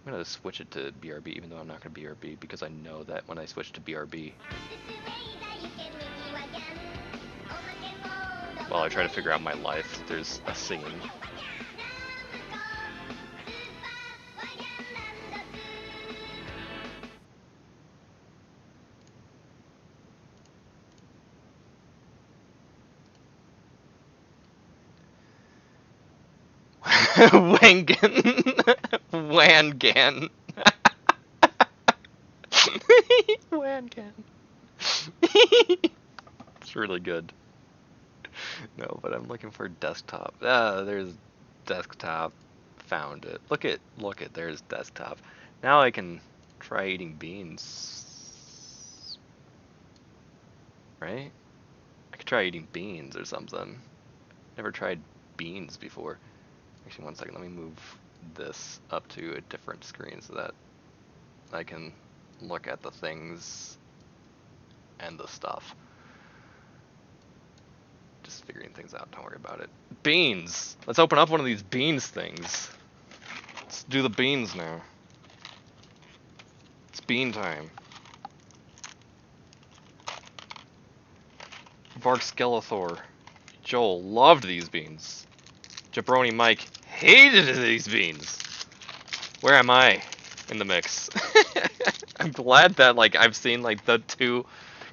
I'm gonna switch it to BRB, even though I'm not gonna BRB, because I know that when I switch to BRB, while I try to figure out my life, there's a singing. Wangan. Wangan. Wangan. It's really good. No, but I'm looking for desktop. Ah, there's desktop. Found it. Look at, there's desktop. Now I can try eating beans. Right? I could try eating beans or something. Never tried beans before. Actually, one second, let me move this up to a different screen so that I can look at the things and the stuff. Just figuring things out, don't worry about it. Beans! Let's open up one of these beans things. Let's do the beans now. It's bean time. Varg Skeletor. Joel loved these beans. Jabroni Mike hated these beans. Where am I in the mix? I'm glad that like I've seen like the two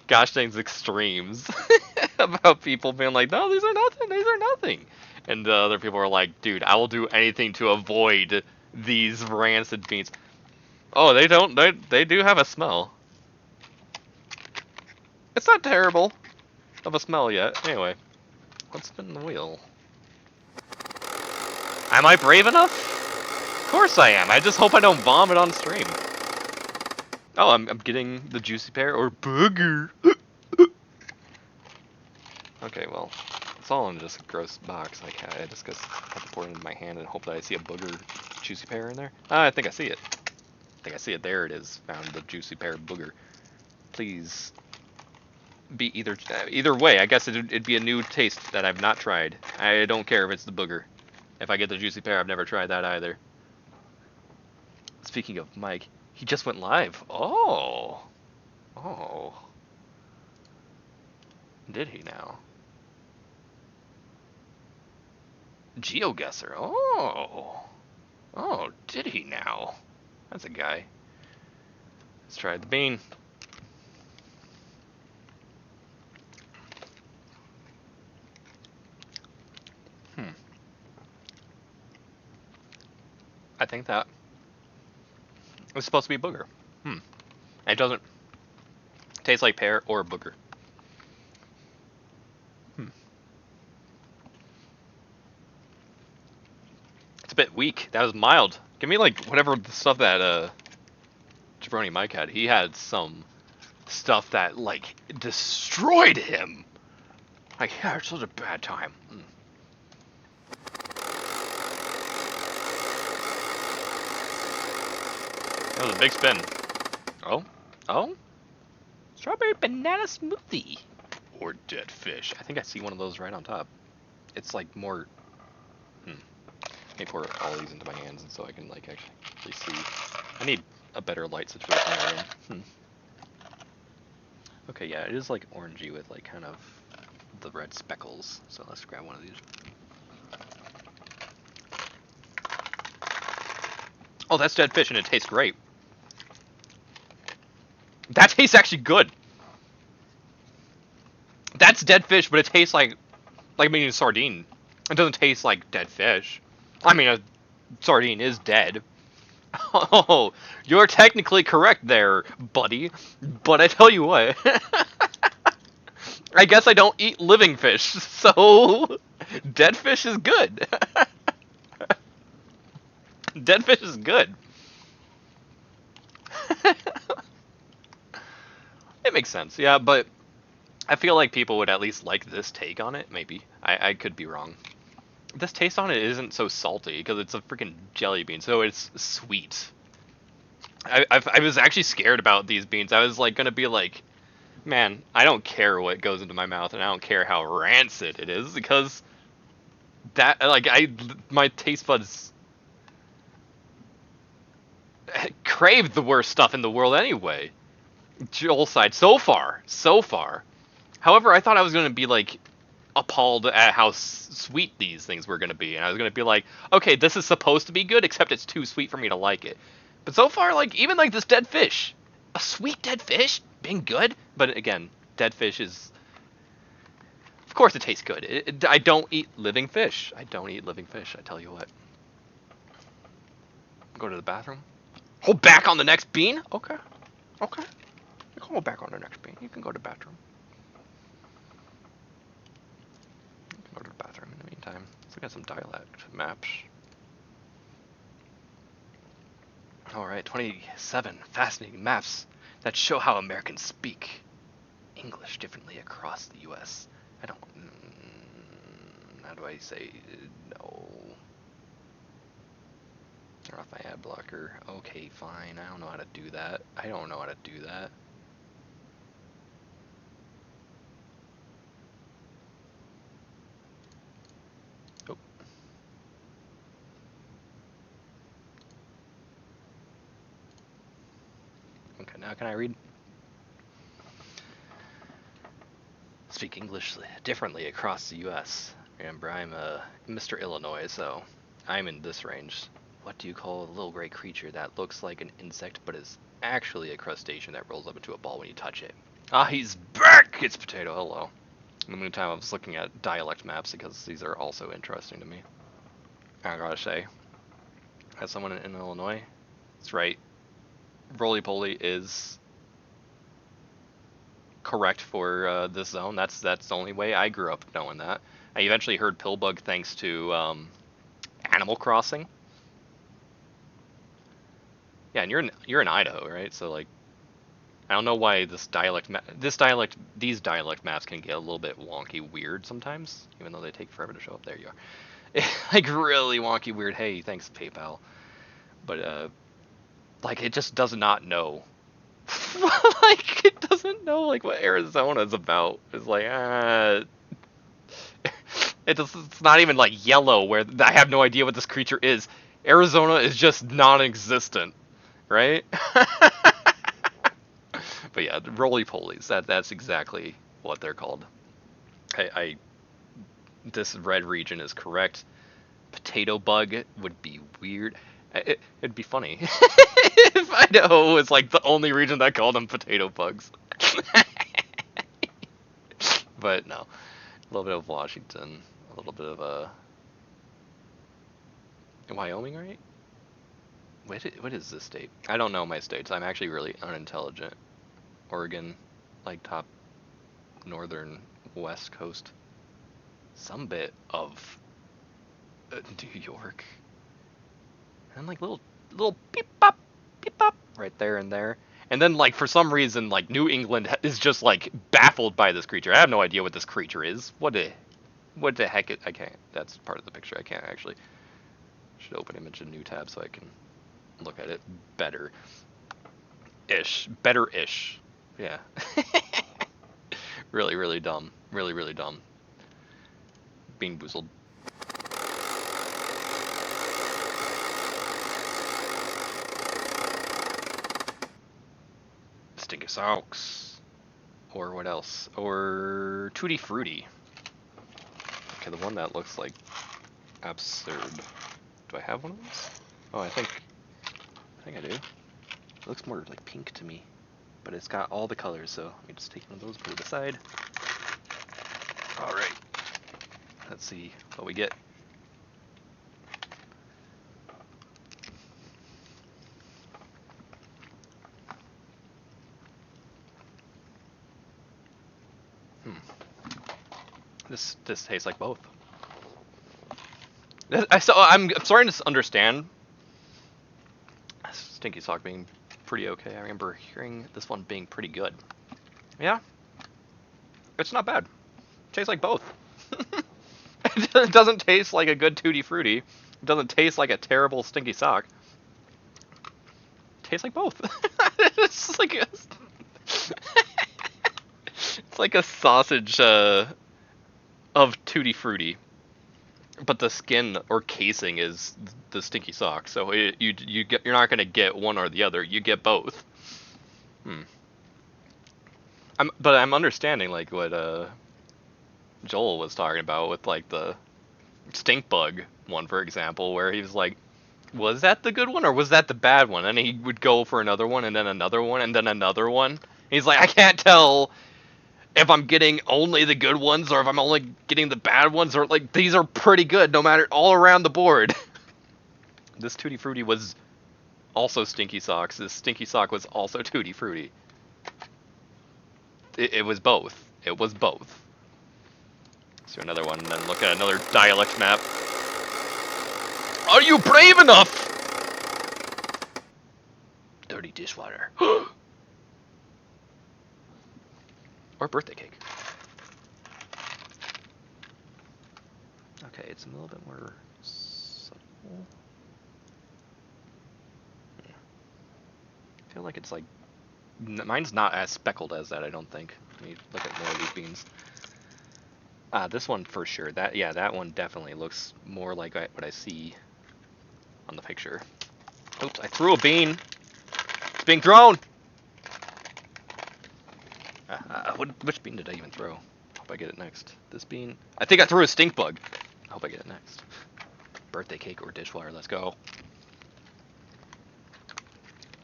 gosh dang extremes about people being like, no, these are nothing. And the other people are like, dude, I will do anything to avoid these rancid beans. Oh, they don't, they do have a smell. It's not terrible of a smell yet. Anyway, let's spin the wheel. Am I brave enough? Of course I am. I just hope I don't vomit on stream. Oh, I'm getting the juicy pear or booger. Okay, well, it's all in just a gross box. Like I just have to pour it into my hand and hope that I see a booger juicy pear in there. I think I see it. I think I see it. There it is. Found the juicy pear booger. Please be either way. I guess it'd be a new taste that I've not tried. I don't care if it's the booger. If I get the juicy pear, I've never tried that either. Speaking of Mike, he just went live. Oh. Oh. Did he now? GeoGuessr. Oh. Oh, did he now? That's a guy. Let's try the bean. I think that was supposed to be booger. It doesn't taste like pear or booger. It's a bit weak. That was mild. Give me like whatever the stuff that Jabroni Mike had. He had some stuff that like destroyed him. Like, yeah, it's such a bad time. That was a big spin. Oh, oh, strawberry banana smoothie or dead fish. I think I see one of those right on top. It's like more. Let me pour all these into my hands, and so I can like actually see. I need a better light situation in. Okay, yeah, it is like orangey with like kind of the red speckles. So let's grab one of these. Oh, that's dead fish, and it tastes great. That tastes actually good. That's dead fish, but it tastes like eating a sardine. It doesn't taste like dead fish. I mean, a sardine is dead. Oh, you're technically correct there, buddy. But I tell you what, I guess I don't eat living fish, so dead fish is good. Dead fish is good. It makes sense, yeah, but I feel like people would at least like this take on it, maybe. I could be wrong. This taste on it isn't so salty, because it's a freaking jelly bean, so it's sweet. I was actually scared about these beans. I was like gonna be like, man, I don't care what goes into my mouth, and I don't care how rancid it is, because that, like, my taste buds craved the worst stuff in the world anyway. Joel's side, so far. However, I thought I was going to be, like, appalled at how sweet these things were going to be. And I was going to be like, okay, this is supposed to be good, except it's too sweet for me to like it. But so far, like, even like this dead fish. A sweet dead fish being good? But again, dead fish is... Of course it tastes good. I don't eat living fish. I tell you what. Go to the bathroom. Hold back on the next bean? Okay. You can hold back on the next bean. You can go to the bathroom. Go to the bathroom in the meantime. Let's look at some dialect maps. Alright, 27 fascinating maps that show how Americans speak English differently across the U.S. How do I say no? Turn off my ad blocker. Okay, fine. I don't know how to do that. Oh. Okay, now can I read? Speak English differently across the U.S. Remember, I'm Mr. Illinois, so I'm in this range. What do you call a little gray creature that looks like an insect but is actually a crustacean that rolls up into a ball when you touch it? Ah, he's back! It's Potato, hello. In the meantime, I was looking at dialect maps because these are also interesting to me. I gotta say, as someone in Illinois, that's right, roly-poly is correct for this zone. That's the only way I grew up knowing that. I eventually heard Pillbug thanks to Animal Crossing. Yeah, and you're in Idaho, right? So like, I don't know why these dialect maps can get a little bit wonky weird sometimes, even though they take forever to show up. There you are. Like really wonky weird. Hey, thanks PayPal. But like it just does not know. Like it doesn't know like what Arizona's about. It's like it's not even like yellow where I have no idea what this creature is. Arizona is just non-existent, right? But yeah, roly-polies. That's exactly what they're called. This red region is correct. Potato bug would be weird. It'd be funny if Idaho was like the only region that called them potato bugs. But no, a little bit of Washington, a little bit of Wyoming, right? What is this state? I don't know my states. I'm actually really unintelligent. Oregon, like top northern west coast. Some bit of New York. And like little beep bop right there and there. And then like for some reason like New England is just like baffled by this creature. I have no idea what this creature is. What the heck I can't. That's part of the picture. I can't actually. Should open image in new tab so I can look at it better. Better-ish. Yeah. Really dumb. Really dumb. Being boozled. Stinky Socks. Or what else? Or Tutti Frutti. Okay, the one that looks like absurd. Do I have one of those? Oh, I think I do. It looks more like pink to me, but it's got all the colors, so let me just take one of those, put it aside. Alright. Let's see what we get. This tastes like both. I'm starting to understand Stinky Sock being pretty okay. I remember hearing this one being pretty good. Yeah, it's not bad. It tastes like both. It doesn't taste like a good Tutti Frutti. It doesn't taste like a terrible Stinky Sock. It tastes like both. It's like it's like a sausage of Tutti Frutti. but the skin or casing is the stinky sock. So you're not gonna get one or the other. You get both. Hmm. But I'm understanding like what Joel was talking about with like the stink bug one, for example, where he was like, was that the good one or was that the bad one? And he would go for another one and then another one and then another one. He's like, I can't tell if I'm getting only the good ones or if I'm only getting the bad ones, or like these are pretty good no matter, all around the board. This Tutti Frutti was also Stinky Socks. This Stinky Sock was also Tutti Frutti. It was both. It was both. Let's do another one and then look at another dialect map. Are you brave enough? Dirty dishwater. Or birthday cake. Okay, it's a little bit more subtle. I feel like it's like, mine's not as speckled as that, I don't think. Let me look at more of these beans. This one for sure. That one definitely looks more like what I see on the picture. Oops, I threw a bean. It's being thrown! Which bean did I even throw? Hope I get it next. This bean. I think I threw a stink bug. I hope I get it next. Birthday cake or dishwater. Let's go.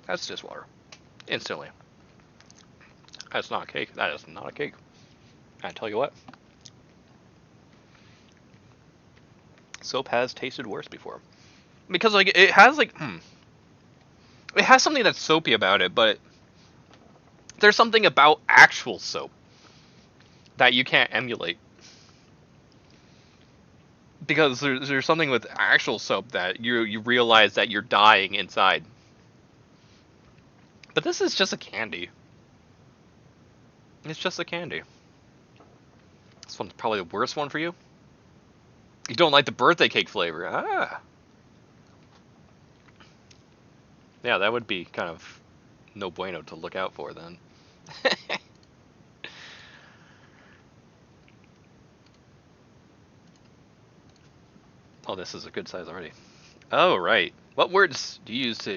That's dishwater. Instantly. That's not a cake. That is not a cake. I tell you what. Soap has tasted worse before. Because like it has like it has something that's soapy about it, but there's something about actual soap that you can't emulate. Because there's something with actual soap that you realize that you're dying inside. But this is just a candy. It's just a candy. This one's probably the worst one for you. You don't like the birthday cake flavor. Ah. Yeah, that would be kind of no bueno to look out for then. Oh, this is a good size already. Oh, right. What words do you use to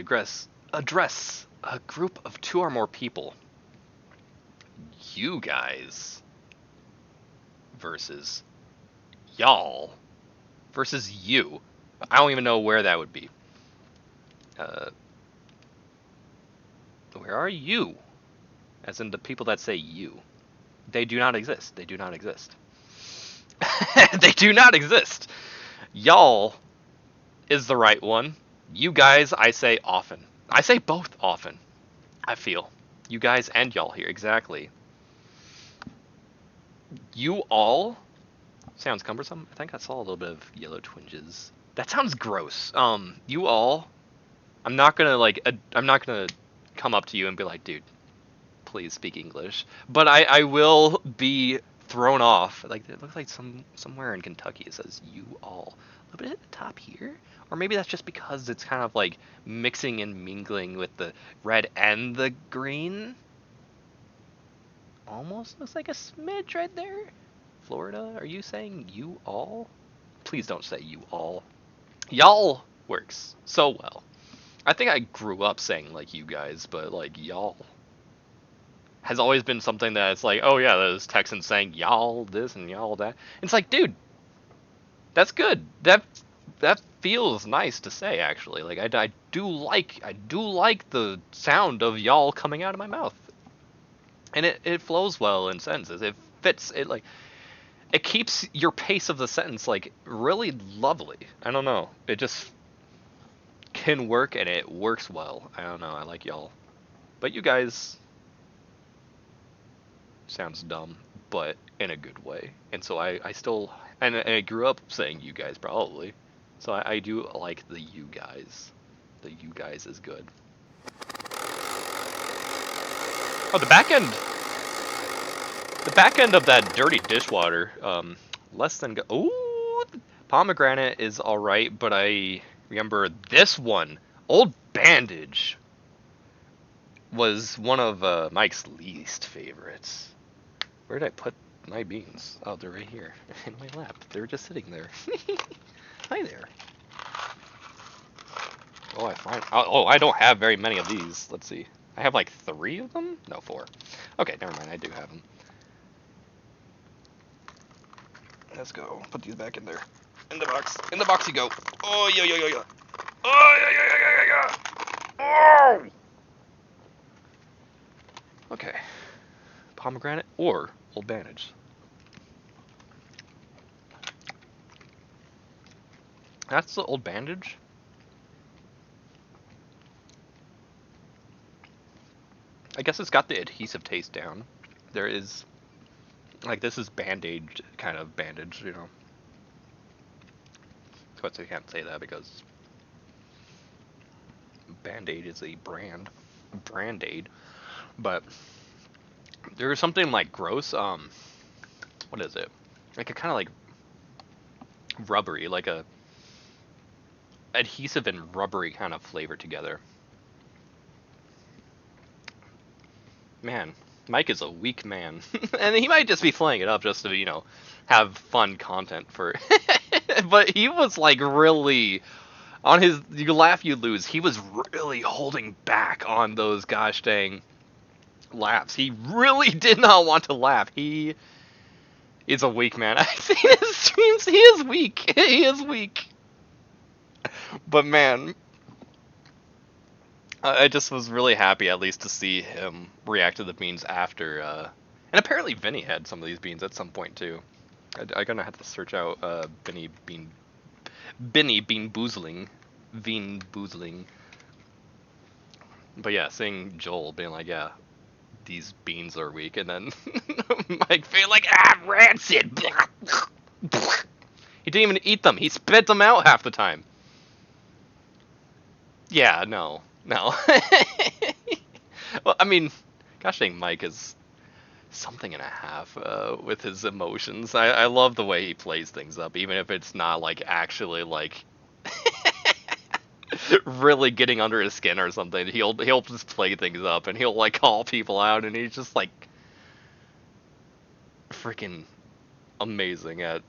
address a group of 2 or more people? You guys versus y'all versus you. I don't even know where that would be. Where are you? As in the people that say you. They do not exist. They do not exist. They do not exist. Y'all is the right one. You guys, I say often. I say both often. I feel. You guys and y'all here, exactly. You all sounds cumbersome. I think I saw a little bit of yellow twinges. That sounds gross. You all. I'm not gonna come up to you and be like, dude, please speak English. But I will be thrown off. Like it looks like somewhere in Kentucky it says you all. A little bit at the top here. Or maybe that's just because it's kind of like mixing and mingling with the red and the green. Almost looks like a smidge right there. Florida, are you saying you all? Please don't say you all. Y'all works so well. I think I grew up saying like you guys, but like y'all has always been something that it's like, oh yeah, those Texans saying y'all this and y'all that. It's like, dude, that's good. That feels nice to say actually. Like I do like the sound of y'all coming out of my mouth. And it flows well in sentences. It fits it like it keeps your pace of the sentence like really lovely. I don't know. It just can work and it works well. I don't know. I like y'all. But you guys sounds dumb, but in a good way. And so I still and I grew up saying you guys probably. So I do like the you guys. The you guys is good. Oh, the back end. The back end of that dirty dishwater, less than good. Ooh, pomegranate is alright, but I remember this one, Old Bandage, was one of Mike's least favorites. Where did I put My beans. Oh, they're right here in my lap. They're just sitting there. Hi there. Oh, I find. Oh, I don't have very many of these. Let's see. I have like 3 of them? No, 4. Okay, never mind. I do have them. Let's go. Put these back in there. In the box. In the box you go. Oh, yeah, yeah, yeah, yeah. Oh, yeah, yeah, yeah, yeah, yeah. Oh! Okay. Pomegranate or Old Bandage. That's the Old Bandage? I guess it's got the adhesive taste down. There is, like, this is Band-Aid kind of bandage, you know. Of course, I can't say that because Band-Aid is a brand-aid. But there's something like gross, what is it? Like a kind of like rubbery, like a adhesive and rubbery kind of flavor together. Man, Mike is a weak man. And he might just be playing it up just to, you know, have fun content for but he was like really on his you laugh you lose. He was really holding back on those gosh dang laughs. He really did not want to laugh. He is a weak man. I've seen his streams. He is weak. He is weak. But man, I just was really happy at least to see him react to the beans after. And apparently Vinny had some of these beans at some point too. I'm gonna have to search out Benny Bean Boozling. Bean Boozling. But yeah, seeing Joel being like, yeah, these beans are weak, and then Mike being like, ah, rancid. He didn't even eat them. He spit them out half the time. Yeah, no. Well, I mean, gosh dang, Mike is something and a half with his emotions. I love the way he plays things up, even if it's not like actually like really getting under his skin or something. He'll just play things up and he'll like call people out, and he's just like freaking amazing at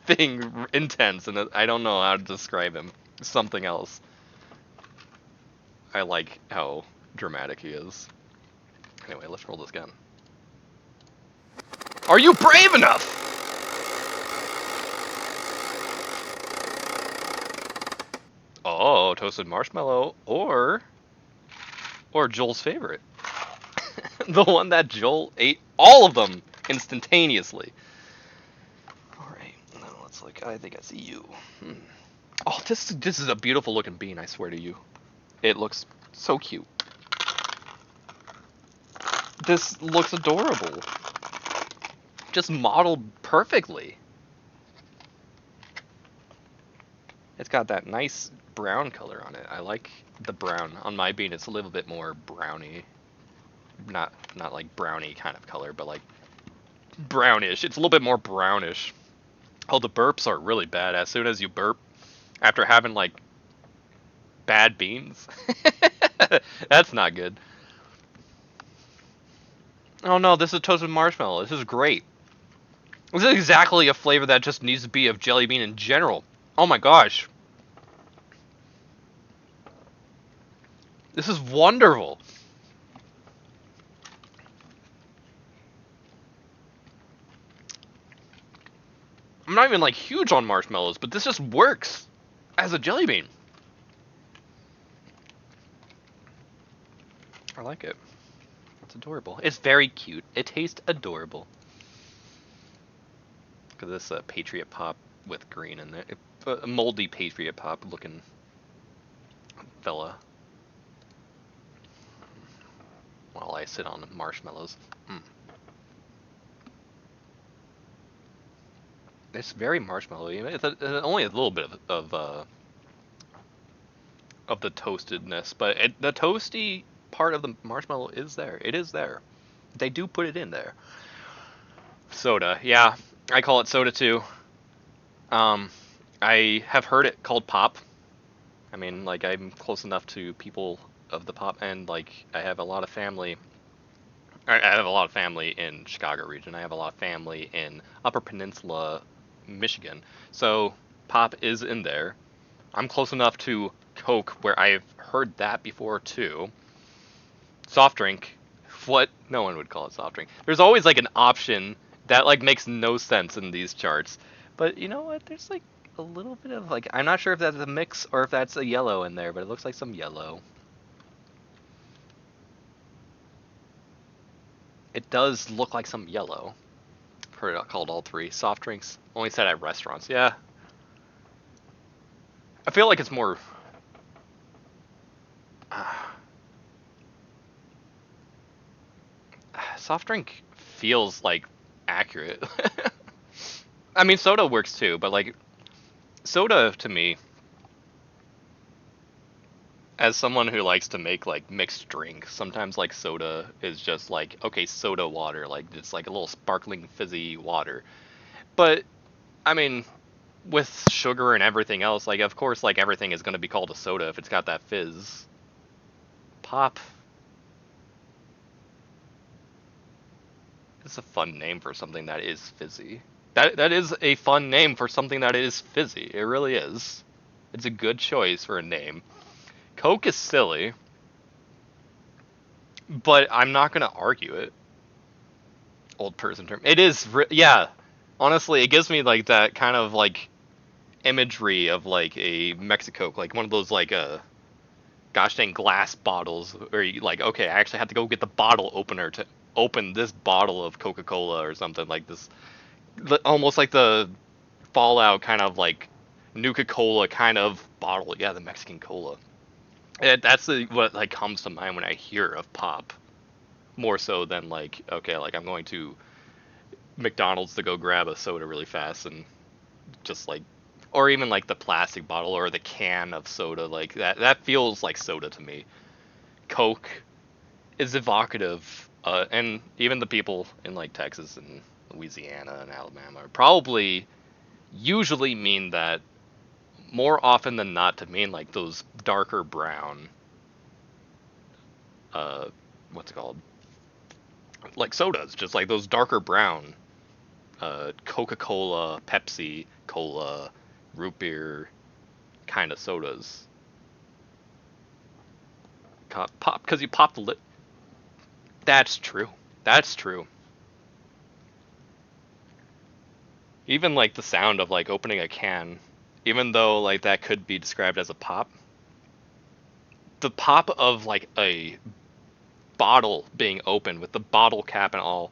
being intense, and I don't know how to describe him. Something else. I like how dramatic he is. Anyway, let's roll this gun. Are you brave enough? Oh, toasted marshmallow, or Joel's favorite. The one that Joel ate all of them instantaneously. Alright, now let's look. I think I see you. Oh, this is a beautiful looking bean, I swear to you. It looks so cute. This looks adorable. Just modeled perfectly. It's got that nice brown color on it. I like the brown. On my bean, it's a little bit more browny. Not like brownie kind of color, but like brownish. It's a little bit more brownish. Oh, the burps are really bad. As soon as you burp, after having like bad beans, that's not good. Oh no, this is toasted marshmallow. This is great. This is exactly a flavor that just needs to be of jelly bean in general. Oh my gosh. This is wonderful. I'm not even like huge on marshmallows, but this just works as a jelly bean. I like it. It's adorable. It's very cute. It tastes adorable. Look at this Patriot Pop with green in it. A moldy Patriot Pop looking fella. While I sit on marshmallows. It's very marshmallowy. It's only a little bit of the toastedness, but the toasty part of the marshmallow is there. It is there. They do put it in there. Soda, yeah, I call it soda too. I have heard it called pop. I mean, like, I'm close enough to people of the pop, and like I have a lot of family I have a lot of family in Chicago region. I have a lot of family in Upper Peninsula, Michigan. So pop is in there. I'm close enough to Coke where I've heard that before too. Soft drink, what no one would call it soft drink. There's always like an option that like makes no sense in these charts. But you know what? There's like a little bit of like I'm not sure if that's a mix or if that's a yellow in there, but it looks like some yellow. It does look like some yellow. Heard it called all three. Soft drinks only said at restaurants. Yeah. I feel like it's more soft drink feels like accurate. I mean, soda works too, but like soda to me, as someone who likes to make like mixed drinks, sometimes like soda is just like okay, soda water, like it's like a little sparkling fizzy water. But I mean, with sugar and everything else, like of course, like everything is going to be called a soda if it's got that fizz. Pop. It's a fun name for something that is fizzy. That is a fun name for something that is fizzy. It really is. It's a good choice for a name. Coke is silly, but I'm not gonna argue it. Old person term. It is, yeah. Honestly, it gives me like that kind of like imagery of like a Mexico, like one of those like gosh dang glass bottles, where you like okay, I actually have to go get the bottle opener to open this bottle of Coca-Cola or something like this, almost like the Fallout kind of like Nuka-Cola kind of bottle. Yeah, the Mexican cola. That's what like comes to mind when I hear of pop, more so than like okay, like I'm going to McDonald's to go grab a soda really fast and just like, or even like the plastic bottle or the can of soda like that. That feels like soda to me. Coke is evocative, and even the people in like Texas and Louisiana and Alabama are probably usually mean that more often than not to mean like those darker brown, uh, what's it called? Like sodas, just like those darker brown, Coca-Cola, Pepsi, Cola, root beer kind of sodas. Pop, because you pop the lid. That's true. That's true. Even like the sound of like opening a can, even though like that could be described as a pop, the pop of like a bottle being opened with the bottle cap and all,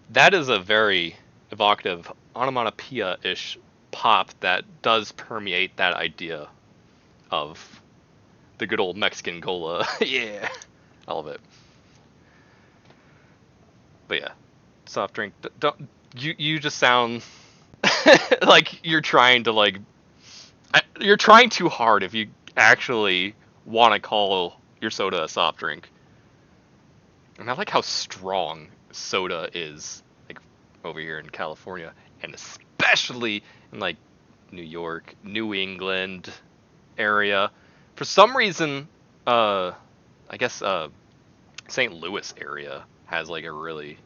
that is a very evocative onomatopoeia-ish pop that does permeate that idea of the good old Mexican cola. Yeah, I love it. But yeah, soft drink. Don't you just sound like you're trying to like you're trying too hard if you actually want to call your soda a soft drink. And I like how strong soda is, like over here in California, and especially in like New York, New England area. For some reason, I guess St. Louis area has like a really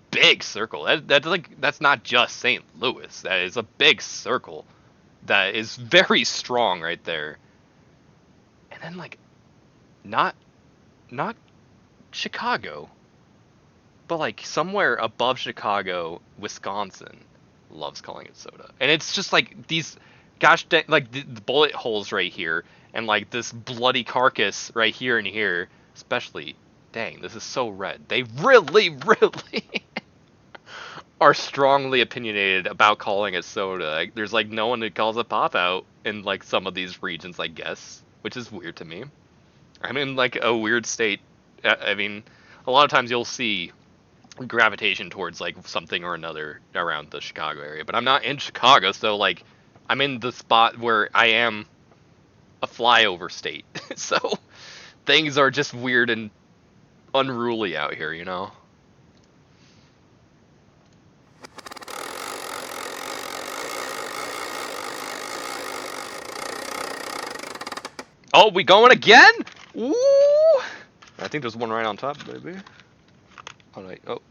big circle. That's like that's not just St. Louis. That is a big circle that is very strong right there. And then like not not Chicago, but like somewhere above Chicago, Wisconsin loves calling it soda. And it's just like these gosh dang, like the bullet holes right here and like this bloody carcass right here and here, especially dang, this is so red. They really really are strongly opinionated about calling it soda. Like, there's like no one who calls it pop out in like some of these regions, I guess, which is weird to me. I'm in like a weird state. I mean, a lot of times you'll see gravitation towards like something or another around the Chicago area, but I'm not in Chicago, so like I'm in the spot where I am a flyover state. So things are just weird and unruly out here, you know? Oh, we going again? Ooh! I think there's one right on top, baby. Oh, no, wait. Oh.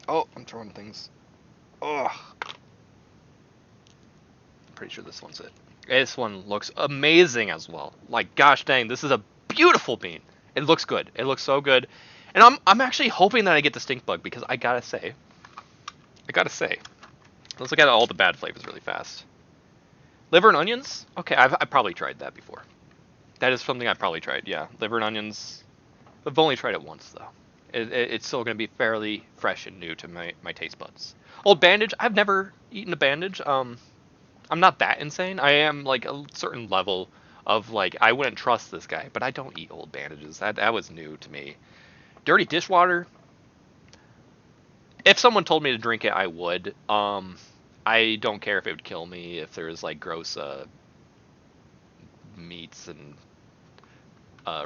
Oh, I'm throwing things. Oh. I'm pretty sure this one's it. This one looks amazing as well. Like, gosh dang, this is a beautiful bean. It looks good. It looks so good. And I'm actually hoping that I get the stink bug because I gotta say, let's look at all the bad flavors really fast. Liver and onions? Okay, I've probably tried that before. That is something I've probably tried, yeah. Liver and onions. I've only tried it once, though. It's still going to be fairly fresh and new to my taste buds. Old Bandage, I've never eaten a Bandage. I'm not that insane. I am, like, a certain level of, like, I wouldn't trust this guy, but I don't eat old bandages. That was new to me. Dirty dishwater, if someone told me to drink it, I would. I don't care if it would kill me, if there's, like, gross, meats and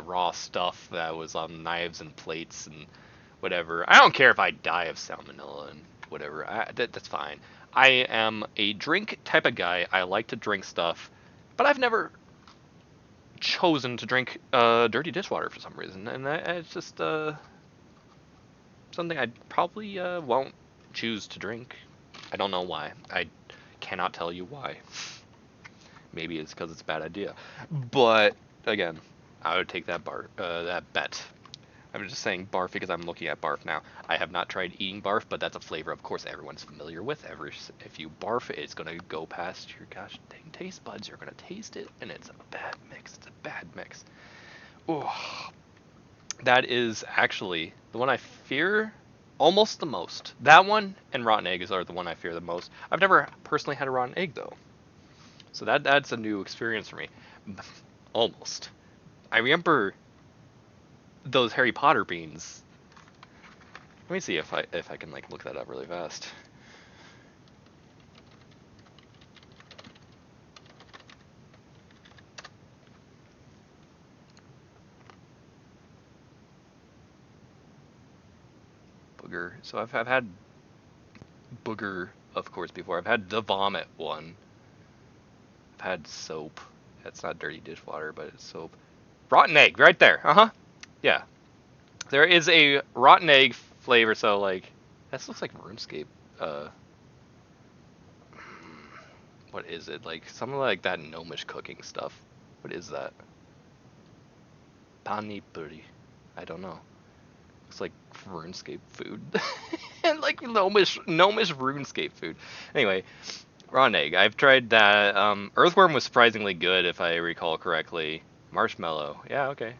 raw stuff that was on knives and plates and whatever. I don't care if I die of salmonella and whatever. That's fine. I am a drink type of guy. I like to drink stuff, but I've never chosen to drink dirty dishwater for some reason, and it's just something I probably won't choose to drink. I don't know why. I cannot tell you why. Maybe it's because it's a bad idea, but again, I would take that bet. I'm just saying barf because I'm looking at barf now. I have not tried eating barf, but that's a flavor, of course, everyone's familiar with. If you barf, it's gonna go past your gosh dang taste buds. You're gonna taste it, and it's a bad mix. It's a bad mix. Oh, that is actually the one I fear almost the most. That one and rotten eggs are the one I fear the most. I've never personally had a rotten egg though, so that's a new experience for me. Almost. I remember those Harry Potter beans. Let me see if I can like look that up really fast. Booger. So I've had booger, of course, before. I've had the vomit one. I've had soap. That's not dirty dishwater, but it's soap. Rotten egg, right there. Uh-huh. Yeah. There is a rotten egg flavor, so like this looks like RuneScape. Uh what is it? Like something like that gnomish cooking stuff. What is that? Pani puri. I don't know. Looks like RuneScape food. And like gnomish RuneScape food. Anyway, rotten egg. I've tried that. Earthworm was surprisingly good if I recall correctly. Marshmallow. Yeah, okay.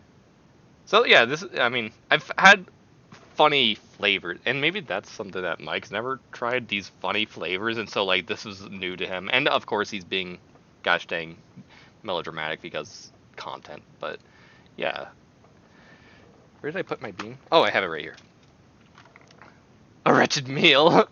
So yeah, I mean, I've had funny flavors, and maybe that's something that Mike's never tried, these funny flavors, and so like this is new to him. And of course he's being gosh dang melodramatic because content, but yeah. Where did I put my bean? Oh, I have it right here. A wretched meal.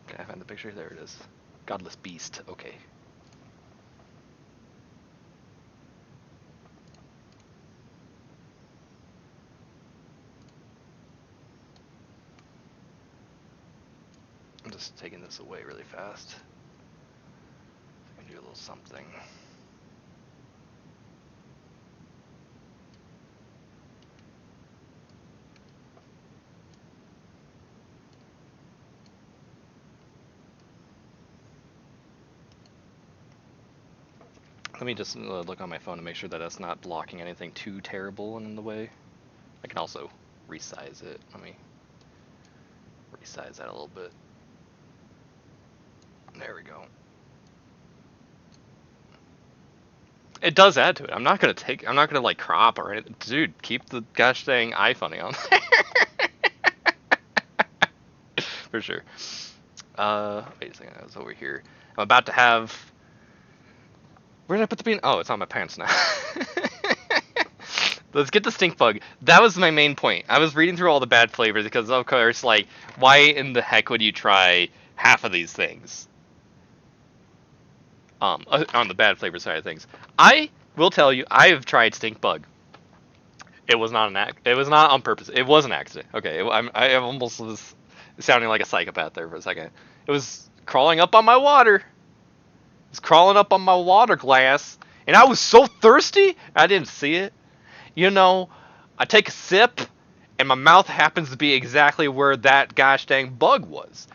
Can I find the picture? There it is. Godless beast. Okay. I'm just taking this away really fast. I can do a little something. Let me just look on my phone to make sure that that's not blocking anything too terrible and in the way. I can also resize it. Let me resize that a little bit. There we go. It does add to it. I'm not gonna like crop or anything. Dude, keep the gosh dang iPhone on there. For sure. Wait a second, I was over here. I'm about to have... Where did I put the bean? Oh, it's on my pants now. Let's get the stink bug. That was my main point. I was reading through all the bad flavors because, of course, like, why in the heck would you try half of these things? On the bad flavor side of things, I will tell you, I have tried stink bug. It was not It was not on purpose. It was an accident. Okay, I almost was sounding like a psychopath there for a second. It was crawling up on my water. It was crawling up on my water glass, and I was so thirsty, I didn't see it. You know, I take a sip, and my mouth happens to be exactly where that gosh dang bug was.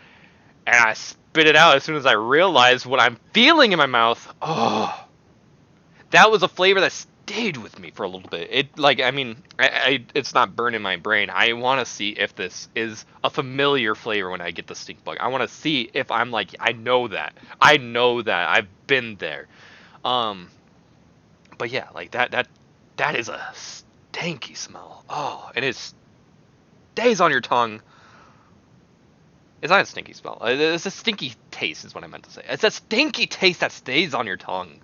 And I spit it out as soon as I realized what I'm feeling in my mouth. Oh, that was a flavor that stayed with me for a little bit. It, like, I mean, it's not burning my brain. I want to see if this is a familiar flavor when I get the stink bug. I want to see if I'm like, I know that. I've been there. Um, but yeah, like that is a stanky smell. Oh, and it stays on your tongue. It's not a stinky smell. It's a stinky taste, is what I meant to say. It's a stinky taste that stays on your tongue.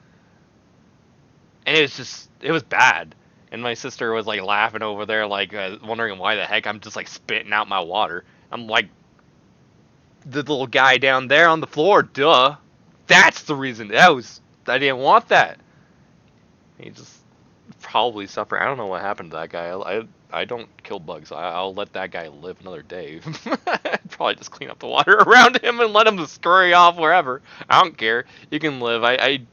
And it was bad. And my sister was like laughing over there, like wondering why the heck I'm just like spitting out my water. I'm like, the little guy down there on the floor, duh. That's the reason. I didn't want that. He just probably suffered. I don't know what happened to that guy. I don't kill bugs. I'll let that guy live another day. Probably just clean up the water around him and let him scurry off wherever. I don't care. You can live.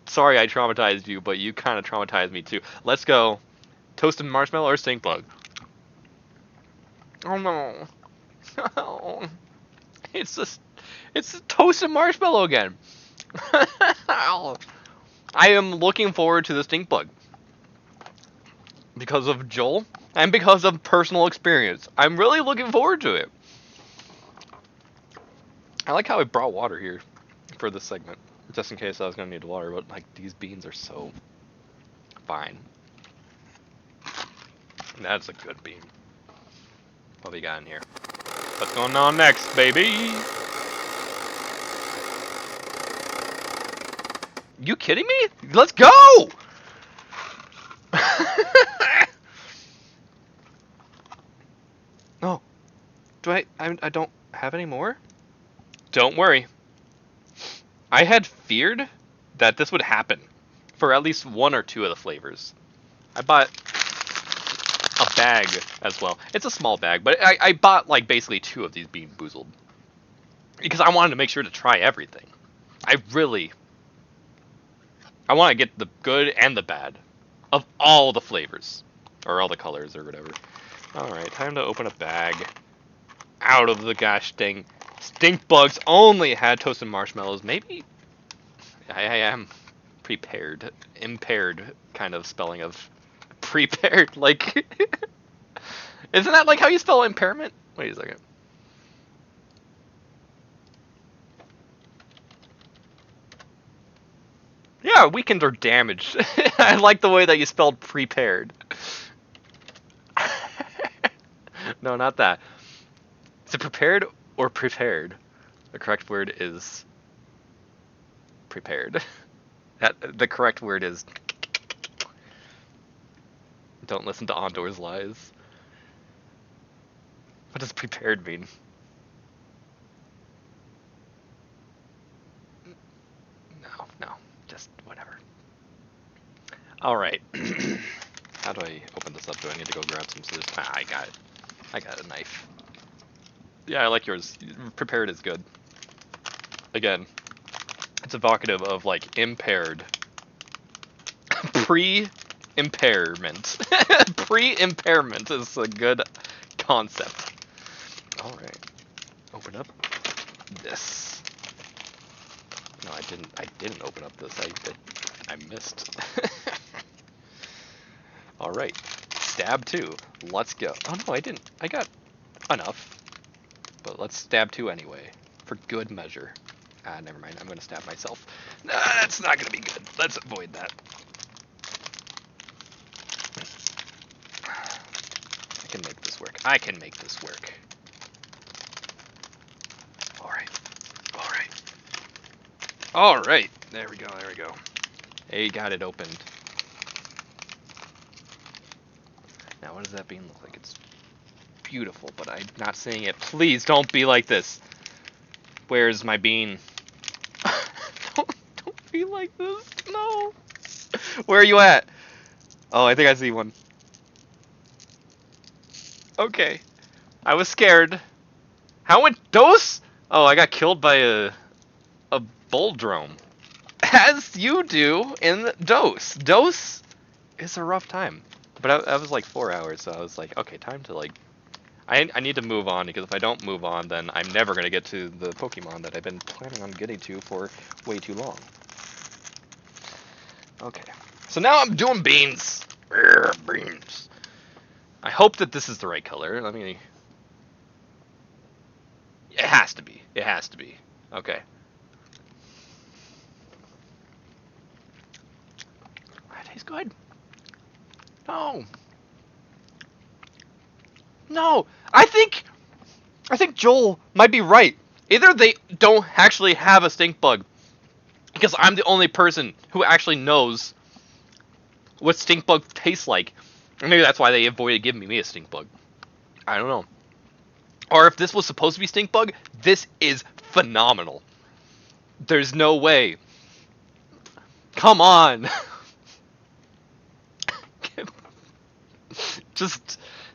Sorry I traumatized you, but you kind of traumatized me too. Let's go. Toasted marshmallow or stink bug? Oh no. Oh. It's toasted marshmallow again. I am looking forward to the stink bug. Because of Joel and because of personal experience. I'm really looking forward to it. I like how I brought water here for this segment, just in case I was going to need water, but like these beans are so fine. That's a good bean. What we got in here? What's going on next, baby? You kidding me? Let's go! Oh, I don't have any more? Don't worry. I had feared that this would happen for at least one or two of the flavors. I bought a bag as well. It's a small bag, but I bought like basically two of these Bean Boozled. Because I wanted to make sure to try everything. I want to get the good and the bad of all the flavors. Or all the colors or whatever. Alright, time to open a bag. Out of the gosh dang stink bugs. Only had toasted marshmallows. Maybe I am prepared. Impaired kind of spelling of prepared. Like, isn't that like how you spell impairment? Wait a second. Yeah, weakened or damaged. I like the way that you spelled prepared. No, not that. Is it prepared or prepared? The correct word is prepared. The correct word is. Don't listen to Andor's lies. What does prepared mean? No, just whatever. Alright. How do I open this up? Do I need to go grab some scissors? Ah, I got it. I got a knife. Yeah, I like yours. Prepared is good. Again, it's evocative of like impaired. Pre-impairment. Pre-impairment is a good concept. Alright. Open up this. No, I didn't open up this. I missed. Alright. Stab 2. Let's go. Oh no, I didn't. I got enough. But let's stab 2 anyway. For good measure. Ah, never mind. I'm gonna stab myself. Nah, that's not gonna be good. Let's avoid that. I can make this work. I can make this work. Alright. Alright. Alright. There we go. There we go. Hey, got it opened. Now, what does that bean look like? It's beautiful, but I'm not seeing it. Please don't be like this. Where's my bean? don't be like this. No. Where are you at? Oh, I think I see one. Okay. I was scared. How went Dose? Oh, I got killed by a bull drone. As you do in Dose. Dose is a rough time. But I was like 4 hours, so I was like, okay, time to like... I need to move on, because if I don't move on, then I'm never going to get to the Pokemon that I've been planning on getting to for way too long. Okay. So now I'm doing beans. Beans. I hope that this is the right color. Let me... It has to be. It has to be. Okay. That tastes good. No. No. I think Joel might be right. Either they don't actually have a stink bug, because I'm the only person who actually knows what stink bug tastes like. And maybe that's why they avoided giving me a stink bug. I don't know. Or if this was supposed to be stink bug, this is phenomenal. There's no way. Come on.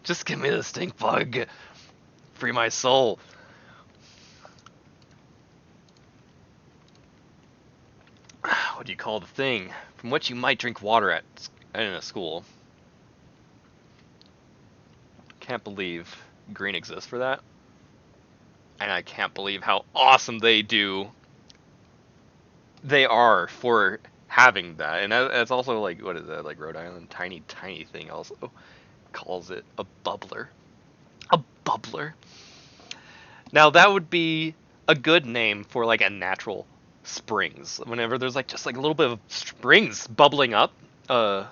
Just give me the stink bug. Free my soul. What do you call the thing from which you might drink water at in a school? Can't believe green exists for that. And I can't believe how awesome they are for having that. And that's also like, what is that, like Rhode Island tiny thing also calls it a bubbler. A bubbler. Now that would be a good name for like a natural springs. Whenever there's like just like a little bit of springs bubbling up from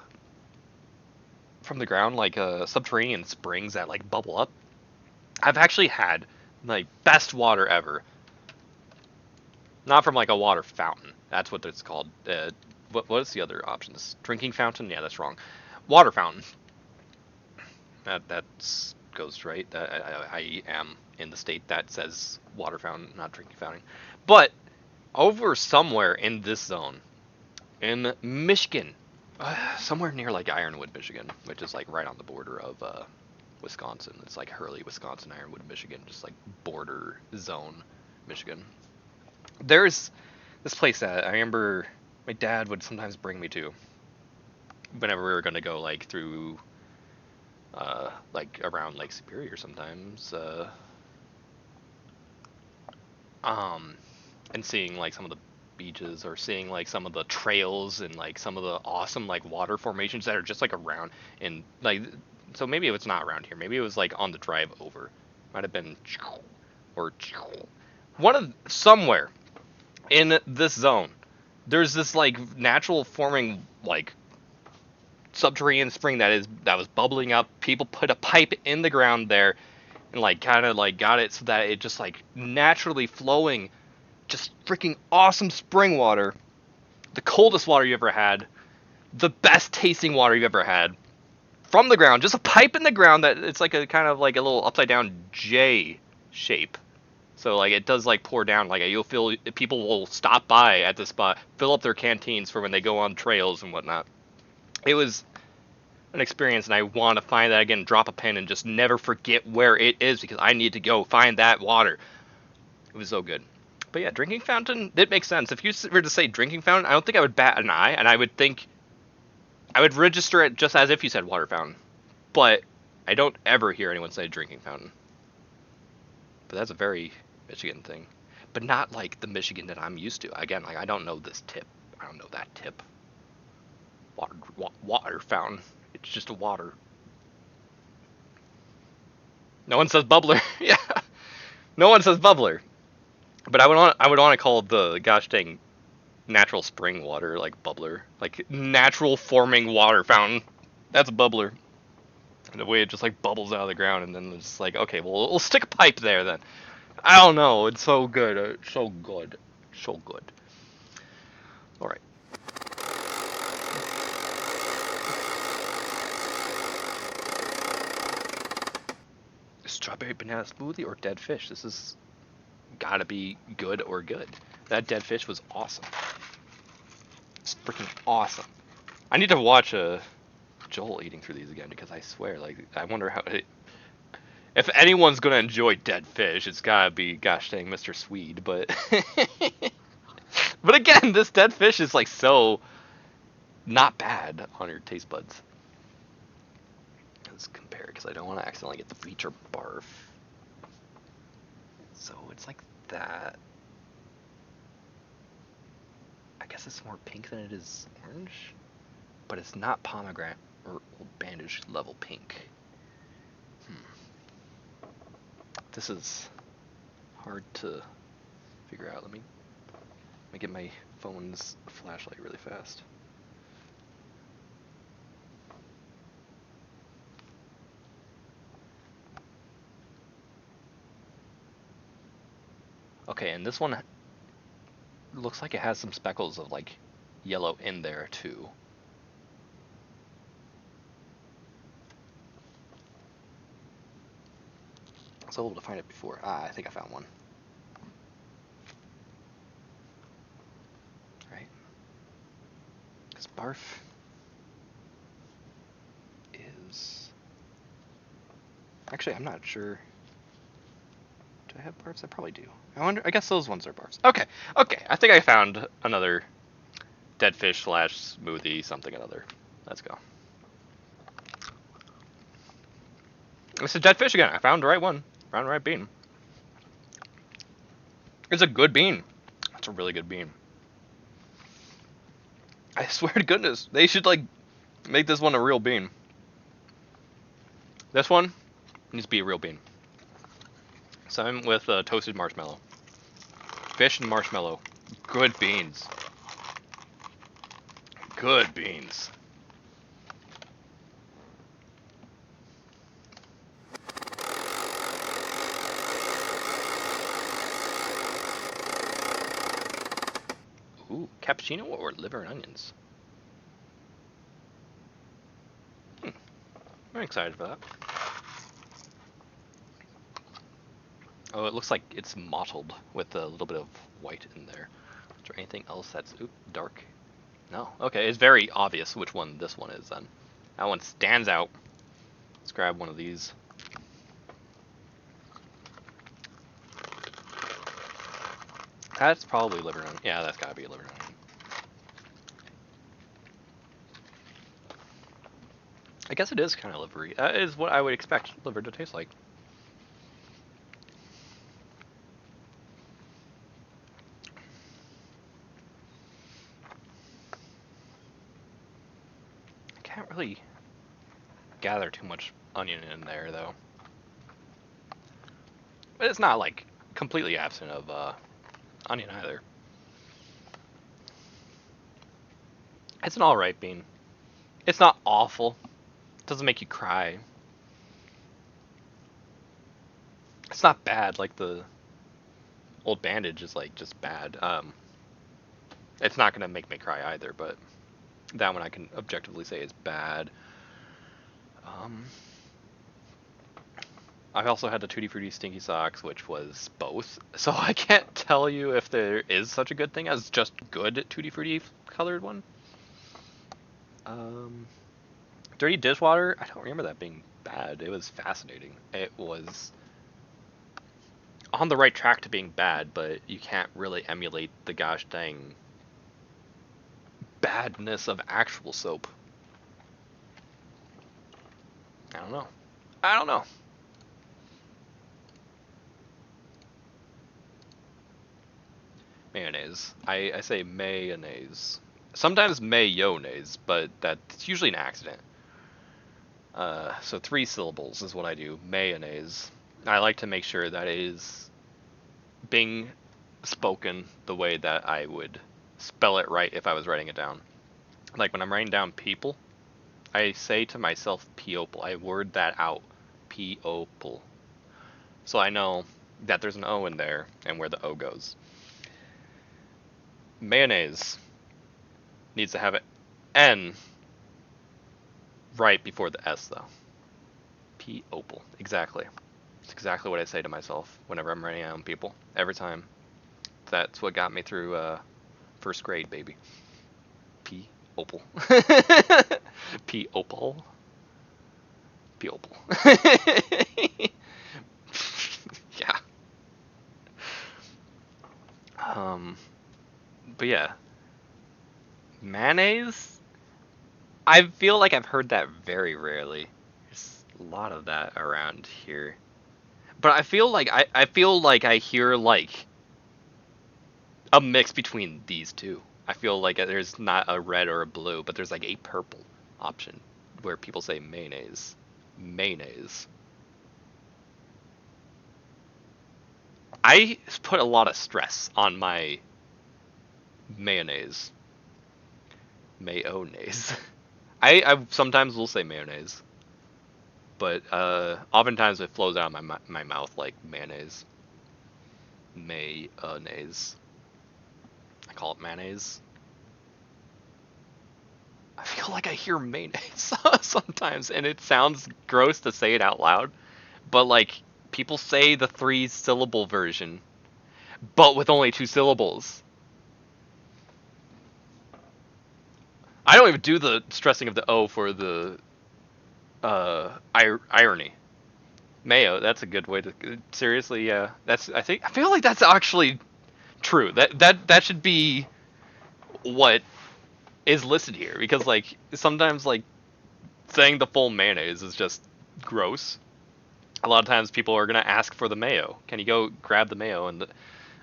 the ground, like subterranean springs that like bubble up. I've actually had like best water ever. Not from like a water fountain. That's what it's called. What is the other options? Drinking fountain? Yeah, that's wrong. Water fountain. That goes right. I am in the state that says water fountain, not drinking fountain. But over somewhere in this zone, in Michigan, somewhere near like Ironwood, Michigan, which is like right on the border of Wisconsin. It's like Hurley, Wisconsin, Ironwood, Michigan, just like border zone, Michigan. There's this place that I remember my dad would sometimes bring me to whenever we were gonna go like through like around Lake Superior sometimes, and seeing like some of the beaches, or seeing like some of the trails and like some of the awesome like water formations that are just like around, and like, so maybe it was not around here, maybe it was like on the drive over, might have been, or one of somewhere in this zone there's this like natural forming like subterranean spring that was bubbling up. People put a pipe in the ground there and like kind of like got it so that it just like naturally flowing, just freaking awesome spring water, the coldest water you ever had, the best tasting water you've ever had, from the ground, just a pipe in the ground that it's like a kind of like a little upside down J shape. So like it does like pour down, like you'll feel people will stop by at the spot, fill up their canteens for when they go on trails and whatnot. It was an experience, and I want to find that again, drop a pin, and just never forget where it is, because I need to go find that water. It was so good. But yeah, drinking fountain, it makes sense. If you were to say drinking fountain, I don't think I would bat an eye, and I would register it just as if you said water fountain. But I don't ever hear anyone say drinking fountain. But that's a very Michigan thing. But not like the Michigan that I'm used to. Again, like I don't know this tip. I don't know that tip. Water fountain. It's just a water. No one says bubbler. Yeah. No one says bubbler. But I would want to call the gosh dang natural spring water like bubbler. Like natural forming water fountain. That's a bubbler. And the way it just like bubbles out of the ground, and then it's like, okay, well, we'll stick a pipe there then. I don't know. It's so good. So good. So good. Alright. strawberry banana smoothie or dead fish. This is gotta be good or good. That dead fish was awesome. It's freaking awesome. I need to watch Joel eating through these again because I swear, like, I wonder how if anyone's gonna enjoy dead fish, it's gotta be gosh dang Mr. Swede. But but again, this dead fish is like so not bad on your taste buds. Let's compare because I don't want to accidentally get the bleach or barf. So it's like that. I guess it's more pink than it is orange, but it's not pomegranate or old bandage level pink. This is hard to figure out. Let me get my phone's flashlight really fast. Okay, and this one looks like it has some speckles of like yellow in there too. I was able to find it before. I think I found one. Right. Because barf is... Actually, I'm not sure. Do I have barfs? I probably do. I guess those ones are barfs. Okay, I think I found another dead fish / smoothie something another. Let's go. It's a dead fish again. I found the right one. Found the right bean. It's a good bean. It's a really good bean. I swear to goodness, they should like make this one a real bean. This one needs to be a real bean. Same with toasted marshmallow. Fish and marshmallow. Good beans. Good beans. Ooh, cappuccino or liver and onions? I'm excited for that. Oh, it looks like it's mottled with a little bit of white in there. Is there anything else that's dark? No. Okay, it's very obvious which one this one is then. That one stands out. Let's grab one of these. That's probably liver and onion. Yeah, that's gotta be liver and onion. I guess it is kind of livery. That is what I would expect liver to taste like. I can't really gather too much onion in there though. But it's not like completely absent of onion either. It's an alright bean. It's not awful. It doesn't make you cry. It's not bad like the old bandage is like just bad. It's not gonna make me cry either, but that one I can objectively say is bad. I also had the Tutti Frutti Stinky Socks, which was both, so I can't tell you if there is such a good thing as just good Tutti Frutti colored one. Dirty Dishwater, I don't remember that being bad. It was fascinating. It was on the right track to being bad, but you can't really emulate the gosh dang badness of actual soap. I don't know. I don't know. Mayonnaise. I say mayonnaise. Sometimes mayonnaise, but that's usually an accident. So 3 syllables is what I do. Mayonnaise. I like to make sure that it is being spoken the way that I would spell it right if I was writing it down. Like when I'm writing down people, I say to myself people. I word that out. People. So I know that there's an O in there and where the O goes. Mayonnaise needs to have an N right before the S though. P-opal. Exactly. It's exactly what I say to myself whenever I'm running out on people. Every time. That's what got me through first grade, baby. P. Opal. P. Opal. P. Opal. Yeah. But yeah. Mayonnaise? I feel like I've heard that very rarely. There's a lot of that around here. But I feel like I feel like I hear like a mix between these two. I feel like there's not a red or a blue, but there's like a purple option where people say mayonnaise. Mayonnaise. I put a lot of stress on my mayonnaise. Mayonnaise. I sometimes will say mayonnaise, but oftentimes it flows out of my mouth like mayonnaise. Mayonnaise. I call it mayonnaise. I feel like I hear mayonnaise sometimes, and it sounds gross to say it out loud, but like people say the 3-syllable version, but with only 2 syllables. I don't even do the stressing of the O for the irony. Mayo, that's a good way to seriously. Yeah, that's I feel like that's actually true. That should be what is listed here because like sometimes like saying the full mayonnaise is just gross. A lot of times people are gonna ask for the mayo. Can you go grab the mayo?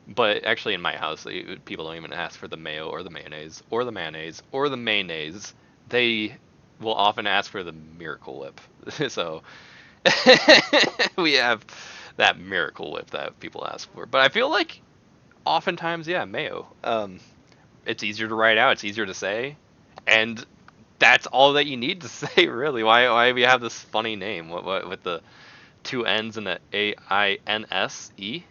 But actually in my house, people don't even ask for the mayo or the mayonnaise or the mayonnaise or the mayonnaise. They will often ask for the Miracle Whip. So we have that Miracle Whip that people ask for. But I feel like oftentimes, yeah, mayo. It's easier to write out. It's easier to say, and that's all that you need to say, really. Why we have this funny name? What with the 2 N's and the AINSE?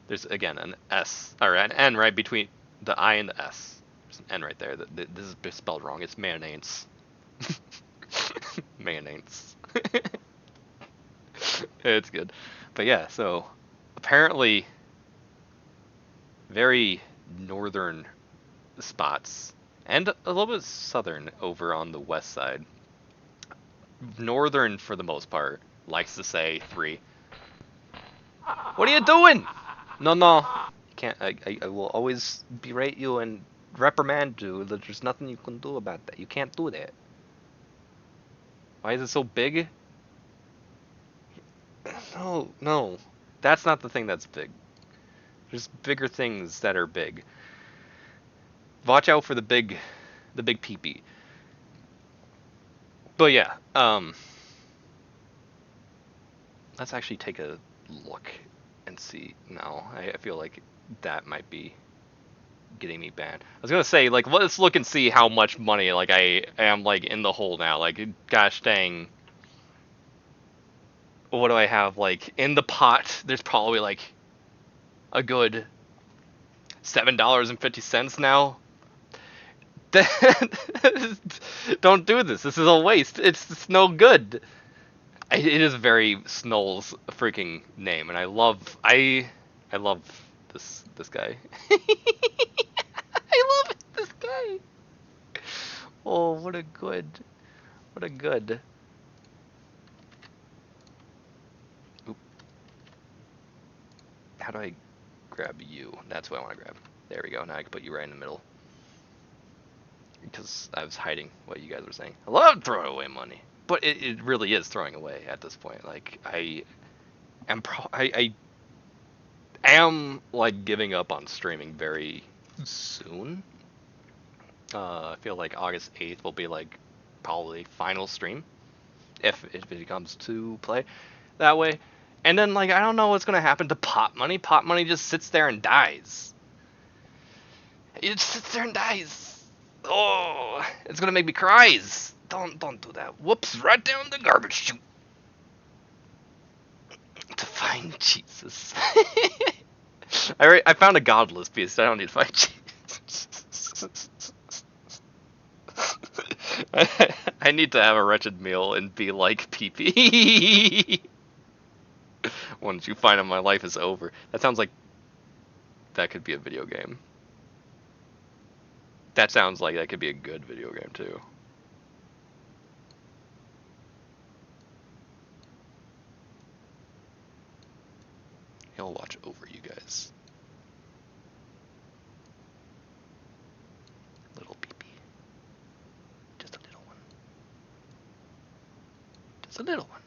There's again an S or an N right between the I and the S. There's an N right there. This is spelled wrong. It's mayonnaise. Mayonnaise. It's good, but yeah. So apparently, very northern spots and a little bit southern over on the west side. Northern for the most part likes to say 3. What are you doing? No, no. Can't. I will always berate you and reprimand you. There's nothing you can do about that. You can't do that. Why is it so big? No, no. That's not the thing that's big. There's bigger things that are big. Watch out for the big peepee. But yeah, let's actually take a look and see. No, I feel like that might be getting me banned. I was gonna say, like, let's look and see how much money, like, I am, like, in the hole now. Like, gosh dang. What do I have, like, in the pot? There's probably, like, a good $7.50 now. Don't do this. This is a waste. It's no good. It is very Snoll's freaking name, and I love this guy. I love this guy. Oh, what a good. Oop. How do I grab you? That's what I want to grab. There we go. Now I can put you right in the middle. Because I was hiding what you guys were saying. I love throwing away money, but it really is throwing away at this point. Like I am like giving up on streaming very soon. I feel like August 8th will be like probably final stream if it comes to play that way. And then like I don't know what's gonna happen to pot money. Pot money just sits there and dies. It just sits there and dies. Oh, it's gonna make me cries. Don't do that. Whoops! Right down the garbage chute. To find Jesus. I found a godless piece. I don't need to find Jesus. I need to have a wretched meal and be like pee-pee. Once you find out my life is over. That sounds like that could be a video game. That sounds like that could be a good video game too. He'll watch over you guys. Little peepee. Just a little one. Just a little one.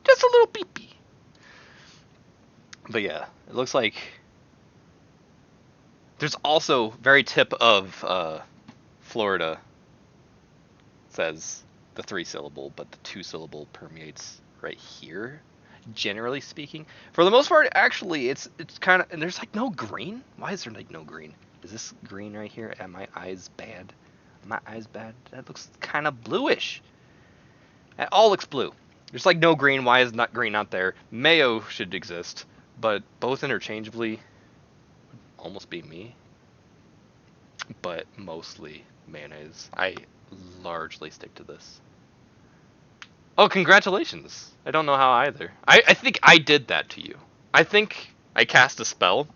Just a little peepee. But yeah, it looks like there's also very tip of Florida says the 3-syllable, but the 2-syllable permeates right here. Generally speaking, for the most part, actually, it's kind of, and there's like no green. Why is there like no green? Is this green right here? Are my eyes bad? Are my eyes bad? That looks kind of bluish. It all looks blue. There's like no green. Why is not green not there? Mayo should exist, but both interchangeably would almost be me. But mostly mayonnaise. I largely stick to this. Oh, congratulations. I don't know how either. I think I did that to you. I think I cast a spell.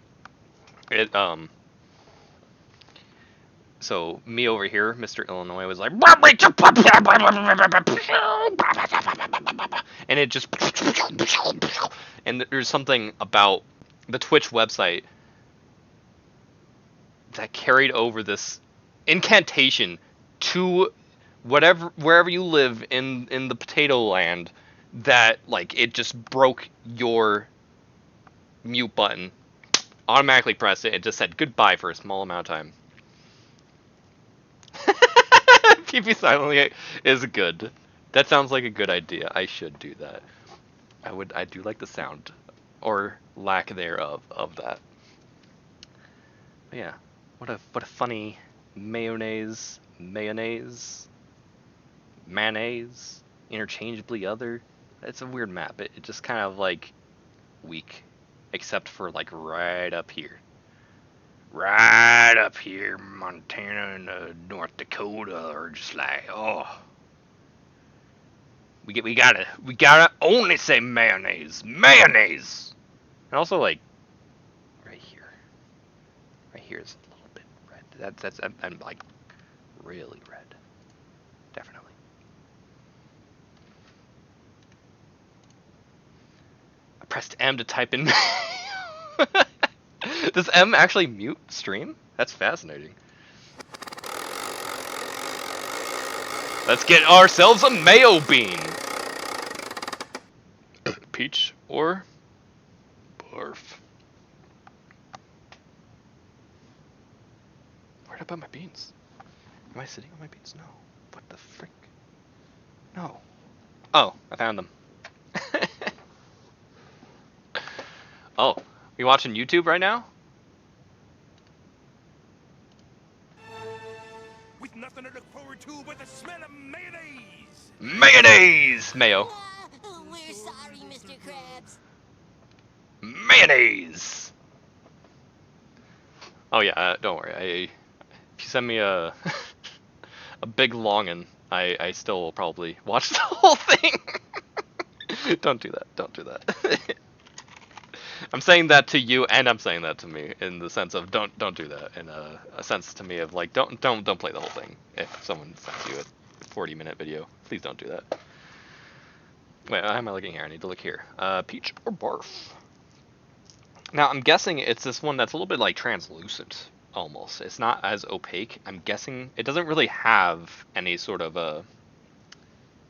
So me over here, Mr. Illinois, was like, and it just, and there's something about the Twitch website that carried over this incantation to wherever you live in the potato land, that like it just broke your mute button. Automatically pressed it. It just said goodbye for a small amount of time. PP silently is good. That sounds like a good idea. I should do that. I do like the sound, or lack thereof, of that. But yeah, what a funny mayonnaise, interchangeably other. It's a weird map. It just kind of like weak, except for like right up here. Right up here, Montana and North Dakota are just like, oh, we gotta only say mayonnaise, and also like right here is a little bit red. That's I'm like really red, definitely. I pressed M to type in. Does M actually mute stream? That's fascinating. Let's get ourselves a mayo bean. Peach or barf? Where'd I put my beans? Am I sitting on my beans? No. What the frick? No. Oh, I found them. Oh, you watching YouTube right now? With nothing to look forward to but the smell of mayonnaise. Mayonnaise! Mayo. We're sorry, Mr. Krabs. Mayonnaise! Oh yeah, don't worry. If you send me a a big longin, I still will probably watch the whole thing. Don't do that. Don't do that. I'm saying that to you, and I'm saying that to me in the sense of don't do that. In a sense to me of like don't play the whole thing. If someone sends you a 40-minute video, please don't do that. Wait, how am I looking here? I need to look here. Peach or barf? Now I'm guessing it's this one that's a little bit like translucent almost. It's not as opaque. I'm guessing it doesn't really have any sort of a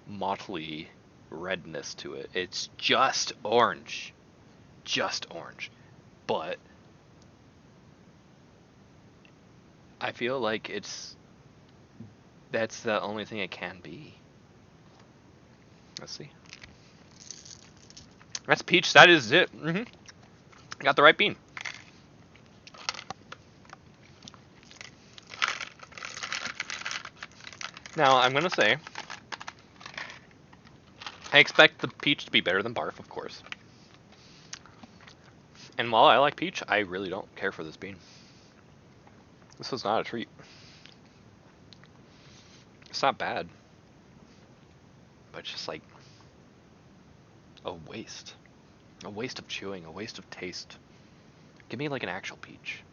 motley redness to it. It's just orange. Just orange. But I feel like that's the only thing it can be. Let's see. That's peach. That is it. Got the right bean. Now, I'm going to say, I expect the peach to be better than barf, of course. And while I like peach, I really don't care for this bean. This was not a treat. It's not bad. But it's just like a waste. A waste of chewing, a waste of taste. Give me like an actual peach.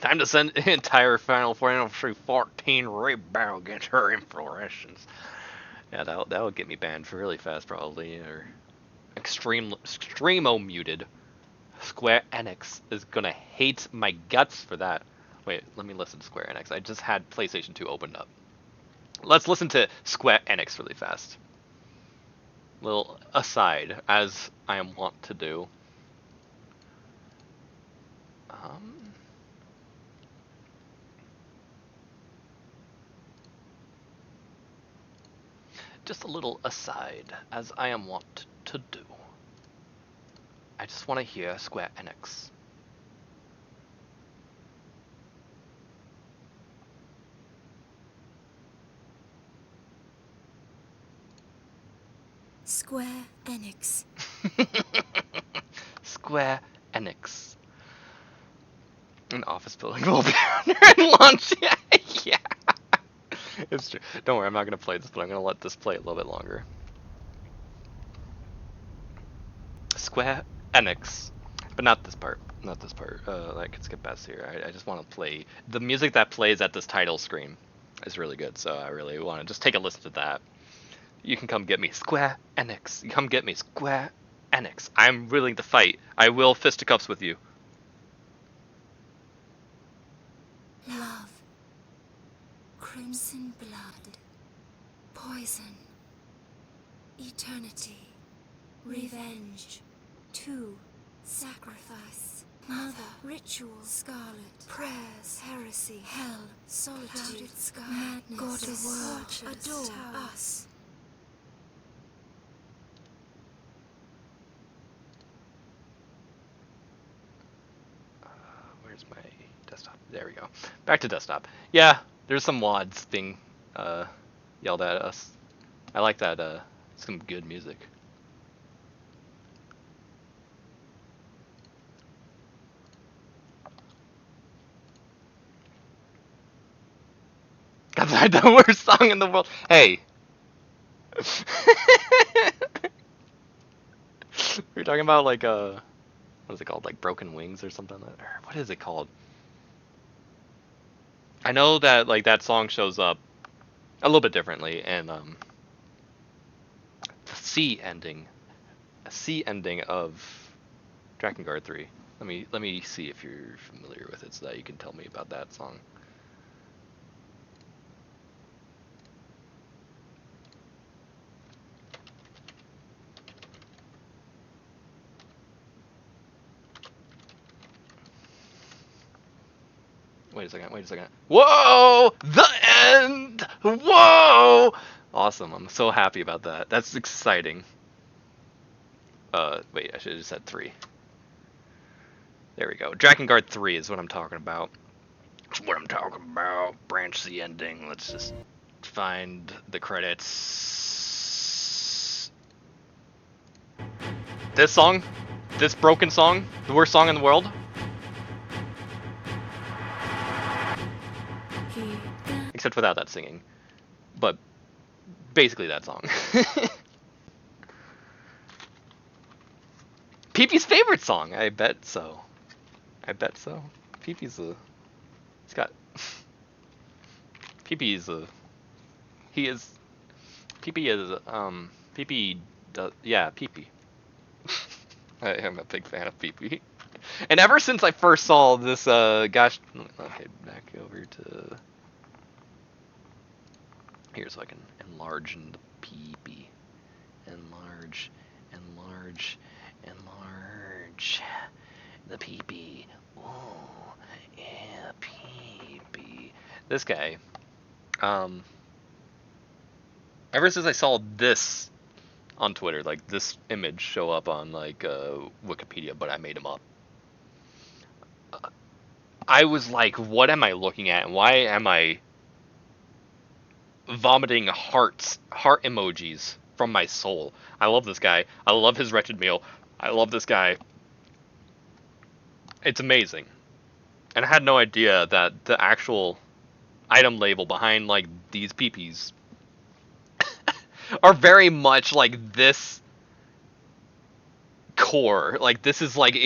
Time to send an entire Final Fantasy 14 raid battle against her inflorescence. Yeah, that'll get me banned for really fast probably, or extremo muted. Square Enix is gonna hate my guts for that. Wait, let me listen to Square Enix. I just had PlayStation 2 opened up. Let's listen to Square Enix really fast. Little aside, as I am wont to do. Just a little aside, as I am wont to do. I just want to hear Square Enix. Square Enix. Square Enix. An office building will be under and launch. Yeah. It's true. Don't worry, I'm not going to play this, but I'm going to let this play a little bit longer. Square Enix. But not this part. Not this part. I can skip past here. I just want to play. The music that plays at this title screen is really good, so I really want to just take a listen to that. You can come get me, Square Enix. Come get me, Square Enix. I'm willing to fight. I will fisticuffs with you. Love. Crimson blood. Poison. Eternity. Revenge. Two. Sacrifice. Mother. Ritual. Scarlet. Prayers. Heresy. Hell. Solitude. Clouded sky. Madness. God of world. Adore us. Where's my desktop? There we go. Back to desktop. Yeah, there's some wads being yelled at us. I like that. Some good music. That's the worst song in the world. Hey. We're talking about like what is it called? Like Broken Wings or something like that? Or what is it called? I know that like that song shows up a little bit differently and the C ending of Drakengard 3. Let me see if you're familiar with it so that you can tell me about that song. Wait a second. Whoa! The end! Whoa! Awesome, I'm so happy about that. That's exciting. Wait, I should have just said 3. There we go. Drakengard 3 is what I'm talking about. That's what I'm talking about. Branch the ending. Let's just find the credits. This song? This broken song? The worst song in the world? Except without that singing. But basically that song. Pee-Pee's favorite song. I bet so. Pee-Pee's he's got Pee-Pee is Pee-Pee is Pee-Pee does, yeah, Pee-Pee. I am a big fan of Pee-Pee. And ever since I first saw this gosh, okay, back over to here so I can enlarge in the Pee-Pee. Enlarge the Pee-Pee. Oh, yeah, Pee-Pee. This guy, ever since I saw this on Twitter, like this image show up on like Wikipedia, but I made him up. I was like, what am I looking at, and why am I vomiting heart emojis from my soul? I love this guy. I love his wretched meal. I love this guy. It's amazing. And I had no idea that the actual item label behind like these peepees are very much like this core. Like this is like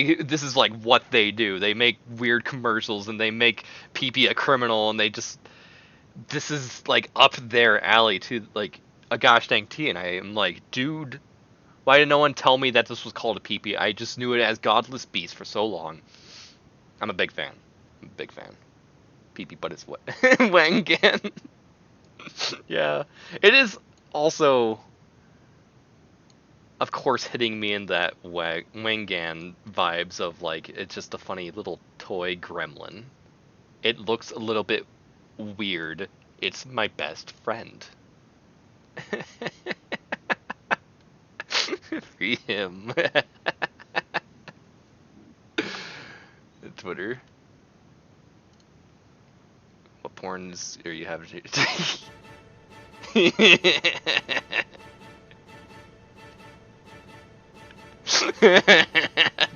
what they do. They make weird commercials and they make PP a criminal, and this is like up their alley to like a gosh dang T. And I am like, dude, why did no one tell me that this was called a PP? I just knew it as Godless Beast for so long. I'm a big fan. I'm a big fan. PP, but it's what Wangan. Yeah, it is also, of course, hitting me in that Wangan vibes of like it's just a funny little toy gremlin. It looks a little bit weird. It's my best friend. Free him. Twitter. What porns are you having?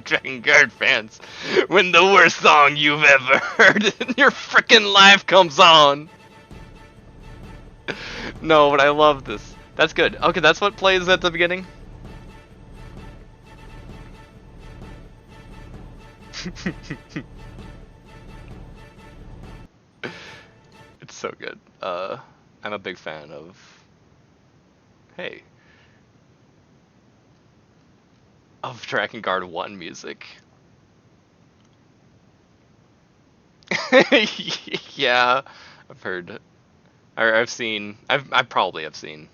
Dragon Guard fans, when the worst song you've ever heard in your frickin' life comes on. No, but I love this. That's good. Okay, that's what plays at the beginning. It's so good. I'm a big fan of. Hey. Of Dragon Guard 1 music. Yeah, I've heard. I've seen. I probably have seen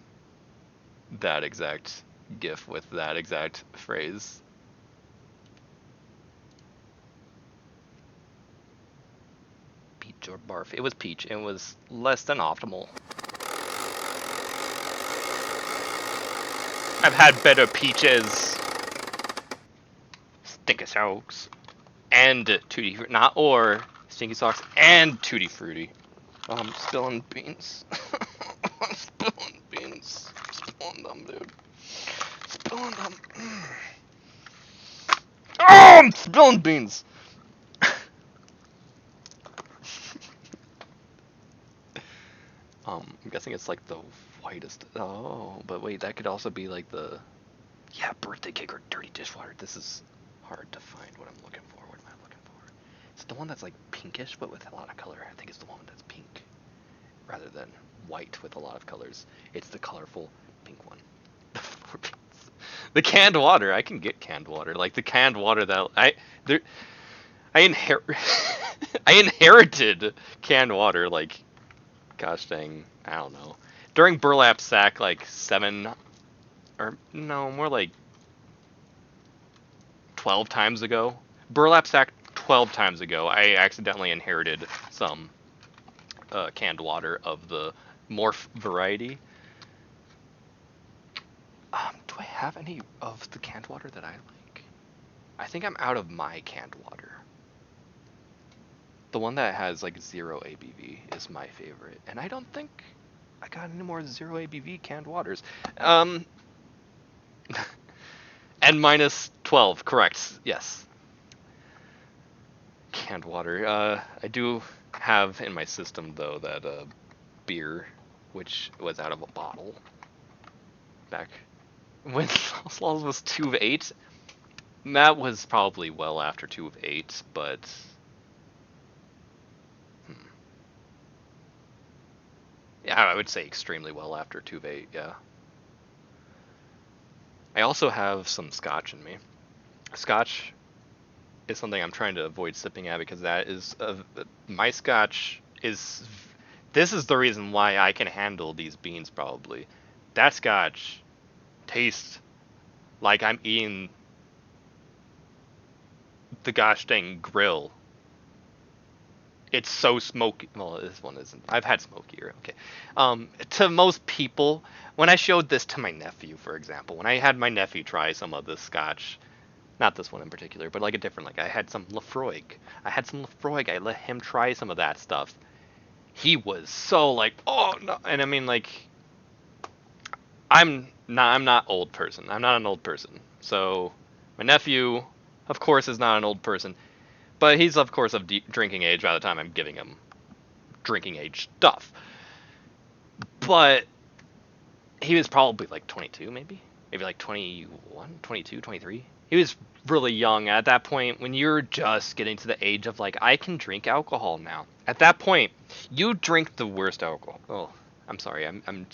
that exact GIF with that exact phrase. Peach or barf? It was peach. It was less than optimal. I've had better peaches. Stinky socks and tutti not or stinky socks and tutti frutti. Oh, I'm spilling beans. I'm spilling beans. Spilling them, dude. Spilling them. Oh, I'm spilling beans. I'm guessing it's like the whitest. Oh, but wait, that could also be like the. Yeah, birthday cake or dirty dishwater. This is hard to find what I'm looking for. What am I looking for? It's the one that's like pinkish, but with a lot of color. I think it's the one that's pink, rather than white with a lot of colors. It's the colorful pink one. The canned water. I can get canned water. Like the canned water that I inherited canned water. Like, gosh dang, I don't know. During Burlap Sack, like 7, or no, more like 12 times ago. Burlap Sack 12 times ago, I accidentally inherited some canned water of the Morph variety. Do I have any of the canned water that I like? I think I'm out of my canned water. The one that has like 0 ABV is my favorite, and I don't think I got any more 0 ABV canned waters. And minus 12, correct? Yes. Canned water. I do have in my system though that beer, which was out of a bottle back when Lost was 2 of 8. That was probably well after 2 of 8, but yeah, I would say extremely well after 2 of 8. Yeah. I also have some scotch in me. Scotch is something I'm trying to avoid sipping at because that is my scotch is. This is the reason why I can handle these beans probably. That scotch tastes like I'm eating the gosh dang grill. It's so smoky. Well, this one isn't. I've had smokier. Okay. To most people, when I showed this to my nephew, for example, when I had my nephew try some of this scotch, not this one in particular, but like a different, like I had some Lafroig. I let him try some of that stuff. He was so like, oh no, and I mean like, I'm not old person. I'm not an old person. So my nephew, of course, is not an old person. But he's, of course, of drinking age by the time I'm giving him drinking age stuff. But he was probably like 22, maybe? Maybe like 21, 22, 23. He was really young at that point when you're just getting to the age of like I can drink alcohol now. At that point, you drink the worst alcohol. Oh, I'm sorry. I'm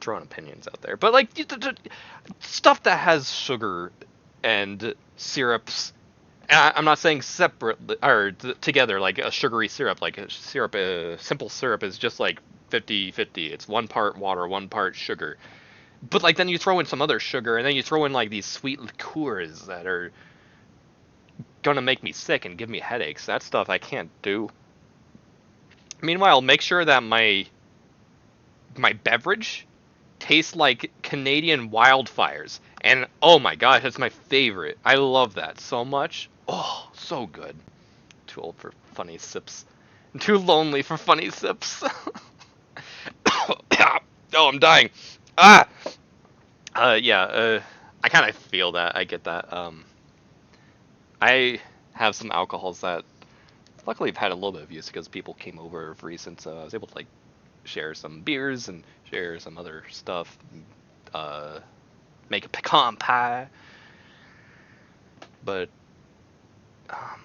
throwing opinions out there. But like stuff that has sugar and syrups. I'm not saying separate or together like a sugary syrup. Like a syrup, simple syrup is just like 50-50. It's 1 part water, 1 part sugar. But like then you throw in some other sugar, and then you throw in like these sweet liqueurs that are gonna make me sick and give me headaches. That stuff I can't do. Meanwhile, make sure that my beverage tastes like Canadian wildfires. And oh my gosh, that's my favorite. I love that so much. Oh, so good. Too old for funny sips. I'm too lonely for funny sips. Oh, I'm dying. Ah. Yeah. I kind of feel that. I get that. I have some alcohols that luckily I've had a little bit of use because people came over of recent, so I was able to like share some beers and share some other stuff. Uh, Make a pecan pie. But um,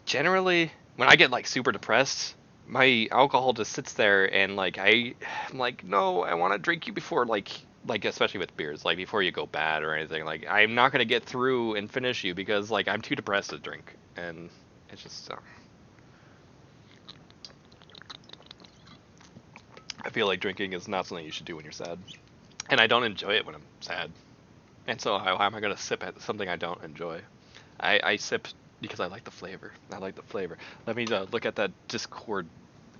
generally, when I get like super depressed, my alcohol just sits there and like I'm like, no, I want to drink you before like especially with beers, like before you go bad or anything. Like I'm not gonna get through and finish you because like I'm too depressed to drink, and it's just I feel like drinking is not something you should do when you're sad, and I don't enjoy it when I'm sad. And so how am I gonna sip at something I don't enjoy? I sip because I like the flavor. I like the flavor. Let me look at that Discord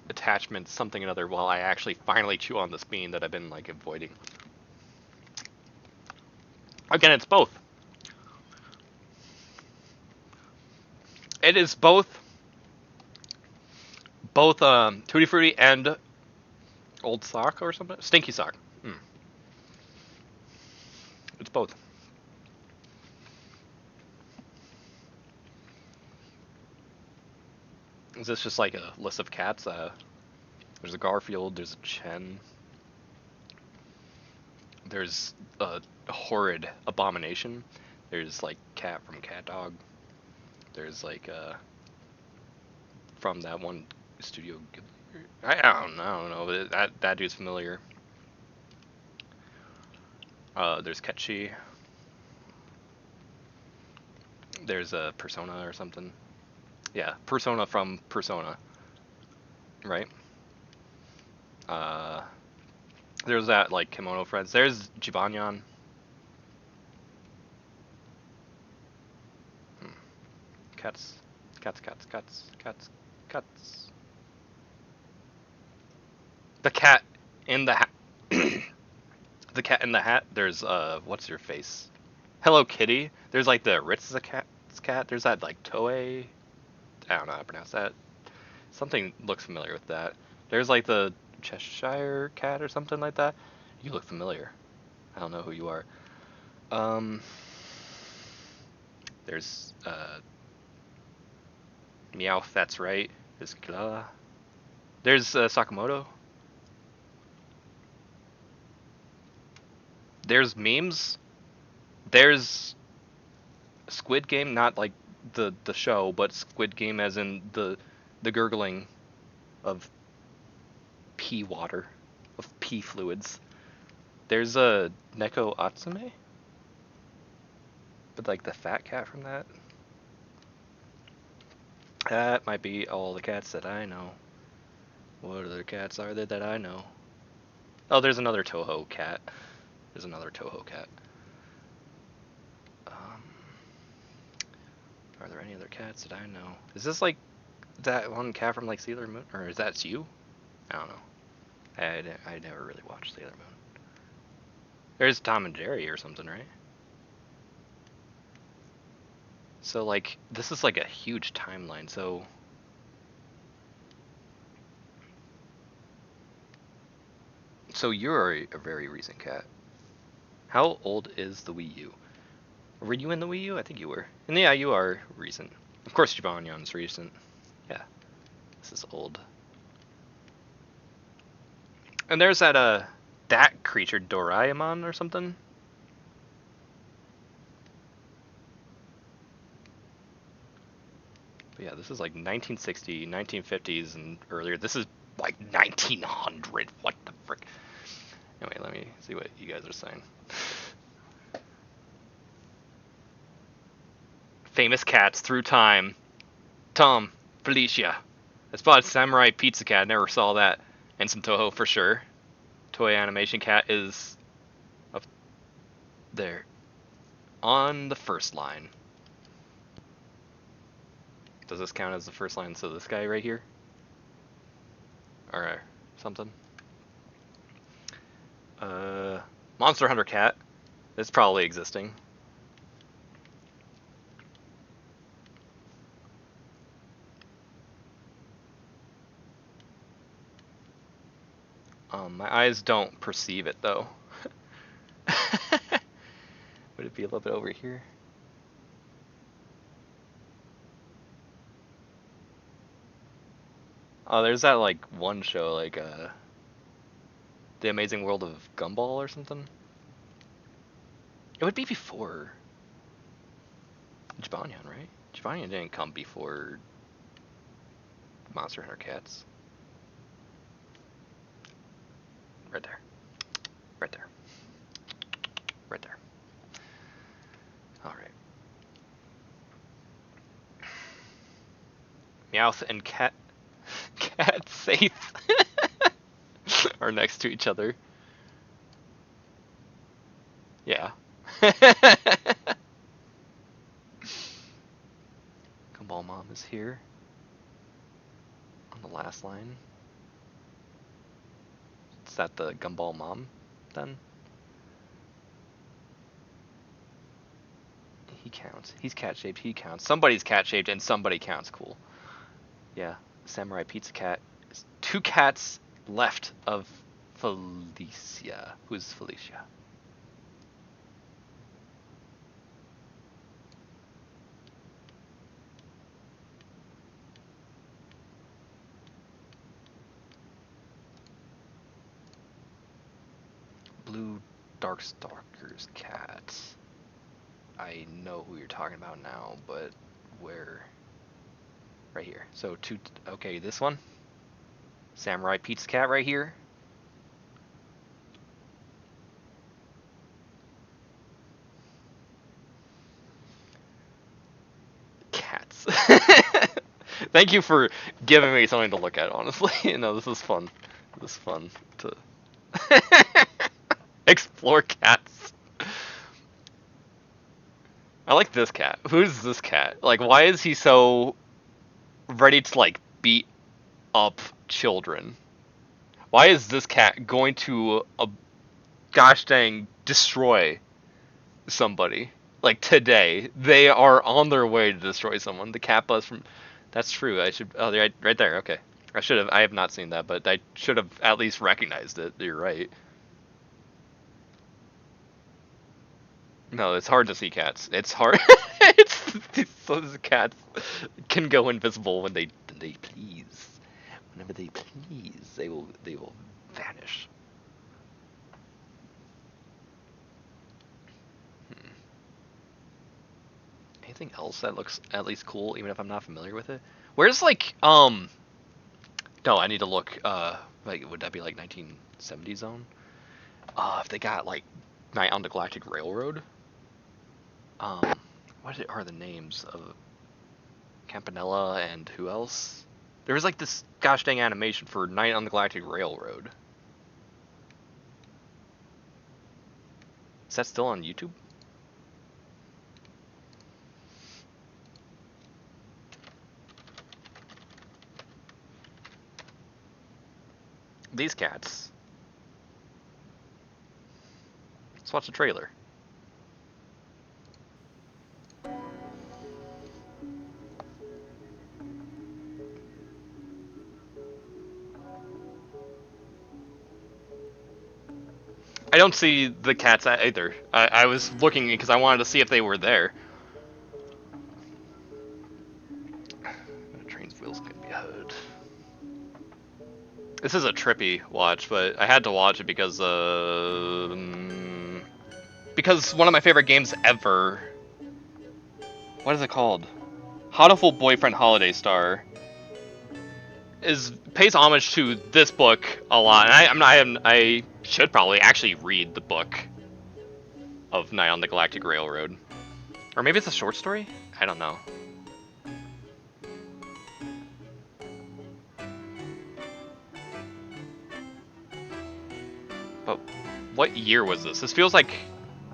attachment, something or other, while I actually finally chew on this bean that I've been like avoiding. Again, it's both. It is both Tutti Frutti and Old Sock or something. Stinky Sock. It's both. Is this just like a list of cats? There's a Garfield. There's a Chen. There's a horrid Abomination. There's like Cat from Cat Dog. There's like from that one studio. I don't know. But that dude's familiar. There's Ketchy. There's a Persona or something. Yeah, Persona from Persona. Right? There's that like Kimono Friends. There's Jibanyan. Cats. Cats, cats, cats, cats, cats. The cat in the hat. The cat in the hat. There's what's your face? Hello Kitty. There's like the Ritz cat. There's that like Toei. I don't know how to pronounce that. Something looks familiar with that. There's like the Cheshire cat or something like that. You look familiar. I don't know who you are. There's Meowth. That's right. There's Kla. There's Sakamoto. There's memes. There's Squid Game, not like the show, but Squid Game as in the gurgling of pee water, of pee fluids. There's a Neko Atsume, but like the fat cat from that. That might be all the cats that I know. What other cats are there that I know? Oh, there's another Toho cat. There's another Toho cat. Are there any other cats that I know? Is this like that one cat from like Sailor Moon? Or is that you? I don't know. I never really watched Sailor Moon. There's Tom and Jerry or something, right? So like, this is like a huge timeline, so... So you're a very recent cat. How old is the Wii U? Were you in the Wii U? I think you were. And yeah, you are recent. Of course, Jibanyan's recent. Yeah. This is old. And there's that creature, Doraemon or something? this is like 1960, 1950s and earlier. This is like 1900. What the frick? Anyway, let me see what you guys are saying. Famous cats through time. Tom, Felicia. I spotted Samurai Pizza Cat. Never saw that. And some Toho for sure. Toy Animation Cat is up there on the first line. Does this count as the first line? So this guy right here? Or something? Monster Hunter Cat. It's probably existing. My eyes don't perceive it though. Would it be a little bit over here? Oh, there's that like one show, like The Amazing World of Gumball or something. It would be before Jibanyan, right? Jibanyan didn't come before Monster Hunter Cats. Right there. Right there. Right there. Alright. Meowth and Cat Safe are next to each other. Yeah. Gumball Mom is here. On the last line. Is that the Gumball Mom, then? He counts. He's cat-shaped, he counts. Somebody's cat-shaped and somebody counts. Cool. Yeah. Samurai Pizza Cat. There's 2 cats left of Felicia. Who's Felicia? Blue Darkstalker's cat. I know who you're talking about now, but where? Right here. So okay, this one. Samurai Pizza Cat right here. Cats. Thank you for giving me something to look at, honestly. No, this is fun. This is fun to explore cats. I like this cat. Who's this cat? Like, why is he so ready to, like, beat up children? Why is this cat going to, gosh dang, destroy somebody? Like, today. They are on their way to destroy someone. The cat bus from... That's true. I should... Oh, right there. Okay. I should have... I have not seen that, but I should have at least recognized it. You're right. No, it's hard to see cats. It's hard. Those cats can go invisible when they please. Whenever they please, they will vanish. Anything else that looks at least cool, even if I'm not familiar with it? Where's like no, I need to look. Like, would that be like 1970 zone? If they got like Night on the Galactic Railroad. What are the names of Campanella and who else? There was like this gosh dang animation for Night on the Galactic Railroad. Is that still on YouTube? These cats. Let's watch the trailer. I don't see the cats either. I was looking because I wanted to see if they were there. The train's wheels can be heard. This is a trippy watch, but I had to watch it because one of my favorite games ever. What is it called? Hatoful Boyfriend Holiday Star pays homage to this book a lot, and I should probably actually read the book of Night on the Galactic Railroad, or maybe it's a short story. I don't know. But what year was this? This feels like,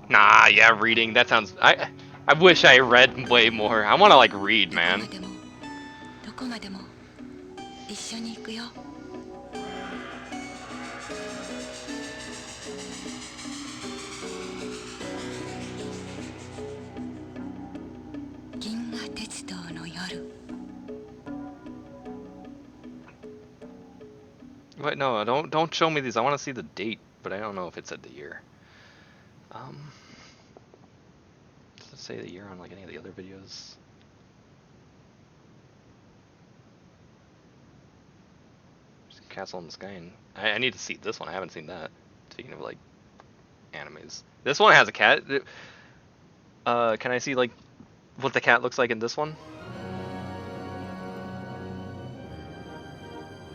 nah, yeah, reading. That sounds. I wish I read way more. I want to like read, man. Wait, no, don't show me these. I want to see the date, but I don't know if it said the year. Does it say the year on like any of the other videos? Castle in the Sky, and I need to see this one. I haven't seen that. Speaking of like animes, this one has a cat. Can I see like what the cat looks like in this one?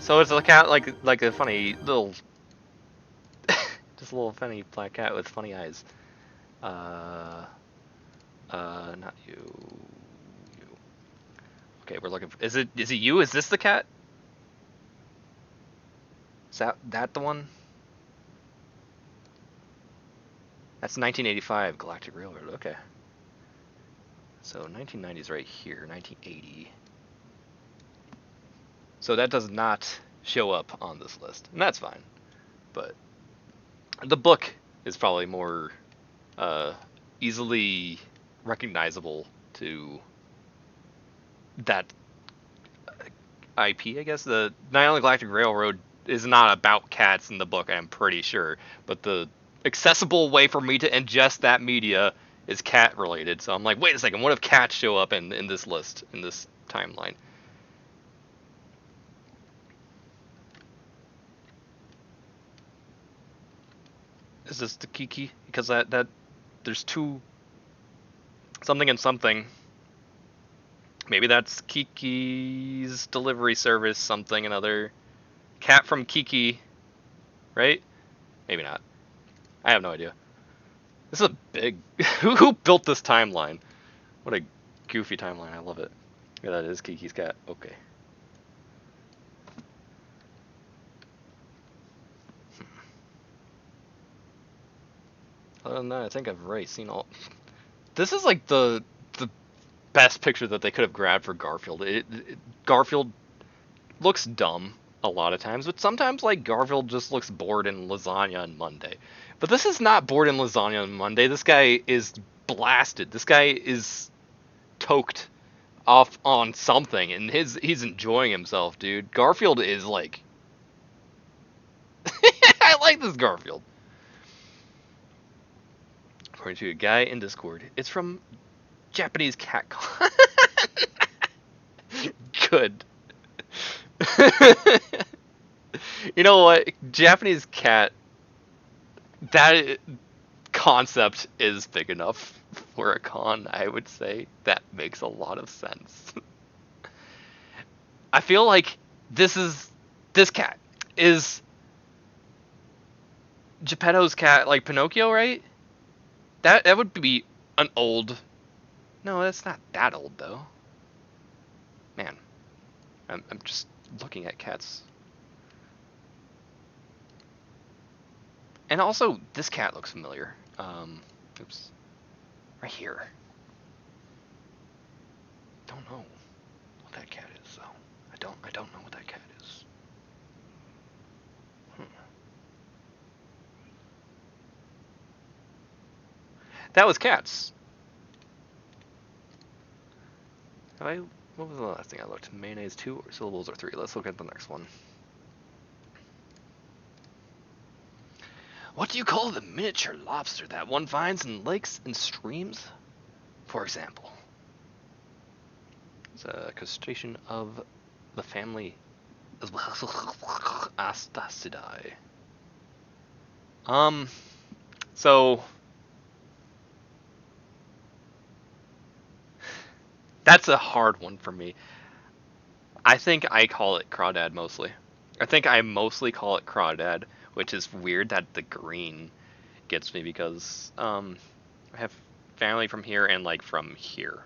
So it's a cat like a funny little, just a little funny black cat with funny eyes. Not you. You. Okay, we're looking for. Is it you? Is this the cat? Is that the one? That's 1985 Galactic Railroad. Okay. So 1990 is right here. 1980. So that does not show up on this list, and that's fine. But the book is probably more easily recognizable to that IP, I guess. The Night on the Galactic Railroad is not about cats in the book, I'm pretty sure, but the accessible way for me to ingest that media is cat related. So I'm like, wait a second, what if cats show up in this list, in this timeline? Is this the Kiki? Because that there's two something and something. Maybe that's Kiki's delivery service, something another. Cat from Kiki, right? Maybe not. I have no idea. This is a big. Who built this timeline? What a goofy timeline. I love it. Yeah, that is Kiki's cat. Okay. Other than that, I think I've already seen all. This is like the best picture that they could have grabbed for Garfield. Garfield looks dumb a lot of times, but sometimes like Garfield just looks bored in lasagna on Monday. But this is not bored in lasagna on Monday. This guy is blasted. This guy is toked off on something, and he's enjoying himself, dude. Garfield is like, I like this Garfield. According to a guy in Discord, it's from Japanese cat con. Good. You know what? Japanese cat, that concept is big enough for a con, I would say. That makes a lot of sense. I feel like this cat is Geppetto's cat, like Pinocchio, right? That would be an old. No, that's not that old though. Man, I'm just looking at cats. And also, this cat looks familiar. Oops, right here. Don't know what that cat is though. I don't know what that cat is. That was cats. What was the last thing I looked? Mayonnaise 2 or syllables or 3? Let's look at the next one. What do you call the miniature lobster that one finds in lakes and streams? For example, it's a crustacean of the family Astacidae. So That's a hard one for me. I think I call it crawdad mostly. I think I mostly call it crawdad, which is weird that the green gets me because I have family from here and like from here.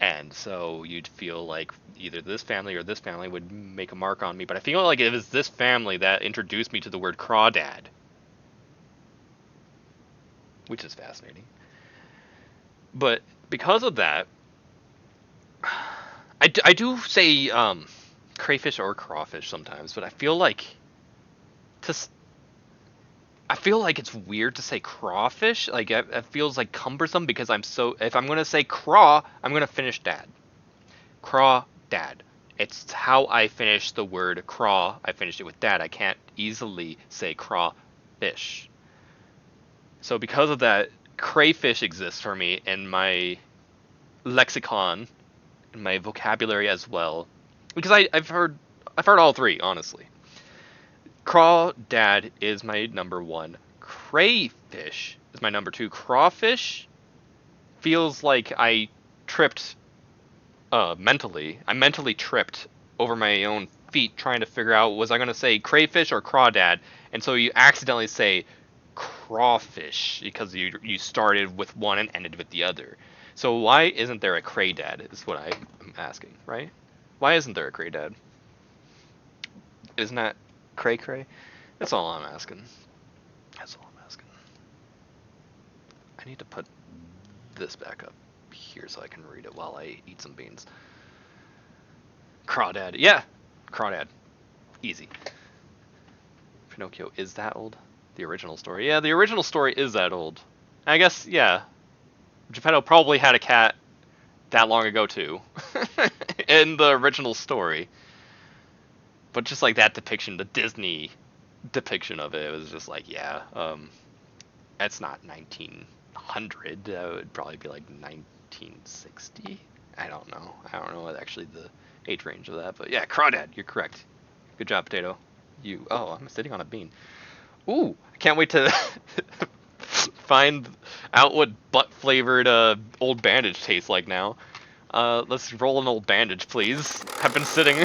And so you'd feel like either this family or this family would make a mark on me, but I feel like it was this family that introduced me to the word crawdad, which is fascinating. But because of that, I do say crayfish or crawfish sometimes, but I feel like to I feel like it's weird to say crawfish. Like it feels like cumbersome because I'm so. If I'm gonna say craw, I'm gonna finish dad. Craw dad. It's how I finish the word craw. I finished it with dad. I can't easily say crawfish. So because of that, crayfish exists for me in my lexicon, in my vocabulary as well. Because I've heard all three, honestly. Crawdad is my number one. Crayfish is my number two. Crawfish feels like I tripped mentally. I mentally tripped over my own feet trying to figure out was I going to say crayfish or crawdad, and so you accidentally say crawfish because you started with one and ended with the other. So why isn't there a craydad is what I'm asking, right? Why isn't there a craydad? Isn't that cray cray? That's all I'm asking. That's all I'm asking. I need to put this back up here so I can read it while I eat some beans. Crawdad. Yeah, crawdad. Easy. Pinocchio is that old? The original story. Yeah, the original story is that old. I guess, yeah. Geppetto probably had a cat that long ago too. In the original story. But just like that depiction, the Disney depiction of it, it was just like, yeah, that's not 1900. That would probably be like 1960. I don't know. I don't know what actually the age range of that, but yeah, crawdad, you're correct. Good job, Potato. Oh, I'm sitting on a bean. Ooh, I can't wait to find out what butt flavored old bandage tastes like now. Let's roll an old bandage, please. I've been sitting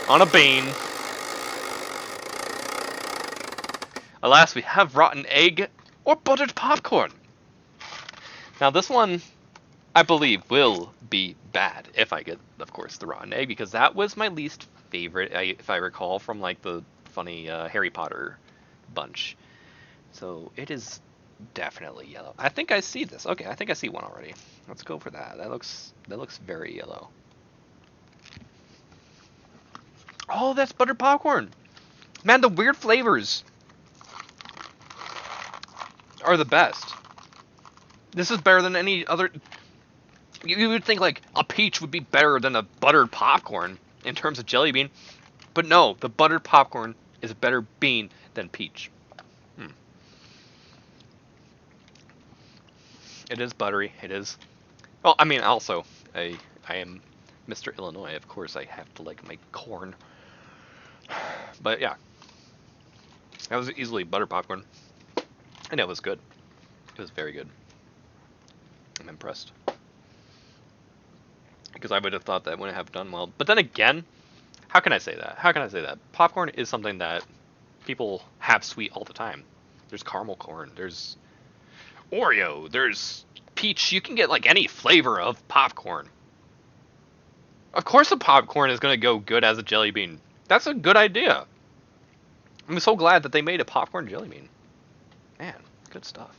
on a bean. Alas, we have rotten egg or buttered popcorn. Now this one, I believe, will be bad if I get, of course, the rotten egg, because that was my least favorite, if I recall, from like the funny Harry Potter bunch. So it is definitely yellow. I think I see this. Okay, I think I see one already. Let's go for that. That looks very yellow. Oh, that's buttered popcorn. Man, the weird flavors are the best. This is better than any other. You would think like a peach would be better than a buttered popcorn in terms of jelly bean, but no, the buttered popcorn is a better bean than peach. It is buttery. It is. Well, I mean, also, I am Mr. Illinois. Of course, I have to like my corn. But yeah, that was easily butter popcorn, and it was good. It was very good. I'm impressed because I would have thought that wouldn't have done well. But then again, how can I say that? How can I say that? Popcorn is something that people have sweet all the time. There's caramel corn. There's Oreo. There's peach. You can get like any flavor of popcorn. Of course, the popcorn is gonna go good as a jelly bean. That's a good idea. I'm so glad that they made a popcorn jelly bean. Man, good stuff.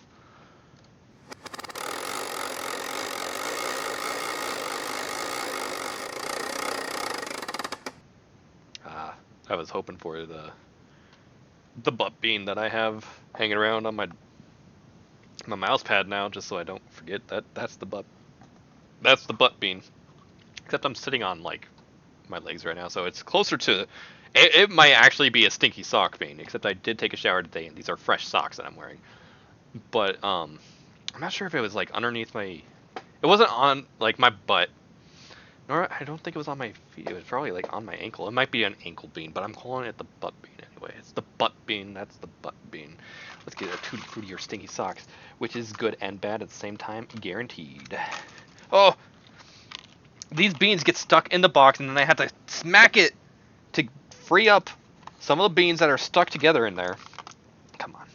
I was hoping for the butt bean that I have hanging around on my mouse pad now, just so I don't forget that that's the butt bean. Except I'm sitting on like my legs right now, so it's closer to. It might actually be a stinky sock bean, except I did take a shower today, and these are fresh socks that I'm wearing. But I'm not sure if it was like underneath my. It wasn't on like my butt. Nor I don't think it was on my feet. It was probably like on my ankle. It might be an ankle bean, but I'm calling it the butt bean anyway. It's the butt bean. That's the butt bean. Let's get a tutti frutti or stinky socks, which is good and bad at the same time, guaranteed. Oh, these beans get stuck in the box, and then I have to smack it to free up some of the beans that are stuck together in there. Come on.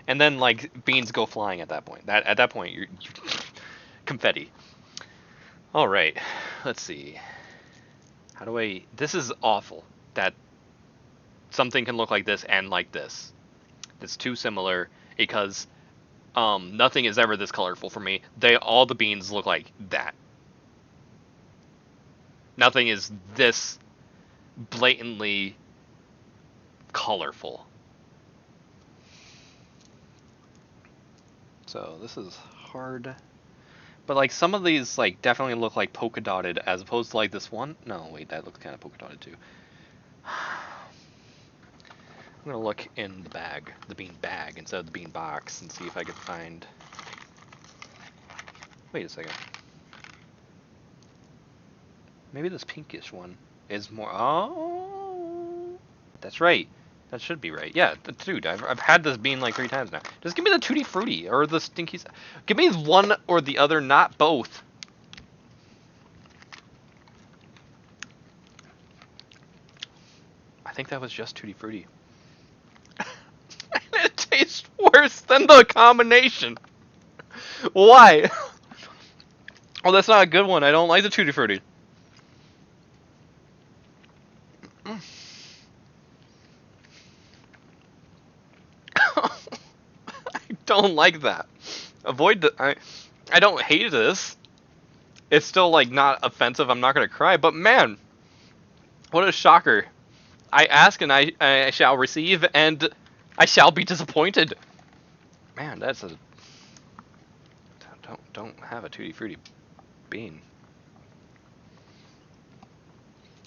And then, like, beans go flying at that point. At that point, you're confetti. All right, let's see. How do I... This is awful, that something can look like this and like this. It's too similar, because nothing is ever this colorful for me. All the beans look like that. Nothing is this blatantly colorful. So this is hard. But like some of these like definitely look like polka dotted as opposed to like this one. No, wait, that looks kind of polka dotted too. I'm gonna look in the bag, the bean bag instead of the bean box, and see if I can find. Wait a second. Maybe this pinkish one is more. Oh, that's right. That should be right. Yeah, dude, I've had this bean like 3 times now. Just give me the Tutti Frutti or the stinky. Give me one or the other, not both. I think that was just Tutti Frutti. It tastes worse than the combination. Why? Oh, that's not a good one. I don't like the Tutti Frutti. I don't like that. Avoid the. I don't hate this. It's still like not offensive. I'm not gonna cry. But man, what a shocker! I ask and I shall receive, and I shall be disappointed. Man, that's a. Don't have a Tutti Frutti bean.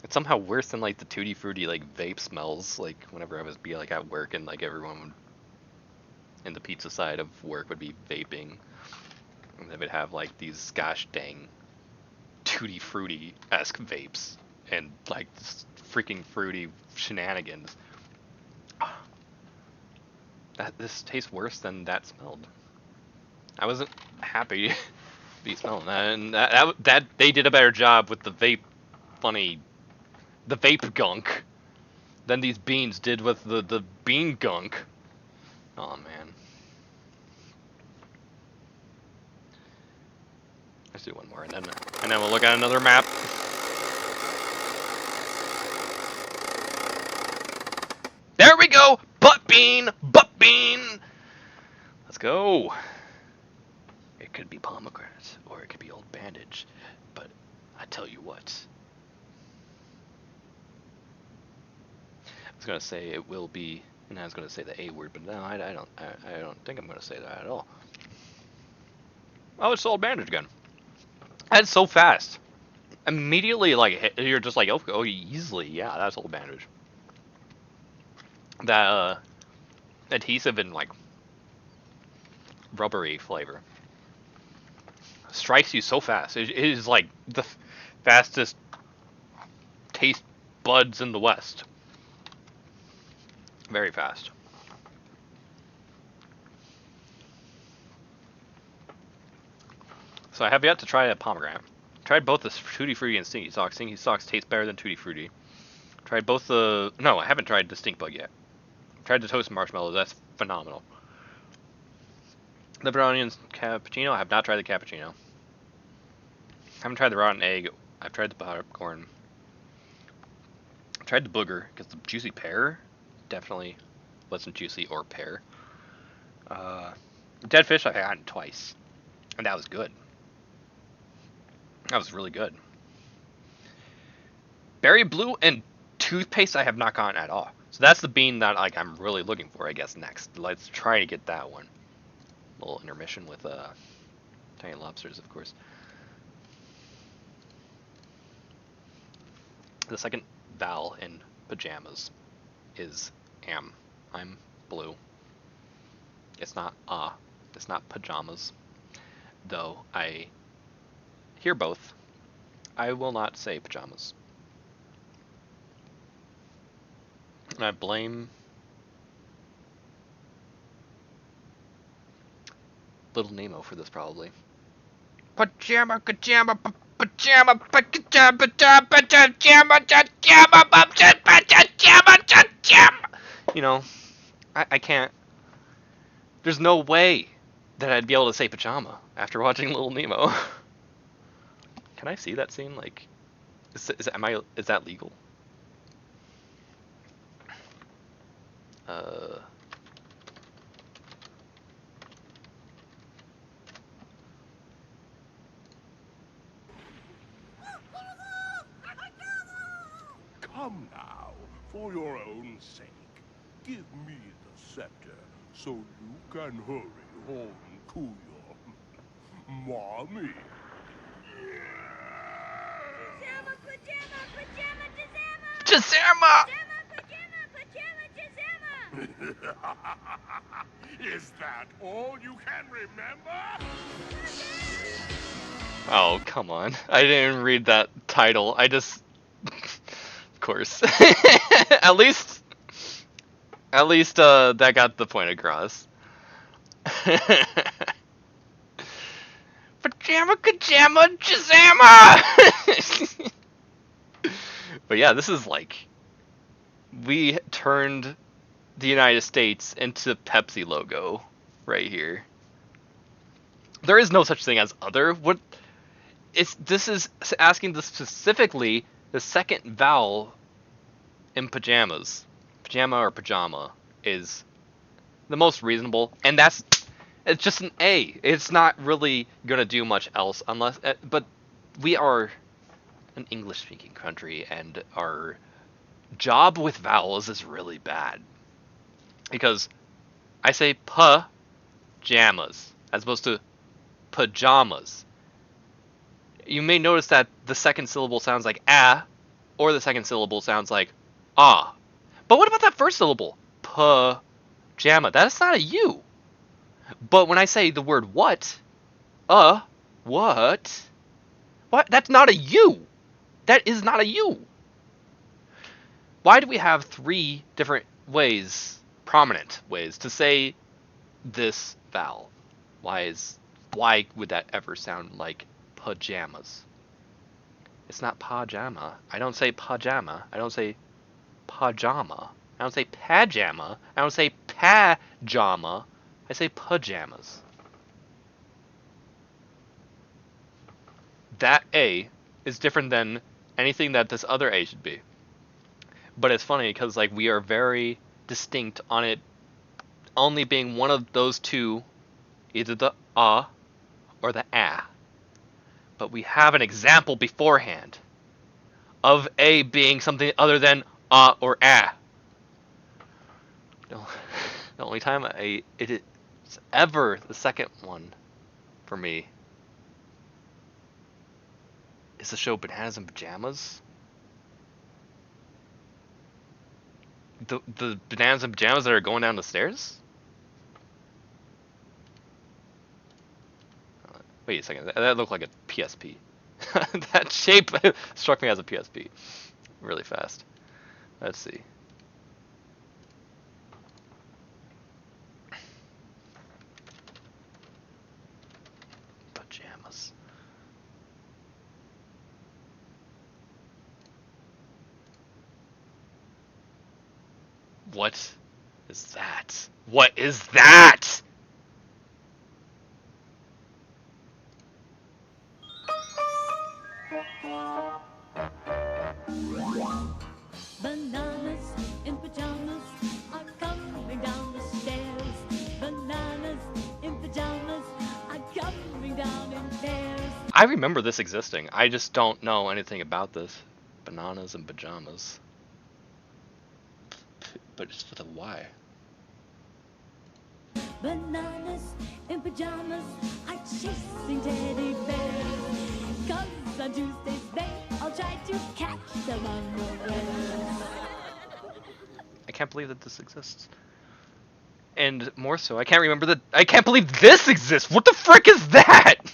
It's somehow worse than like the Tutti Frutti like vape smells. Like whenever I was be like at work and like everyone would, in the pizza side of work would be vaping, and they would have like these gosh dang Tutti Frutti-esque vapes and like freaking fruity shenanigans. This tastes worse than that smelled. I wasn't happy to be smelling that, and that they did a better job with the vape gunk than these beans did with the bean gunk. Oh man. Let's do one more, and then we'll look at another map. There we go! Butt bean! Butt bean! Let's go! It could be pomegranate, or it could be old bandage, but I tell you what. I was gonna say it will be, and I was gonna say the A word, but no, I don't think I'm gonna say that at all. Oh, it's old bandage again. That's so fast. Immediately, like, you're just like, oh, easily, yeah, that's old bandage. That, adhesive and, like, rubbery flavor strikes you so fast. It is, like, the fastest taste buds in the West. Very fast. So I have yet to try a pomegranate. Tried both the Tutti Frutti and Stinky Socks. Stinky Socks taste better than Tutti Frutti. Tried both the... No, I haven't tried the Stink Bug yet. Tried the Toasted Marshmallows. That's phenomenal. The brown onions cappuccino. I have not tried the cappuccino. Haven't tried the rotten egg. I've tried the popcorn. Tried the booger, because the juicy pear definitely wasn't juicy or pear. Dead fish I've had twice, and that was good. That was really good. Berry blue and toothpaste I have not gotten at all. So that's the bean that like I'm really looking for, I guess, next. Let's try to get that one. A little intermission with tiny lobsters, of course. The second vowel in pajamas is am. I'm blue. It's not it's not pajamas. Though I hear both. I will not say pajamas. And I blame Little Nemo for this probably. Pajama, Pajama, pajama, pajama, pajama, pajama, pajama, pajama. You know, I can't. There's no way that I'd be able to say pajama after watching Little Nemo. Can I see that scene? Like, is that legal? Come now, for your own sake. Give me the scepter so you can hurry home to your mommy. Pajama, pajama, pajama, pajama! Jazama! Pajama, pajama, pajama! Is that all you can remember? Oh, come on. I didn't read that title. I just... Of course. At least, that got the point across. Pajama, pajama, jazama! But yeah, this is like... We turned the United States into Pepsi logo right here. There is no such thing as other. This is asking specifically the second vowel in pajamas. Pajama or pajama is the most reasonable, and it's just an A. It's not really gonna do much else unless. But we are an English-speaking country, and our job with vowels is really bad because I say pajamas as opposed to pajamas. You may notice that the second syllable sounds like ah, or the second syllable sounds like ah. But what about that first syllable? Pajama. That's not a U. But when I say the word what? What? What? That's not a U. That is not a U. Why do we have three different ways, prominent ways, to say this vowel? Why would that ever sound like pajamas? It's not pajama. I don't say pajama. I don't say pajama. I don't say pajama. I don't say pajama. I say pajamas. That A is different than anything that this other A should be. But it's funny because like we are very distinct on it only being one of those two, either the or the ah. But we have an example beforehand of A being something other than or ah. No, the only time it is ever the second one for me is the show Bananas and Pajamas. The Bananas and Pajamas that are going down the stairs? Wait a second, that looked like a PSP. That shape struck me as a PSP really fast. Let's see. Pajamas. What is that? What is that? Bananas in pajamas are coming down the stairs. Bananas in pajamas are coming down in pairs. I remember this existing. I just don't know anything about this. Bananas and pajamas. But it's with a Y. Bananas in pajamas are chasing teddy bears. 'Cause on Tuesdays they all try to catch them unawares. I can't believe that this exists. And more so, I can't believe this exists! What the frick is that?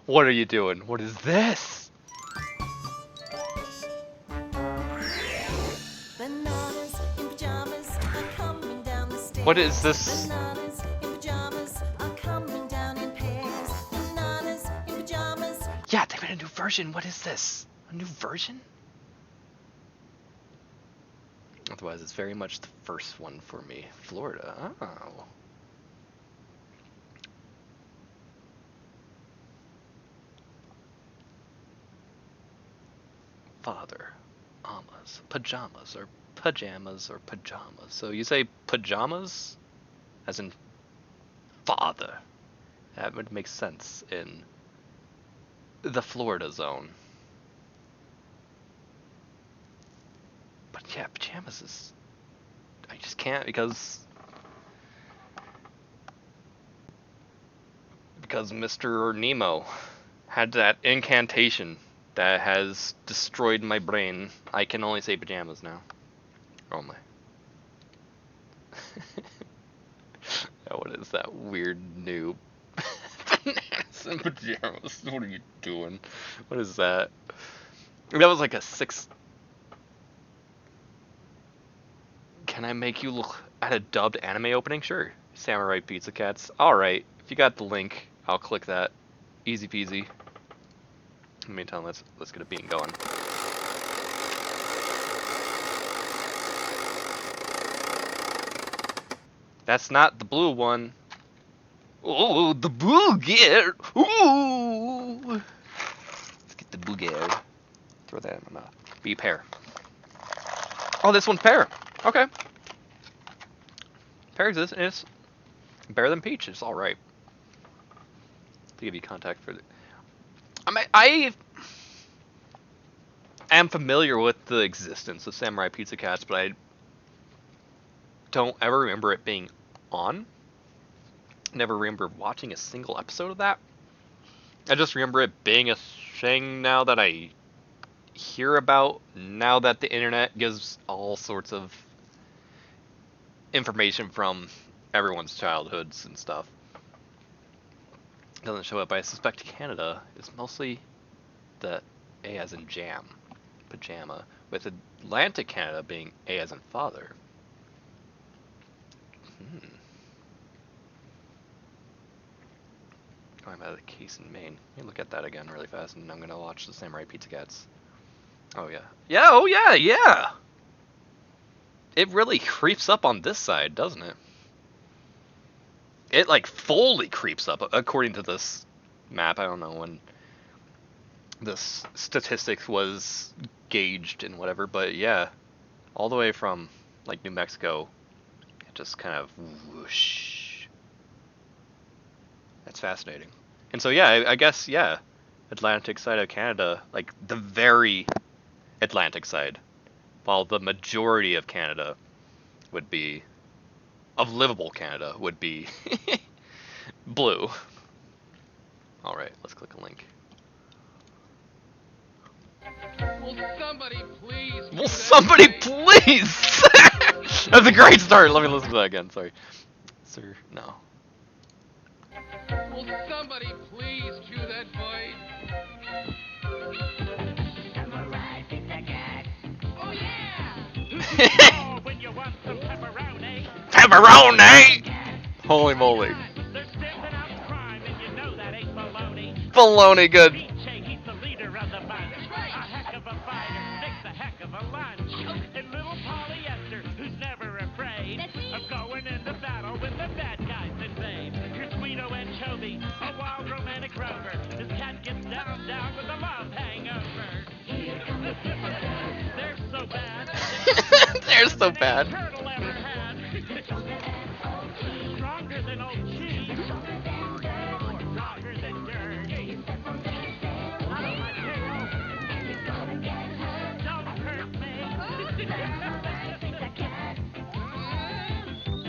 What are you doing? What is this? Bananas in pajamas are coming down the stairs. What is this? Bananas in pajamas are coming down in pairs. Bananas in pajamas. Yeah, they made a new version? What is this? A new version? Otherwise, it's very much the first one for me. Florida. Oh. Father. Amas. Pajamas. Or pajamas or pajamas. So you say pajamas? As in father. That would make sense in the Florida zone. But yeah, pajamas is... I just can't because Mr. Nemo had that incantation that has destroyed my brain. I can only say pajamas now. Only. What is that weird new bananas and pajamas? What are you doing? What is that? That was like a 6. Can I make you look at a dubbed anime opening? Sure. Samurai Pizza Cats. Alright. If you got the link, I'll click that. Easy peasy. In the meantime, let's get a bean going. That's not the blue one. Oh, the booger! Ooh! Let's get the booger. Throw that in my mouth. Be pear. Oh, this one's pear. Okay. Pear exists, and it's better than peach. It's all right. To give you contact for the... I am familiar with the existence of Samurai Pizza Cats, but I don't ever remember it being on. Never remember watching a single episode of that. I just remember it being a thing now that I hear about, now that the internet gives all sorts of information from everyone's childhoods and stuff. It doesn't show up, but I suspect Canada is mostly the A as in jam, pajama, with Atlantic Canada being A as in father. Oh, I'm out of the case in Maine. Let me look at that again really fast, and I'm gonna watch the Samurai Pizza Cats. Oh yeah. Yeah, oh yeah, yeah! It really creeps up on this side, doesn't it? It like fully creeps up, according to this map. I don't know when this statistic was gauged and whatever, but yeah. All the way from like New Mexico, it just kind of whoosh. That's fascinating. And so yeah, I guess, yeah, Atlantic side of Canada, like the very Atlantic side, while the majority of Canada would be, of livable Canada, would be blue. Alright, let's click a link. Will somebody please? Will somebody please? That's a great start. Let me listen to that again. Sorry. Sir, no. Will somebody please cue that voice? Samurai Pizza Cat. Oh yeah! Oh, when you want some pepperoni. Pepperoni! Holy moly. They're stamping out crime, and you know that ain't baloney. Baloney good. Che, he's the leader of the bunch. A heck of a fighter, makes a heck of a lunch. And little polyester, who's never afraid of going into battle when the bad guys invade. Here's Guido Anchovy, a wild romantic rover. This cat gets down with a love hangover. They're so bad. They're so bad. Turtle ever had. Stronger than old cheese. Stronger than dirt. Out of my tail. Don't hurt me.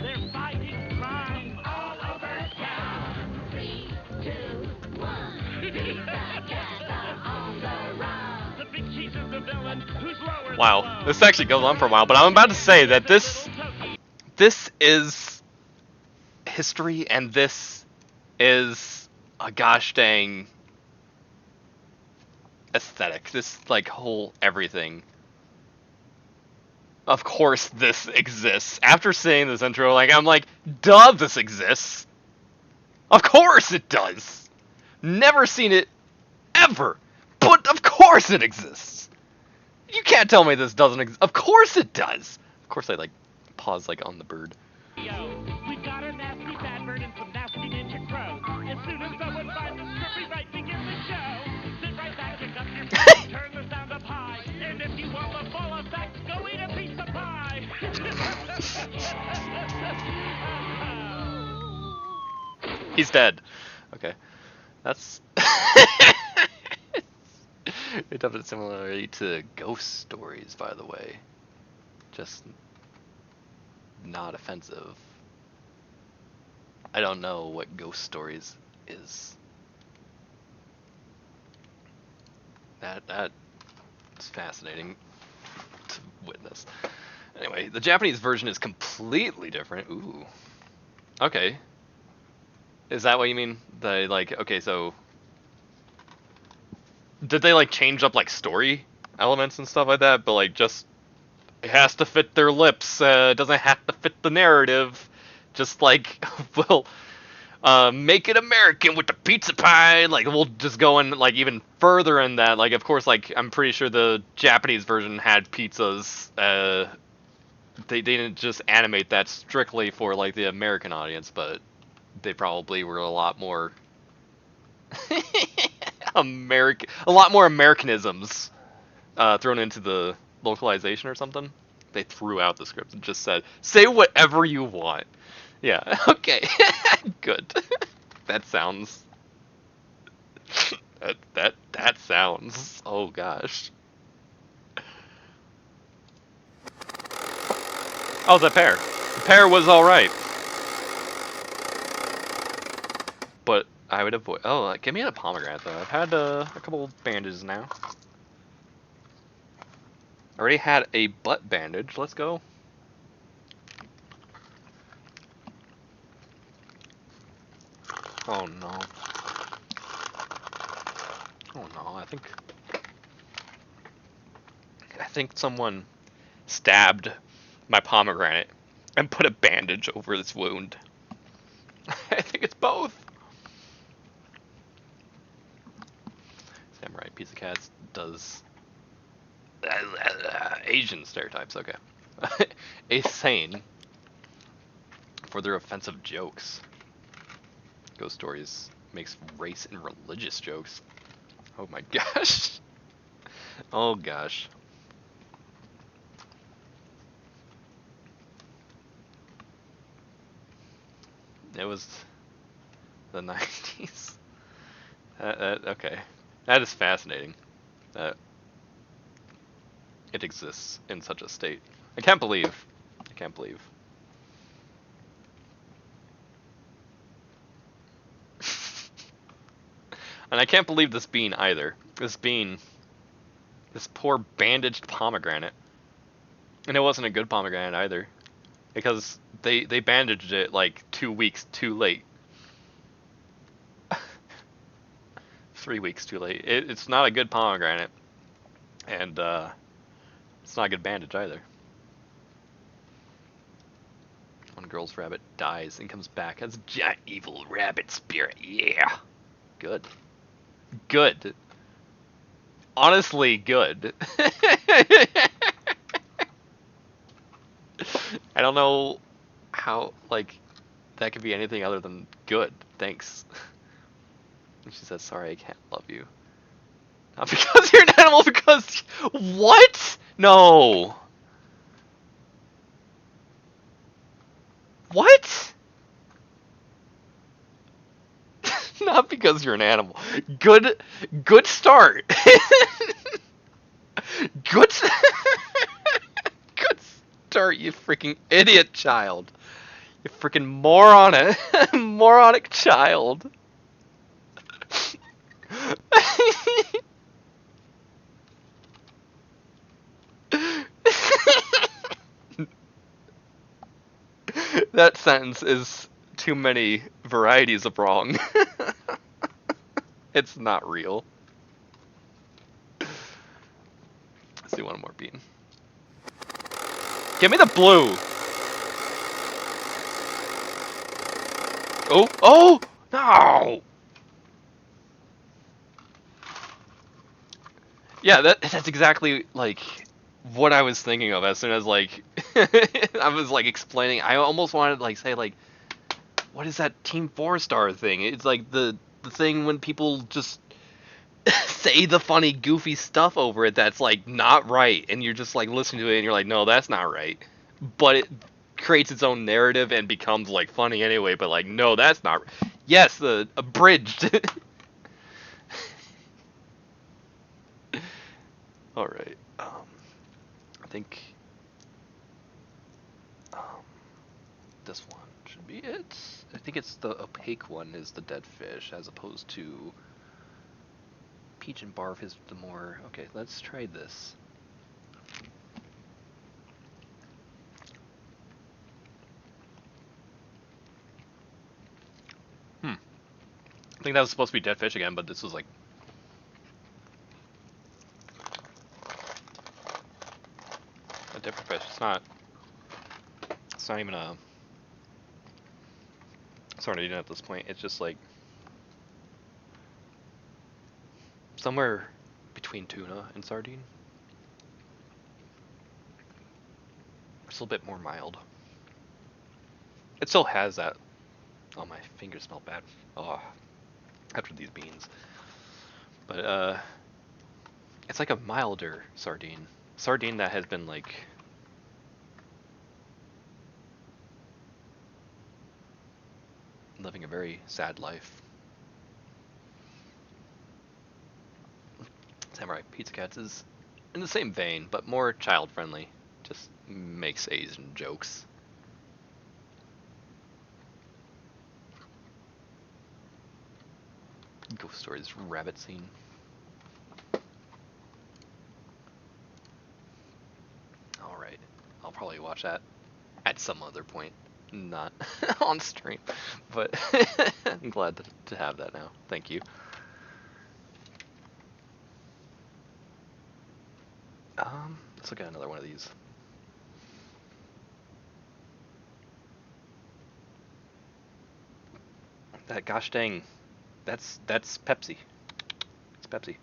They're fighting crime all over town. 3, 2, 1. The big cheese is the villain who's lower Wow, than low. this actually goes on for a while, but I'm about to say that this is history, and this is a gosh dang aesthetic. This like whole everything. Of course this exists. After seeing this intro, I'm like, duh, this exists. Of course it does. Never seen it ever But of course it exists. You can't tell me this doesn't exist. Of course it does. Of course I like pause like on the bird. Yo, we've got a nasty bad bird and some nasty ninja crows. As soon as someone finds the script, we right begin the show. Sit right back, pick up your phone, turn the sound up high. And if you want the full effects, go eat a piece of pie. He's dead. Okay. That's it does it similarly to ghost stories, by the way. Just not offensive. I don't know what ghost stories is. That's fascinating to witness. Anyway, the Japanese version is completely different. Ooh. Okay. Is that what you mean? They like okay, so did they like change up like story elements and stuff like that? But like just it has to fit their lips. It doesn't have to fit the narrative. Just like we'll make it American with the pizza pie. Like we'll just go in like even further in that. Like of course, like I'm pretty sure the Japanese version had pizzas. They didn't just animate that strictly for like the American audience, but they probably were a lot more a lot more Americanisms thrown into the localization or something. They threw out the script and just said, "Say whatever you want." Yeah. Okay. Good. That sounds. That sounds. Oh gosh. Oh, the pear. The pear was all right. But I would avoid. Oh, give me a pomegranate though. I've had a couple bandages now. Already had a butt bandage. Let's go. Oh no. Oh no. I think someone stabbed my pomegranate and put a bandage over this wound. I think it's both. Samurai Pizza Cats does Asian stereotypes. Okay. A sane for their offensive jokes. Ghost Stories makes race and religious jokes. Oh my gosh. Oh gosh. It was the 90s. Okay. That is fascinating. That it exists in such a state. I can't believe. And I can't believe this bean either. This poor bandaged pomegranate. And it wasn't a good pomegranate either. Because they bandaged it like 2 weeks too late. 3 weeks too late. It's not a good pomegranate. And it's not a good bandage either. One girl's rabbit dies and comes back as a giant evil rabbit spirit. Yeah. Good. Good. Honestly, good. I don't know how, like, that could be anything other than good. Thanks. And she says, sorry, I can't love you. Not because you're an animal, because... What? No. What? Not because you're an animal. Good start. Good start, you freaking idiot child. You freaking moronic child. That sentence is too many varieties of wrong. It's not real. Let's do one more bean. Give me the blue. Oh, no. Yeah, that's exactly like what I was thinking of as soon as like I was like explaining. I almost wanted to like say like, what is that Team 4-star thing? It's like the thing when people just say the funny goofy stuff over it that's like not right, and you're just like listening to it and you're like, no, that's not right. But it creates its own narrative and becomes like funny anyway, but like, no, that's not yes, the abridged. All right. I think um, this one should be it. I think it's the opaque one is the dead fish, as opposed to peach and barf is the more. Okay, let's try this. I think that was supposed to be dead fish again, but this was like a different fish. It's not. It's not even a sardine at this point. It's just like somewhere between tuna and sardine. It's a little bit more mild. It still has that. Oh, my fingers smell bad. Oh, after these beans. But it's like a milder sardine. Sardine that has been like living a very sad life. Samurai Pizza Cats is in the same vein, but more child friendly. Just makes Asian jokes. Ghost Stories rabbit scene. Alright, I'll probably watch that at some other point. Not on stream, but I'm glad to have that now. Thank you. Let's look at another one of these. That gosh dang, that's Pepsi. It's Pepsi.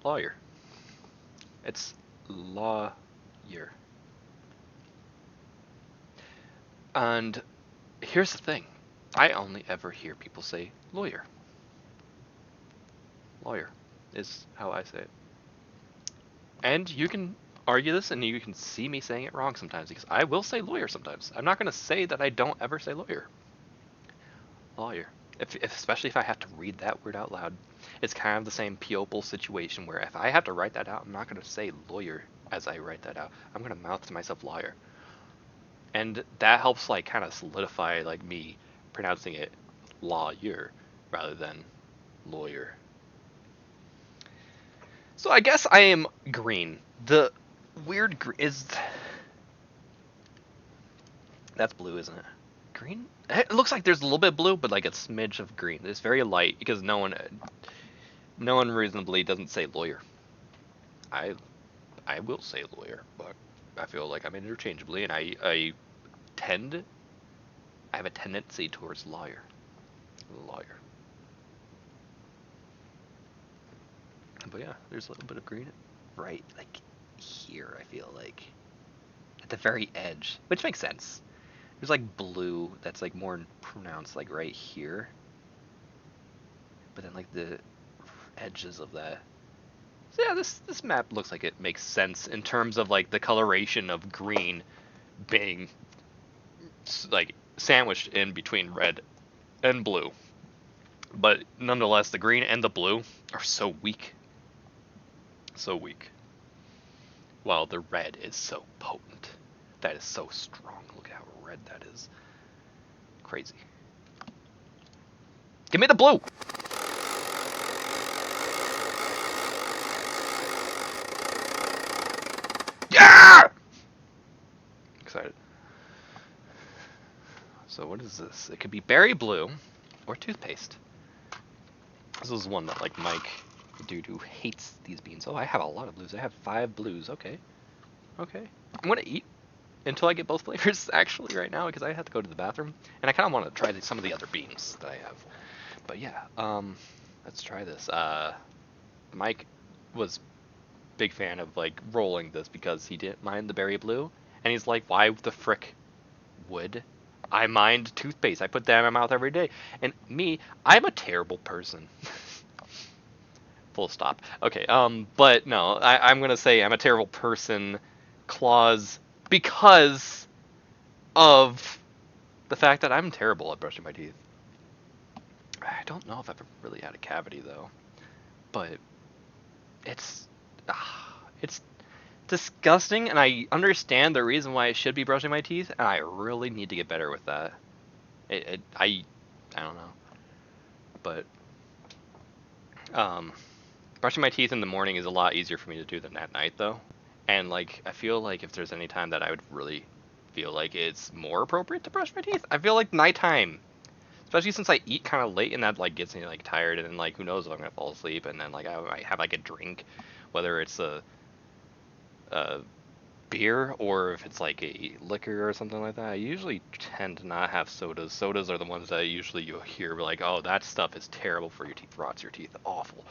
Lawyer. It's lawyer. And here's the thing. I only ever hear people say lawyer. Lawyer is how I say it. And you can argue this and you can see me saying it wrong sometimes because I will say lawyer sometimes. I'm not going to say that I don't ever say lawyer. Lawyer. Especially if I have to read that word out loud. It's kind of the same Pupil situation where if I have to write that out, I'm not going to say lawyer as I write that out. I'm going to mouth to myself lawyer. And that helps like kind of solidify like me pronouncing it lawyer rather than lawyer. So I guess I am green. The weird is that's blue, isn't it? Green? It looks like there's a little bit of blue, but like a smidge of green. It's very light because no one reasonably doesn't say lawyer. I will say lawyer, but I feel like I'm interchangeably, and I have a tendency towards lawyer. Lawyer. But yeah, there's a little bit of green right like here, I feel like. At the very edge, which makes sense. There's like blue that's like more pronounced like right here. But then like the edges of that. So yeah, this map looks like it makes sense in terms of like the coloration of green being like sandwiched in between red and blue. But nonetheless, the green and the blue are so weak. So weak. While the red is so potent. That is so strong. Look at how red that is. Crazy. Give me the blue! Yeah! Excited. So what is this? It could be berry blue or toothpaste. This is one that like Mike, the dude who hates these beans. Oh, I have a lot of blues. I have 5 blues. Okay. Okay. I'm gonna eat until I get both flavors actually right now because I have to go to the bathroom and I kind of want to try some of the other beans that I have. But yeah, let's try this. Mike was big fan of like rolling this because he didn't mind the berry blue, and he's like, why the frick would I mind toothpaste? I put that in my mouth every day. And me, I'm a terrible person. Full stop. Okay, but no, I'm gonna say I'm a terrible person, clause, because of the fact that I'm terrible at brushing my teeth. I don't know if I've ever really had a cavity though, but it's it's disgusting, and I understand the reason why I should be brushing my teeth, and I really need to get better with that. I don't know, but brushing my teeth in the morning is a lot easier for me to do than at night though, and like I feel like if there's any time that I would really feel like it's more appropriate to brush my teeth, I feel like nighttime. Especially since I eat kind of late, and that like gets me like tired, and then like who knows if I'm gonna fall asleep, and then like I might have like a drink, whether it's a beer or if it's like a liquor or something like that. I usually tend to not have sodas. Sodas are the ones that usually you'll hear like, oh, that stuff is terrible for your teeth, rots your teeth, awful.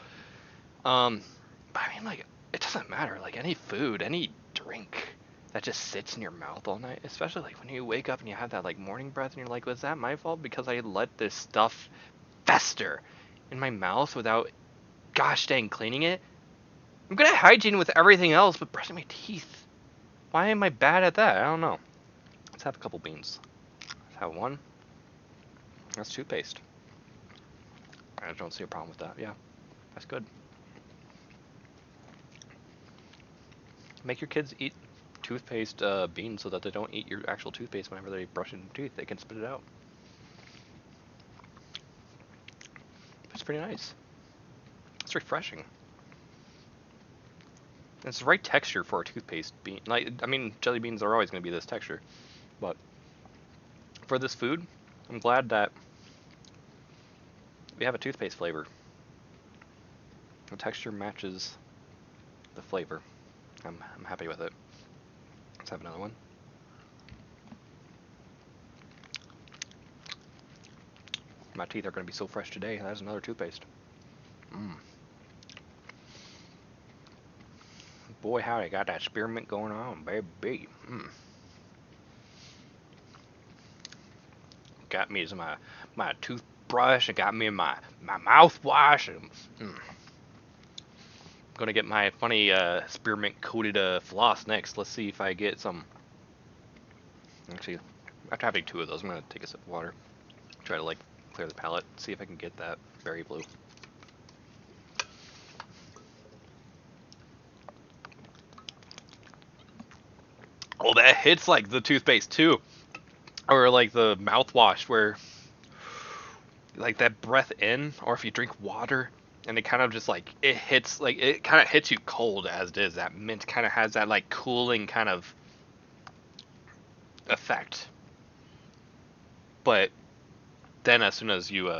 But I mean like it doesn't matter. Like any food, any drink that just sits in your mouth all night, especially like when you wake up and you have that like morning breath and you're like, was that my fault because I let this stuff fester in my mouth without gosh dang cleaning it? I'm good at hygiene with everything else, but brushing my teeth, why am I bad at that? I don't know. Let's have a couple beans. Let's have one. That's toothpaste. I don't see a problem with that. Yeah, that's good. Make your kids eat toothpaste beans so that they don't eat your actual toothpaste whenever they brush their teeth. They can spit it out. It's pretty nice. It's refreshing. It's the right texture for a toothpaste bean. Like, I mean, jelly beans are always going to be this texture, but for this food, I'm glad that we have a toothpaste flavor. The texture matches the flavor. I'm happy with it. Let's have another one. My teeth are going to be so fresh today. That's another toothpaste. Boy, howdy, got that spearmint going on, baby. Got me some my toothbrush. It got me my mouthwash. And, gonna get my funny spearmint coated floss next. Let's see if I get some. Actually, after having two of those, I'm gonna take a sip of water. Try to like clear the palate. See if I can get that berry blue. Oh, that hits like the toothpaste too, or like the mouthwash, where like that breath in, or if you drink water, and it kind of just like it hits, like it kind of hits you cold as it is. That mint kind of has that like cooling kind of effect, but then as soon as you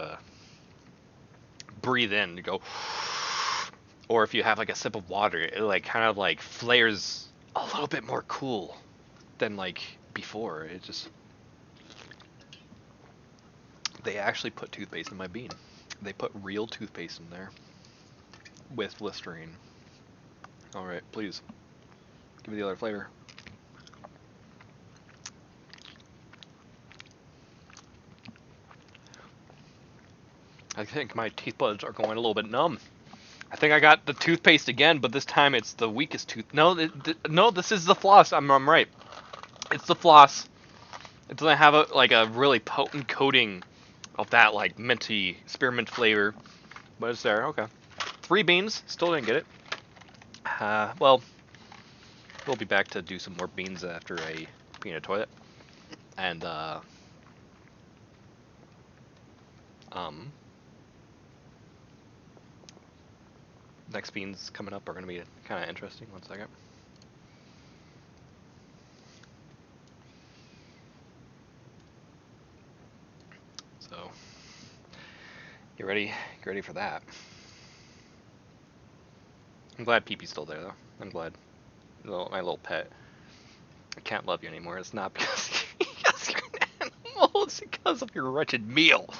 breathe in, you go, or if you have like a sip of water, it like kind of like flares a little bit more cool than like before. It just, they actually put toothpaste in my bean. They put real toothpaste in there with Listerine. All right, please give me the other flavor. I think my teeth buds are going a little bit numb. I think I got the toothpaste again, but this time it's the weakest tooth. No, no, this is the floss. I'm right. It's the floss. It doesn't have a really potent coating of that like minty spearmint flavor, but it's there. Okay, 3 beans. Still didn't get it. Well, we'll be back to do some more beans after I pee in a toilet, and next beans coming up are going to be kind of interesting. One second. So, get ready for that. I'm glad Pee-Pee's still there though. I'm glad. My little pet. I can't love you anymore. It's not because you're an animal. It's because of your wretched meal.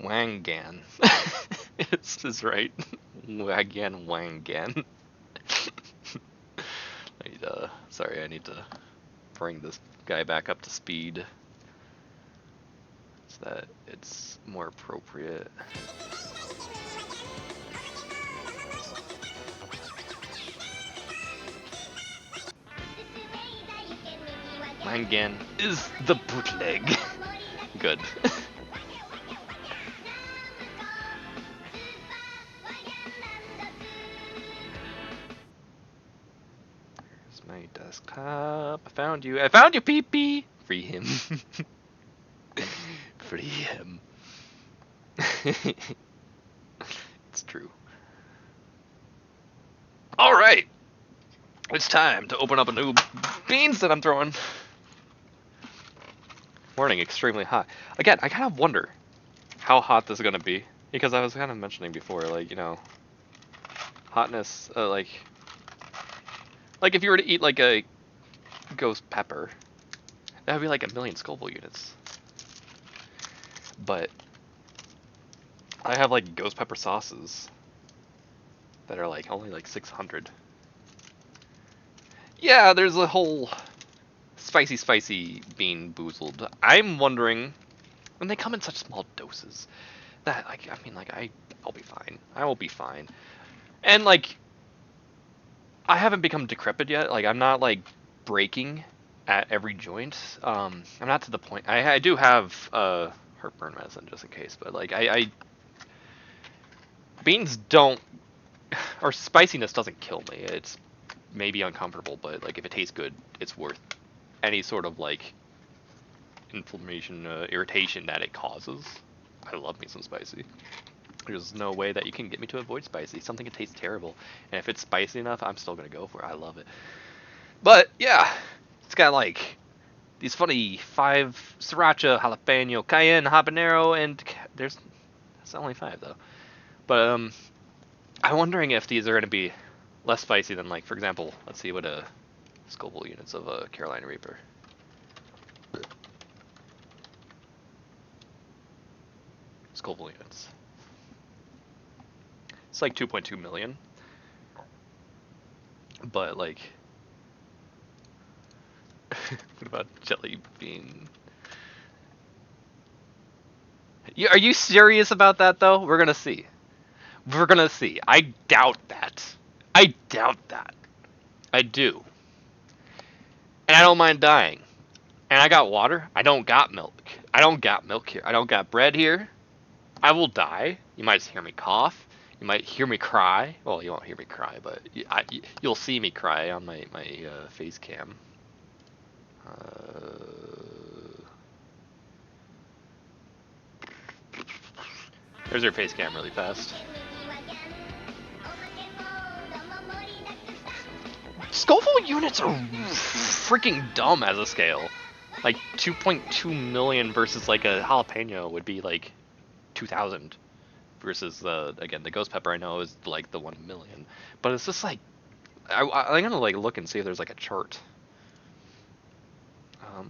Wangan. This is right. Wangan. Sorry, I need to bring this guy back up to speed so that it's more appropriate. Wangan is the bootleg. Good. Here's my desktop. I found you. I found you, Pee-Pee! Free him. Free him. It's true. Alright! It's time to open up a new beans that I'm throwing. Morning, extremely hot. Again, I kind of wonder how hot this is going to be. Because I was kind of mentioning before, like, you know, hotness, like if you were to eat, like, a ghost pepper, that would be like 1,000,000 Scoville units. But I have, like, ghost pepper sauces that are, like, only, like, 600. Yeah, there's a whole spicy bean boozled. I'm wondering, when they come in such small doses, that, like, I mean, like, I'll be fine. I will be fine. And, like, I haven't become decrepit yet. Like, I'm not, like, breaking at every joint. I'm not to the point. I do have heartburn medicine just in case, but, like, beans don't, or spiciness doesn't kill me. It's maybe uncomfortable, but, like, if it tastes good, it's worth any sort of, like, inflammation, irritation that it causes. I love me some spicy. There's no way that you can get me to avoid spicy. Something can taste terrible, and if it's spicy enough, I'm still gonna go for it. I love it. But yeah, it's got like these funny 5 sriracha, jalapeno, cayenne, habanero, and that's only 5 though. But I'm wondering if these are gonna be less spicy than, like, for example, let's see what Scoville units of Carolina Reaper. Scoville units. It's like 2.2 million. But, like, what about jelly bean? Are you serious about that, though? We're gonna see. We're gonna see. I doubt that. I doubt that. I do. And I don't mind dying. And I got water. I don't got milk. I don't got milk here. I don't got bread here. I will die. You might hear me cough. You might hear me cry. Well, you won't hear me cry, but you'll see me cry on my face cam. There's your face cam really fast. Scoville units are freaking dumb as a scale. Like 2.2 million versus like a jalapeno would be like 2,000 versus again the ghost pepper I know is like the 1 million. But it's just like I'm gonna like look and see if there's like a chart. I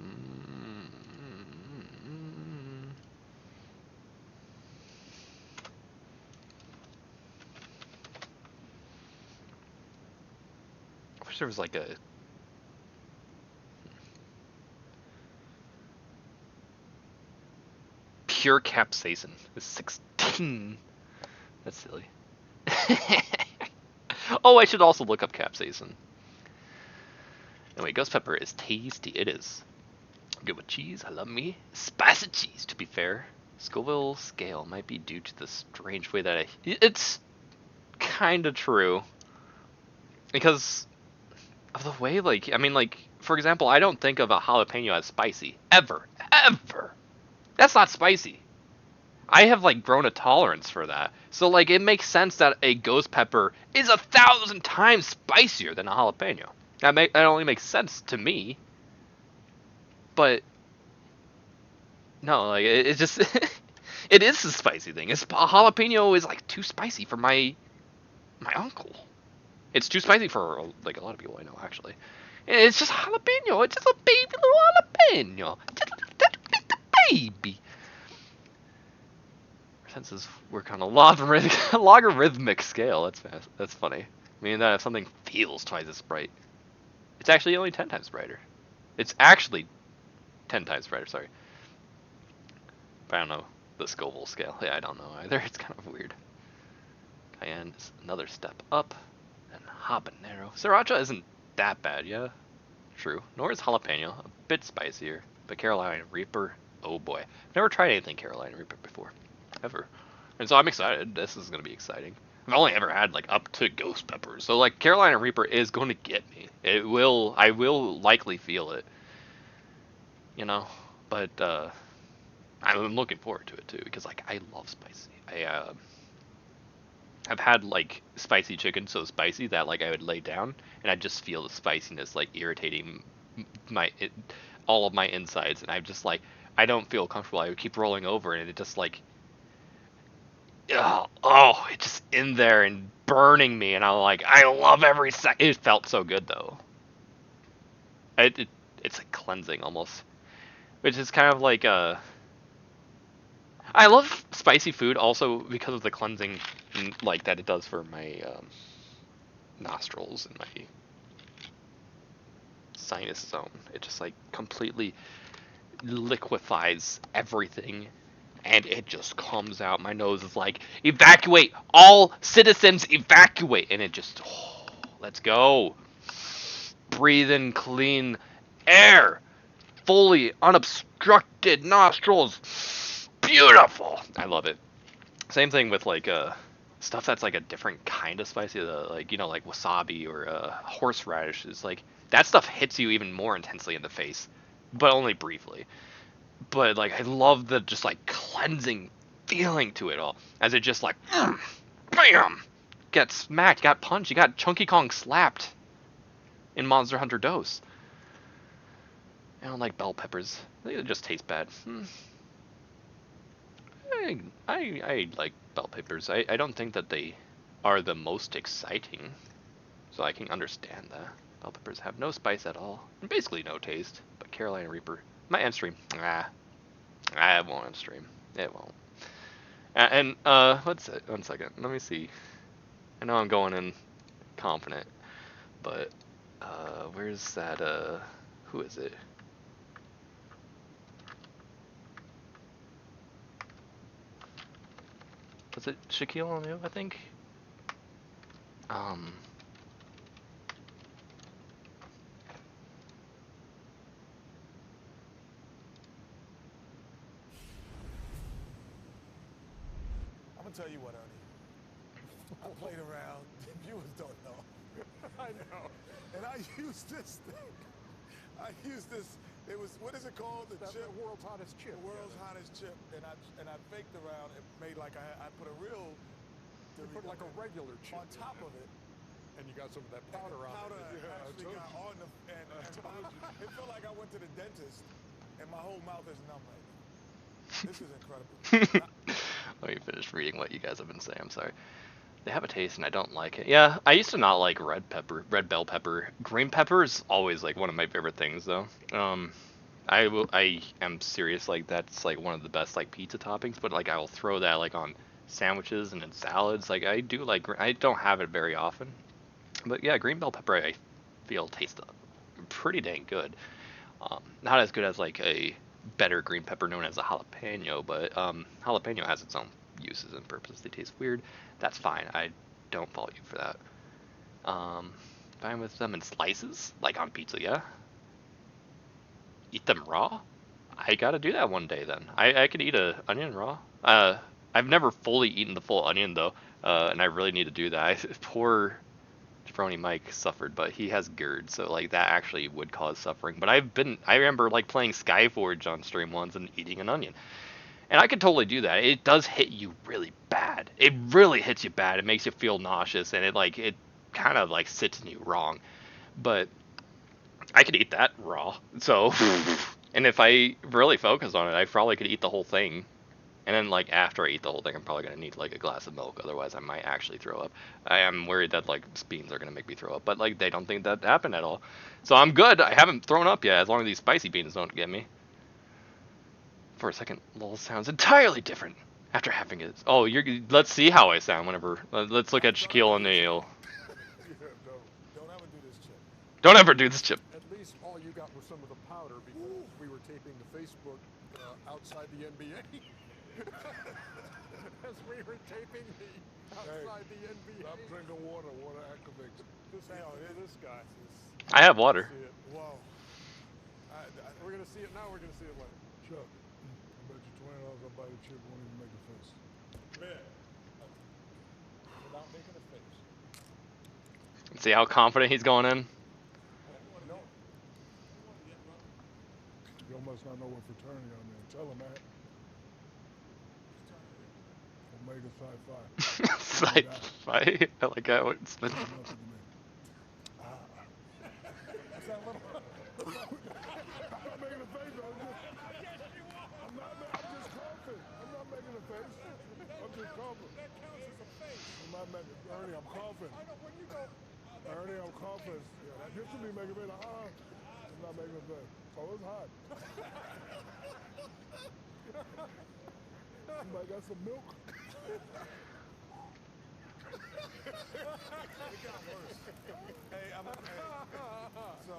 wish there was like a pure capsaicin is 16. That's silly. Oh, I should also look up capsaicin. Anyway, ghost pepper is tasty. It is. Good with cheese. I love me spicy cheese, to be fair. Scoville scale might be due to the strange way that it's kind of true. Because of the way, like, I mean, like, for example, I don't think of a jalapeno as spicy. Ever. Ever. That's not spicy. I have, like, grown a tolerance for that. So, like, it makes sense that a ghost pepper is 1,000 times spicier than a jalapeno. That only makes sense to me. But no, like, it just it is a spicy thing. A jalapeno is like too spicy for my uncle. It's too spicy for like a lot of people I know actually. And it's just jalapeno. It's just a baby little jalapeno. Just a baby. senses work on a logarithmic scale. That's funny. Meaning that if something feels twice as bright, it's actually only 10 times brighter. It's actually 10 times brighter, sorry. But I don't know the Scoville scale. Yeah, I don't know either. It's kind of weird. Cayenne is another step up. And habanero. Sriracha isn't that bad, yeah? True. Nor is jalapeno. A bit spicier. But Carolina Reaper, oh boy. Never tried anything Carolina Reaper before. Ever. And so I'm excited. This is going to be exciting. I've only ever had like up to ghost peppers. So like Carolina Reaper is going to get me. I will likely feel it. You know? But I'm looking forward to it too because like I love spicy. I've had like spicy chicken so spicy that like I would lay down and I just feel the spiciness like irritating all of my insides, and I'm just like I don't feel comfortable. I would keep rolling over and it just like it's just in there and burning me, and I'm like I love every second. It felt so good though. It's like cleansing almost, which is kind of like I love spicy food also because of the cleansing like that it does for my nostrils and my sinus zone. It just like completely liquefies everything and it just comes out. My nose is like, evacuate, all citizens evacuate, and it just, let's go. Breathe in clean air, fully unobstructed nostrils. Beautiful. I love it. Same thing with like stuff that's like a different kind of spicy, like like wasabi or horseradish. Is like that stuff hits you even more intensely in the face, but only briefly. But like I love the just like cleansing feeling to it all, as it just like bam, got smacked, got punched, you got Chunky Kong slapped in Monster Hunter Dose. I don't like bell peppers. They just taste bad. I like bell peppers. I don't think that they are the most exciting, so I can understand that. Bell peppers have no spice at all, and basically no taste. But Carolina Reaper, my end stream, it won't end stream. It won't. And what's it? 1 second. Let me see. I know I'm going in confident, but where's that? Who is it? Was it Shaquille O'Neal, I think? I'm gonna tell you what, Ernie. I played around. Viewers don't know. I know. And I used this thing. It was, what is it called? The chip. The world's hottest chip. The world's hottest chip. And I faked around and made like I put a real. You put like a regular chip on top of it. And you got some of that powder on it. Powder actually got on the, and it felt like I went to the dentist, and my whole mouth is numb right now. This is incredible. Let me finish reading what you guys have been saying. I'm sorry. They have a taste and I don't like it. Yeah, I used to not like red bell pepper. Green pepper is always like one of my favorite things though. I am serious, like that's like one of the best like pizza toppings, but like I will throw that like on sandwiches and in salads. Like I do like, I don't have it very often. But yeah, green bell pepper I feel tastes pretty dang good. Not as good as like a better green pepper known as a jalapeno, but jalapeno has its own uses and purposes. They taste weird. That's fine. I don't fault you for that. Fine with them in slices, like on pizza, yeah. Eat them raw? I gotta do that one day then. I could eat a onion raw. I've never fully eaten the full onion though, and I really need to do that. Poor Jabroni Mike suffered, but he has GERD, so like that actually would cause suffering. But I remember like playing Skyforge on stream once and eating an onion. And I could totally do that. It does hit you really bad. It really hits you bad. It makes you feel nauseous, and it kind of like sits in you wrong. But I could eat that raw. So, and if I really focus on it, I probably could eat the whole thing. And then like after I eat the whole thing, I'm probably gonna need like a glass of milk. Otherwise, I might actually throw up. I am worried that like beans are gonna make me throw up, but like they don't think that happened at all. So I'm good. I haven't thrown up yet, as long as these spicy beans don't get me. For a second, lol sounds entirely different. After having it. Oh, let's see how I sound whenever. Let's look at Shaquille O'Neal. Don't ever do this, Chip. Don't ever do this, Chip. At least all you got was some of the powder because we were taping the Facebook outside the NBA. As we were taping the outside the NBA. Stop drinking water. Water activates. This guy. I have water. Whoa. We're gonna see it now. We're gonna see it later. Chuck, I bet you $20 I'll buy the Chip won't even make a face. Man. Without making a face. See how confident he's going in? No. You must not know what fraternity I'm in. Tell him that. Omega Psi Phi. Sci-fi. I like how it's been. Nothing to me. What's that little? I'm not making a face. I'm just coughing. I'm not making a face. I'm just coughing. That counts as a face. I'm not making. Ernie, I'm coughing. I know when you go. Ernie, I'm coughing. Yeah, that used to be making me like, I'm not making a face. Oh, it's hot. Somebody got some milk. It got worse. Hey, so.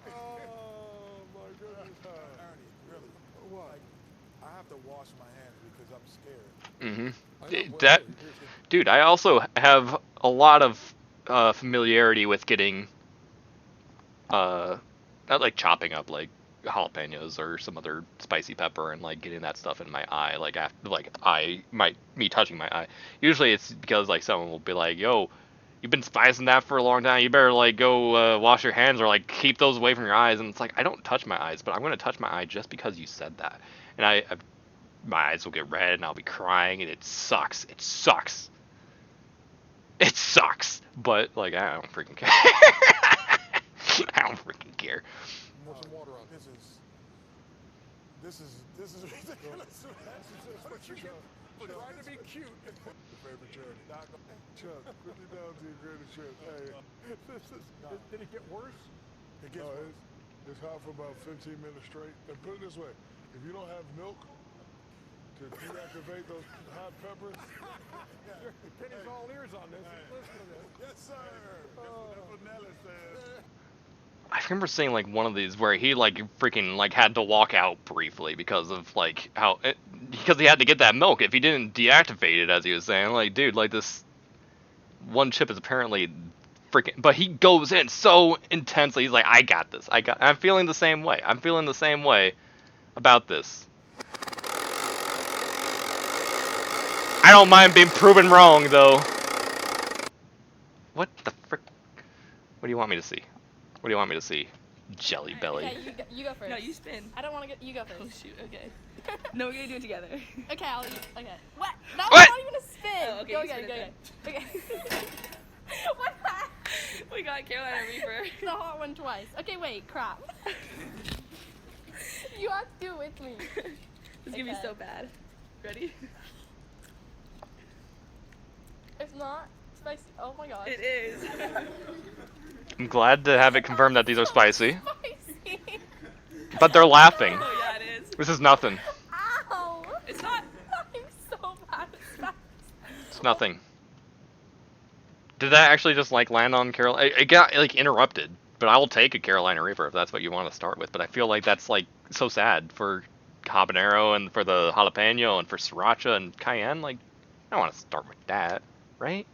Oh my goodness. Ernie, really? What? I have to wash my hands because I'm scared. Dude, I also have a lot of familiarity with getting, not like chopping up like jalapenos or some other spicy pepper and like getting that stuff in my eye, like after me touching my eye. Usually it's because like someone will be like, yo, you've been spicing that for a long time, you better like go wash your hands or like keep those away from your eyes. And it's like, I don't touch my eyes, but I'm going to touch my eye just because you said that. And my eyes will get red and I'll be crying and it sucks. It sucks. It sucks. But like, I don't freaking care. I don't freaking care. Pour some water on. This is ridiculous. What you got? We're trying to be cute. Your favorite charity. Chuck, put me down to your greatest shirt. Hey, Did it get worse? it gets worse. It's hot for about 15 minutes straight. And put it this way, if you don't have milk to deactivate those hot peppers, Penny's all ears on this. Listen to this. yes sir. That's what Nelly says. I remember seeing like one of these where he like freaking like had to walk out briefly because of like because he had to get that milk. If he didn't deactivate it, as he was saying, like dude, like this one chip is apparently freaking. But he goes in so intensely. He's like, I got this. I'm feeling the same way. I'm feeling the same way about this. I don't mind being proven wrong though. What the frick? What do you want me to see? What do you want me to see? Jelly belly. Okay, you go first. No, you spin. I don't want to go. You go first. Oh shoot. Okay. No, we're gonna do it together. Okay, I'll eat. Okay. What? That What? was not even a spin. Oh, okay, Go you again. spin Go it again. Okay. What the? We got Carolina Reaper. The hot one twice. Okay, wait. Crap. You have to do it with me. This is gonna be Okay. so bad. Ready? It's not spicy. Oh my gosh. It is. I'm glad to have it confirmed that these are spicy, Spicy. but they're laughing. Oh yeah, it is. This is nothing. Ow. It's not. I'm so bad at spice. It's nothing. Did that actually just like land on Carolina? It got like interrupted, but I will take a Carolina Reaper if that's what you want to start with. But I feel like that's like so sad for habanero and for the jalapeno and for sriracha and cayenne. Like, I don't want to start with that, right?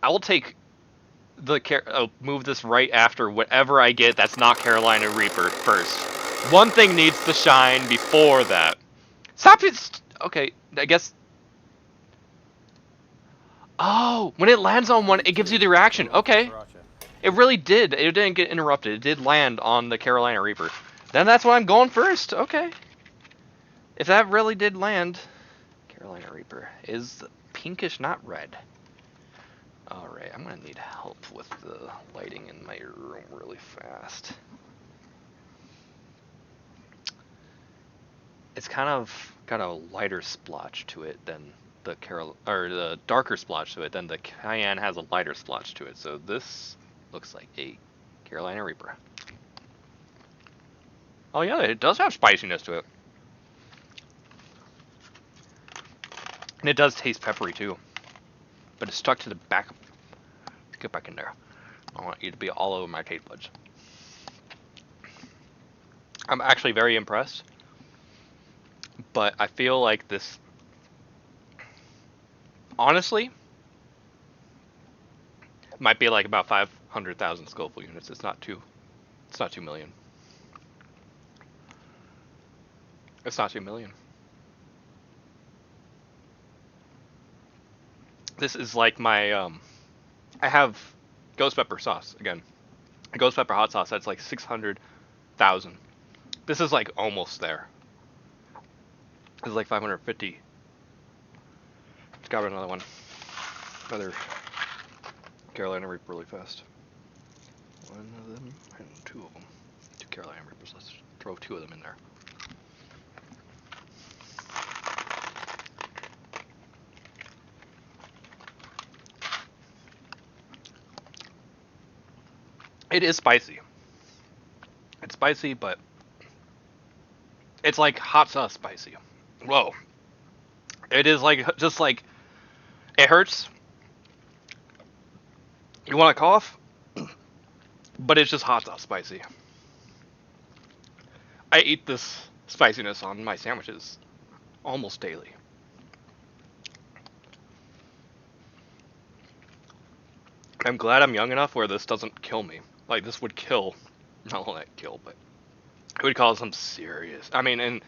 I will take the move this right after whatever I get that's not Carolina Reaper first. One thing needs to shine before that. Stop it! Okay, I guess. Oh, when it lands on one, it gives you the reaction. Okay. It really did. It didn't get interrupted. It did land on the Carolina Reaper. Then that's why I'm going first. Okay. If that really did land, Carolina Reaper is pinkish, not red. Alright, I'm gonna need help with the lighting in my room really fast. It's kind of got a lighter splotch to it than the darker splotch to it than the cayenne has a lighter splotch to it. So this looks like a Carolina Reaper. Oh yeah, it does have spiciness to it. And it does taste peppery too. But it's stuck to the back. Get back in there. I want you to be all over my taste buds. I'm actually very impressed. But I feel like this, honestly, might be like about 500,000 Scoville units. It's not 2 million. It's not 2 million. This is like my, I have ghost pepper sauce, again. Ghost pepper hot sauce, that's like 600,000. This is like almost there. This is like 550. Let's grab another one. Another Carolina Reaper really fast. One of them and 2 of them. 2 Carolina Reapers. Let's throw 2 of them in there. It is spicy. It's spicy, but it's like hot sauce spicy. Whoa. It is like, just like, it hurts. You want to cough? But it's just hot sauce spicy. I eat this spiciness on my sandwiches almost daily. I'm glad I'm young enough where this doesn't kill me. Like, this would kill, not only kill, but it would cause some serious, I mean, and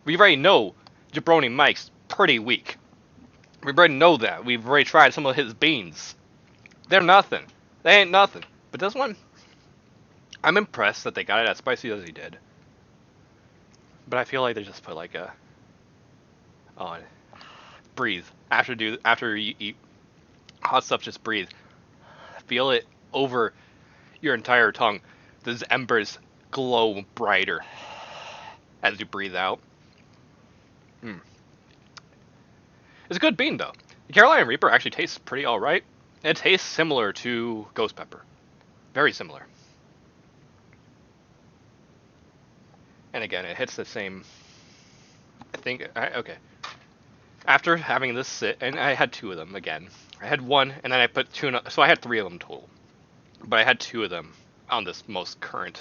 we already know Jabroni Mike's pretty weak. We already know that. We've already tried some of his beans. They're nothing. They ain't nothing. But this one, I'm impressed that they got it as spicy as he did. But I feel like they just put like a, oh, breathe. After you eat hot stuff, just breathe. Feel it over your entire tongue. Those embers glow brighter as you breathe out. It's a good bean though. The Carolina Reaper actually tastes pretty alright. It tastes similar to ghost pepper. Very similar. And again, it hits the same, I think, okay. After having this sit, and I had 2 of them again. I had 1, and then I put 2, so I had 3 of them total. But I had 2 of them on this most current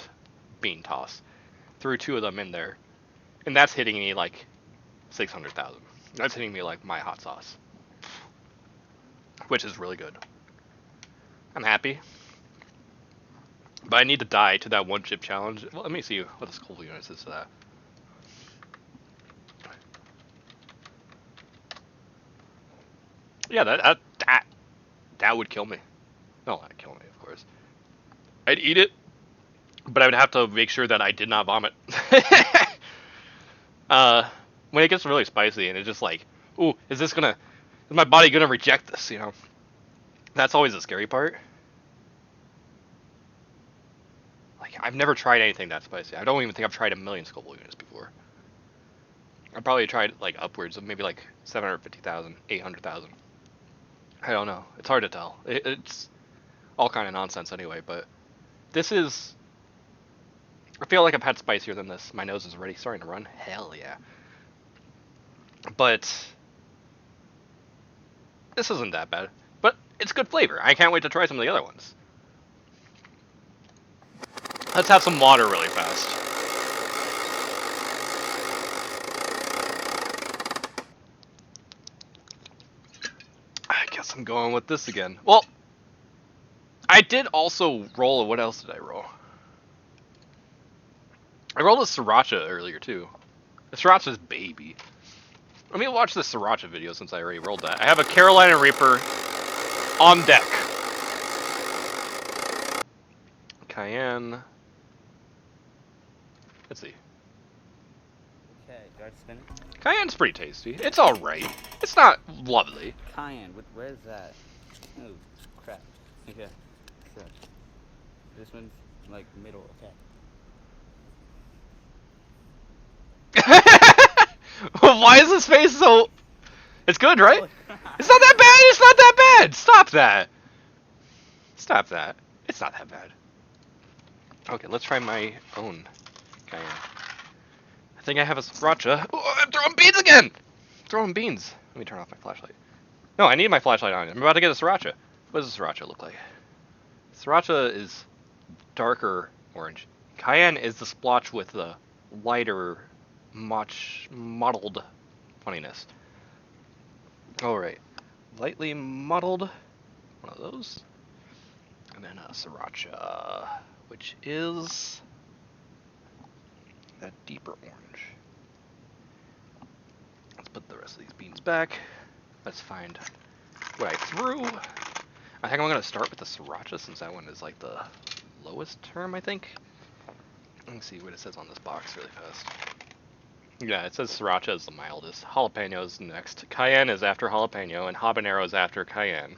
bean toss. Threw 2 of them in there. And that's hitting me like 600,000. That's hitting me like my hot sauce. Which is really good. I'm happy. But I need to die to that 1 chip challenge. Well, let me see what the Scoville units is to that. Yeah, that would kill me. No, not kill me, of course. I'd eat it, but I would have to make sure that I did not vomit. When it gets really spicy and it's just like, ooh, is my body gonna reject this, you know? That's always the scary part. Like, I've never tried anything that spicy. I don't even think I've tried 1 million Scoville units before. I probably tried like upwards of maybe like 750,000, 800,000. I don't know. It's hard to tell. It's all kind of nonsense anyway, but this is, I feel like I've had spicier than this. My nose is already starting to run. Hell yeah. But this isn't that bad. But it's good flavor. I can't wait to try some of the other ones. Let's have some water really fast. I guess I'm going with this again. Well, I did also roll, what else did I roll? I rolled a Sriracha earlier too. The Sriracha's baby. Let me watch the Sriracha video since I already rolled that. I have a Carolina Reaper on deck. Cayenne. Let's see. Okay, do I spin it? Cayenne's pretty tasty. It's alright. It's not lovely. Cayenne, where's that? Oh, crap. Okay, so this one's like middle, okay. Why is his face so... It's good, right? It's not that bad! It's not that bad! Stop that! Stop that. It's not that bad. Okay, let's try my own cayenne. I think I have a sriracha. Oh, I'm throwing beans again! Throwing beans. Let me turn off my flashlight. No, I need my flashlight on. I'm about to get a sriracha. What does a sriracha look like? Sriracha is darker orange. Cayenne is the splotch with the lighter, much mottled funniness. Alright. Lightly muddled. One of those. And then a sriracha, which is that deeper orange. Let's put the rest of these beans back. Let's find what I threw. I think I'm going to start with the sriracha since that one is like the lowest term, I think. Let me see what it says on this box really fast. Yeah, it says sriracha is the mildest. Jalapeno is next. Cayenne is after jalapeno, and habanero is after cayenne.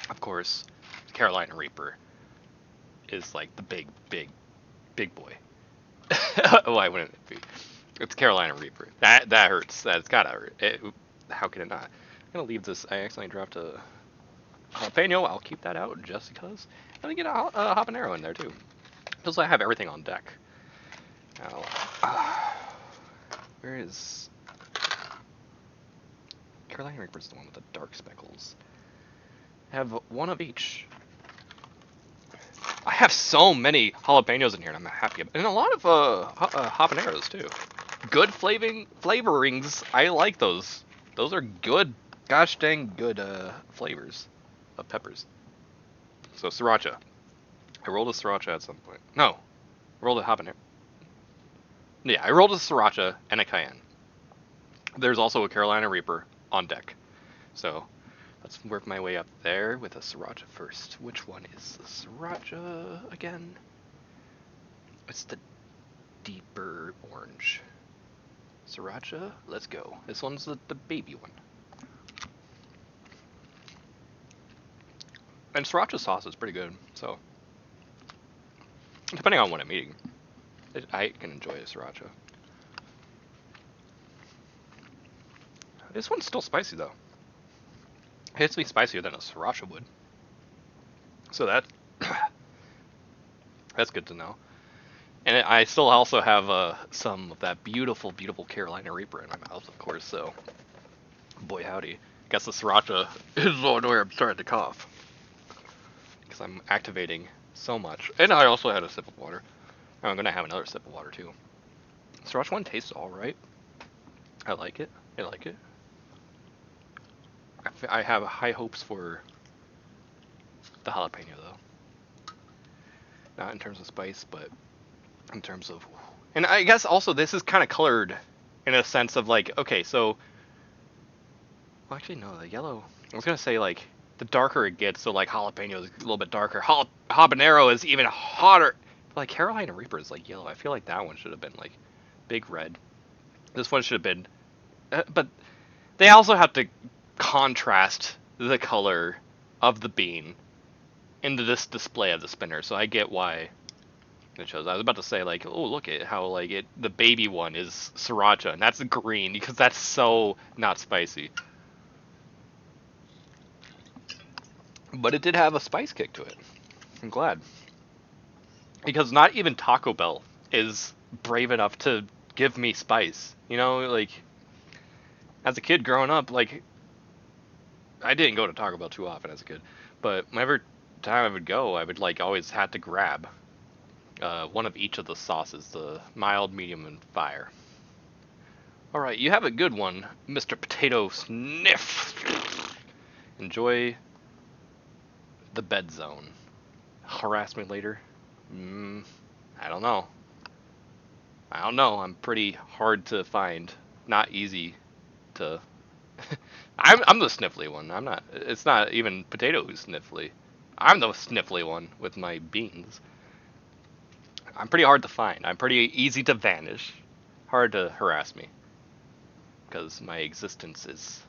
Of course, Carolina Reaper is like the big boy. Why wouldn't it be? It's Carolina Reaper. That hurts. That's gotta hurt. How can it not? I'm gonna leave this. I accidentally dropped a jalapeno. I'll keep that out just because. Let me get a habanero in there too. Because I have everything on deck. Now, where is Carolina Reaper's the one with the dark speckles. I have one of each. I have so many jalapenos in here, and I'm happy about it. And a lot of habaneros too. Good flavorings. I like those. Those are good, gosh dang good flavors of peppers. So sriracha. I rolled a sriracha at some point. No, I rolled a habanero. Yeah, I rolled a sriracha and a cayenne. There's also a Carolina Reaper on deck. So let's work my way up there with a sriracha first. Which one is the sriracha again? It's the deeper orange. Sriracha, let's go. This one's the baby one. And sriracha sauce is pretty good, so depending on what I'm eating, I can enjoy a sriracha. This one's still spicy though. It hits me spicier than a sriracha would. So that's good to know. And I still also have some of that beautiful, beautiful Carolina Reaper in my mouth, of course, so boy howdy. Guess the sriracha is the one where I'm starting to cough. Because I'm activating so much. And I also had a sip of water. I'm going to have another sip of water too. Sriracha one tastes alright. I like it. I like it. I have high hopes for the jalapeno though. Not in terms of spice, but in terms of... And I guess also this is kind of colored in a sense of like, okay, so... Well, actually, no, the yellow... I was going to say, like, the darker it gets, so like jalapeno is a little bit darker. Habanero is even hotter. Like Carolina Reaper is like yellow. I feel like that one should have been like big red. This one should have been... but they also have to contrast the color of the bean into this display of the spinner, so I get why it shows. I was about to say like, oh look at how like the baby one is sriracha and that's green because that's so not spicy. But it did have a spice kick to it. I'm glad. Because not even Taco Bell is brave enough to give me spice. You know, like as a kid growing up, like I didn't go to Taco Bell too often as a kid, but whenever time I would go, I would like always had to grab one of each of the sauces, the mild, medium, and fire. Alright, you have a good one, Mr. Potato Sniff. Enjoy the bed zone. Harass me later? I don't know. I'm pretty hard to find. Not easy to... I'm the sniffly one. I'm not... It's not even Potato who's sniffly. I'm the sniffly one with my beans. I'm pretty hard to find. I'm pretty easy to vanish. Hard to harass me. Because my existence is...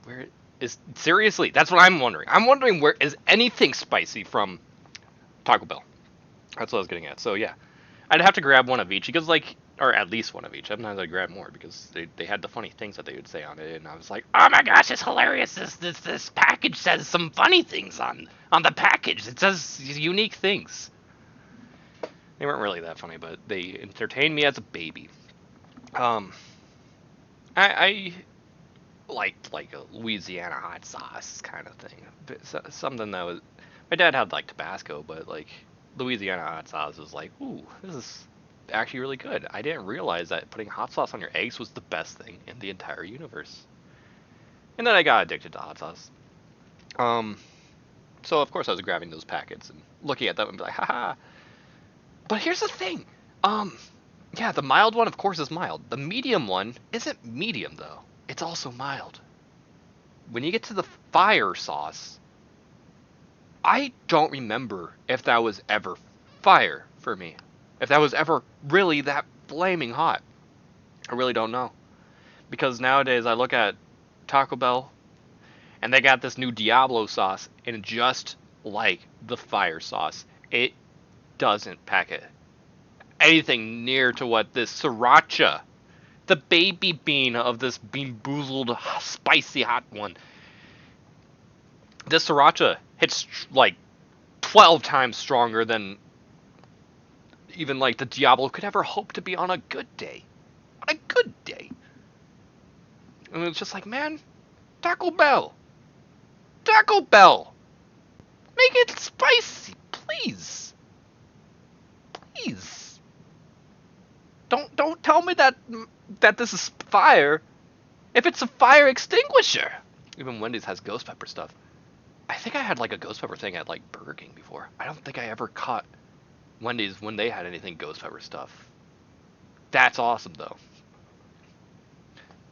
Where is... Seriously, that's what I'm wondering. I'm wondering where is anything spicy from Taco Bell. That's what I was getting at. So yeah, I'd have to grab one of each because like... Or at least one of each. Sometimes I'd grab more because they had the funny things that they would say on it, and I was like, oh my gosh, it's hilarious! This package says some funny things on the package. It says unique things. They weren't really that funny, but they entertained me as a baby. I liked like a Louisiana hot sauce kind of thing. Something that was, my dad had like Tabasco, but like Louisiana hot sauce was like, ooh, this is actually really good. I didn't realize that putting hot sauce on your eggs was the best thing in the entire universe. And then I got addicted to hot sauce. So of course I was grabbing those packets and looking at them and be like, haha. But here's the thing. Yeah, the mild one of course is mild. The medium one isn't medium though. It's also mild. When you get to the fire sauce, I don't remember if that was ever fire for me. If that was ever really that flaming hot. I really don't know. Because nowadays I look at Taco Bell and they got this new Diablo sauce, and just like the fire sauce, it doesn't pack it anything near to what this sriracha, the baby bean of this bean boozled spicy hot one, this sriracha hits like 12 times stronger than even like the Diablo could ever hope to be on a good day. On a good day. And it's just like, man, Taco Bell, make it spicy, please. Please. Don't tell me that this is fire if it's a fire extinguisher. Even Wendy's has ghost pepper stuff. I think I had like a ghost pepper thing at like Burger King before. I don't think I ever caught Wendy's when they had anything ghost pepper stuff. That's awesome though.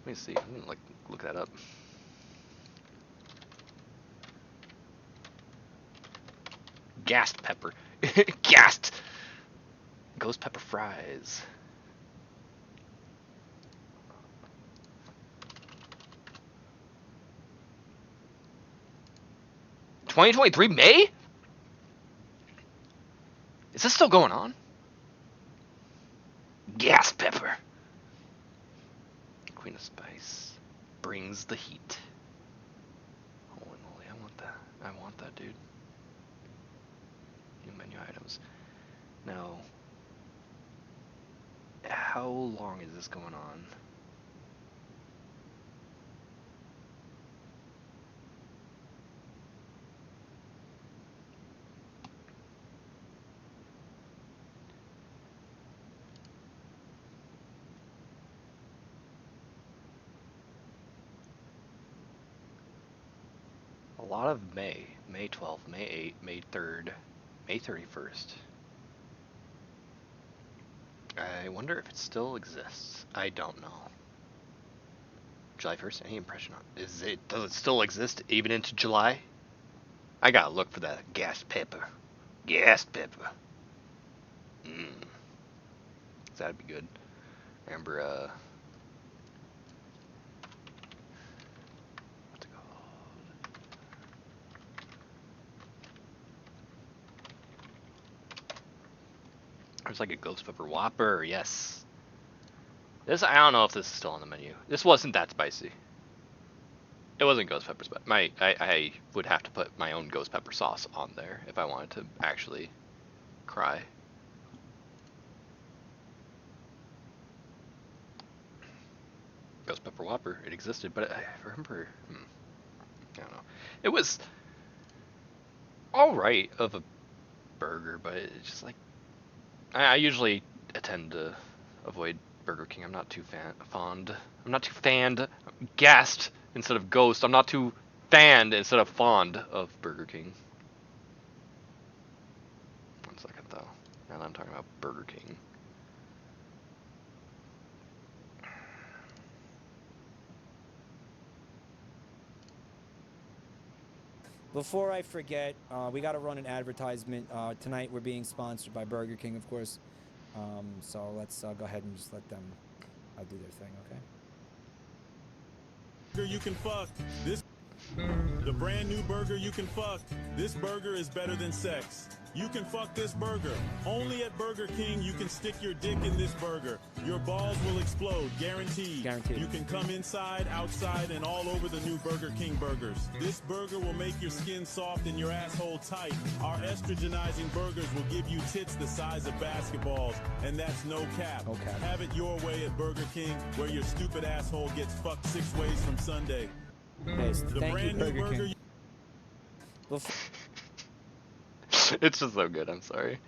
Let me see. I'm gonna look that up. Gassed pepper. Gassed. Ghost pepper fries. (2023) May? Is this still going on? Gas pepper. Queen of Spice brings the heat. Holy moly, I want that. I want that, dude. New menu items. Now, how long is this going on? A lot of May 12th, May 8th, May 3rd, May 31st. I wonder if it still exists. I don't know. July 1st, any impression on does it still exist even into July? I gotta look for that gas pepper. Gas pepper. That'd be good. Remember, what's it called? There's like a ghost pepper Whopper, yes. This, I don't know if this is still on the menu. This wasn't that spicy. It wasn't ghost pepper, but I would have to put my own ghost pepper sauce on there if I wanted to actually cry. Ghost pepper Whopper, it existed, but I remember, I don't know. It was alright of a burger, but it's just like, I usually tend to avoid Burger King. I'm not too fond. I'm not too fanned. I'm gassed instead of ghost. I'm not too fanned instead of fond of Burger King. One second though. Now that I'm talking about Burger King. Before I forget, we got to run an advertisement. Tonight we're being sponsored by Burger King, of course. So let's go ahead and just let them do their thing, okay? Burger you can fuck. The brand new burger you can fuck. This burger is better than sex. You can fuck this burger. Only at Burger King you can stick your dick in this burger. Your balls will explode, guaranteed. Guaranteed. You can come inside, outside, and all over the new Burger King burgers. This burger will make your skin soft and your asshole tight. Our estrogenizing burgers will give you tits the size of basketballs, and that's no cap. No cap. Have it your way at Burger King, where your stupid asshole gets fucked 6 ways from Sunday. Hey, The thank you, brand new Burger burger. King. It's just so good. I'm sorry.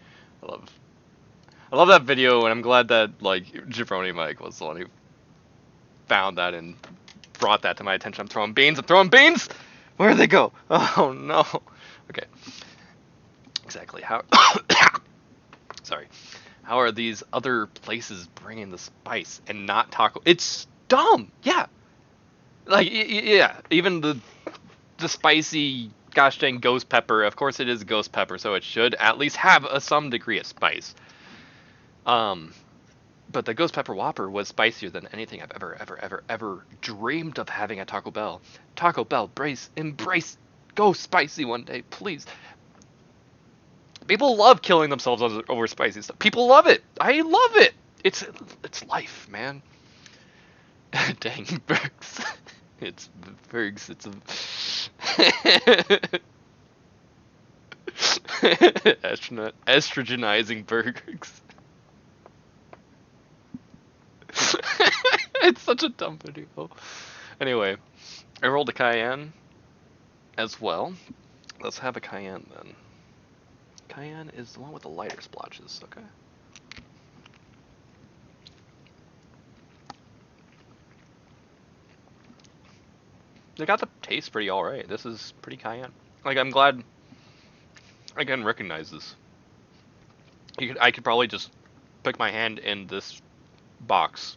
I love that video, and I'm glad that like Jabroni Mike was the one who found that and brought that to my attention. I'm throwing beans. I'm throwing beans. Where'd they go? Oh no. Okay. Exactly. How? Sorry. How are these other places bringing the spice and not taco? It's dumb. Yeah. Like yeah. Even the spicy gosh dang ghost pepper. Of course it is ghost pepper, so it should at least have some degree of spice. But the ghost pepper Whopper was spicier than anything I've ever dreamed of having at Taco Bell. Taco Bell, embrace, go spicy one day, please. People love killing themselves over spicy stuff. People love it. I love it. It's life, man. Dang, Bergs. It's Bergs. It's a estrogenizing burgers. It's such a dumb video. Anyway, I rolled a cayenne as well. Let's have a cayenne then. Cayenne is the one with the lighter splotches, okay? They got the taste pretty alright. This is pretty cayenne. Like, I'm glad I can recognize this. I could probably just pick my hand in this box.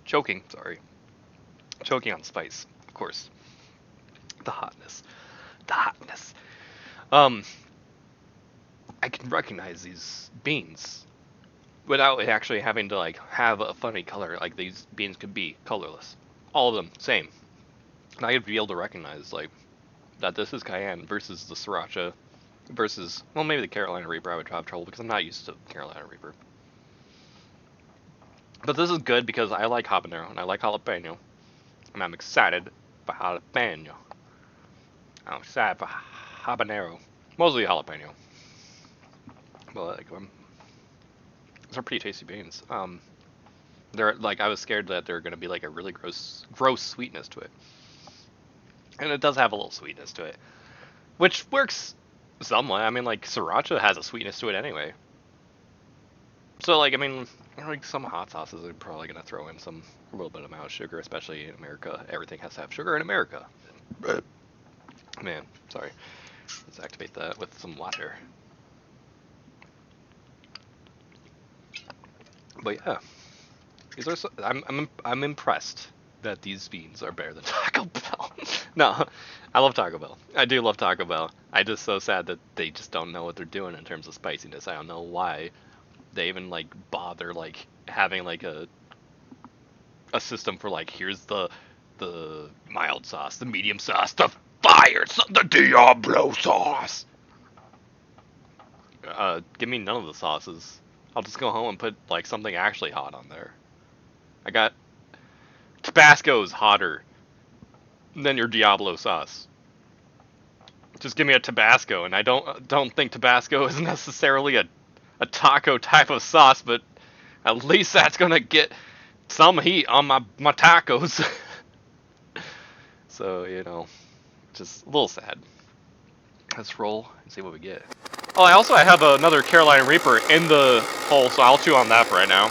Choking on spice, of course. The hotness. I can recognize these beans without it actually having to like have a funny color. Like these beans could be colorless. All of them, same. And I'd be able to recognize like that this is cayenne versus the sriracha versus, well, maybe the Carolina Reaper I would have trouble because I'm not used to Carolina Reaper. But this is good because I like habanero and I like jalapeno. And I'm excited for jalapeno. I'm excited for habanero. Mostly jalapeno. But like, these are pretty tasty beans. They're like, I was scared that they're gonna be like a really gross sweetness to it. And it does have a little sweetness to it. Which works somewhat. I mean, like, sriracha has a sweetness to it anyway. So, like, I mean, like, some hot sauces are probably going to throw in a little bit amount of sugar, especially in America. Everything has to have sugar in America. Man, sorry. Let's activate that with some water. But yeah, these are I'm impressed that these beans are better than Taco Bell. No, I love Taco Bell. I do love Taco Bell. I'm just so sad that they just don't know what they're doing in terms of spiciness. I don't know why they even like bother like having like a system for like, here's the mild sauce, the medium sauce, the fire, the Diablo sauce. Give me none of the sauces. I'll just go home and put like something actually hot on there. I got Tabasco's hotter than your Diablo sauce. Just give me a Tabasco, and I don't think Tabasco is necessarily a taco type of sauce, but at least that's gonna get some heat on my tacos. So, you know, just a little sad. Let's roll and see what we get. Oh, I have another Carolina Reaper in the hole, so I'll chew on that for right now.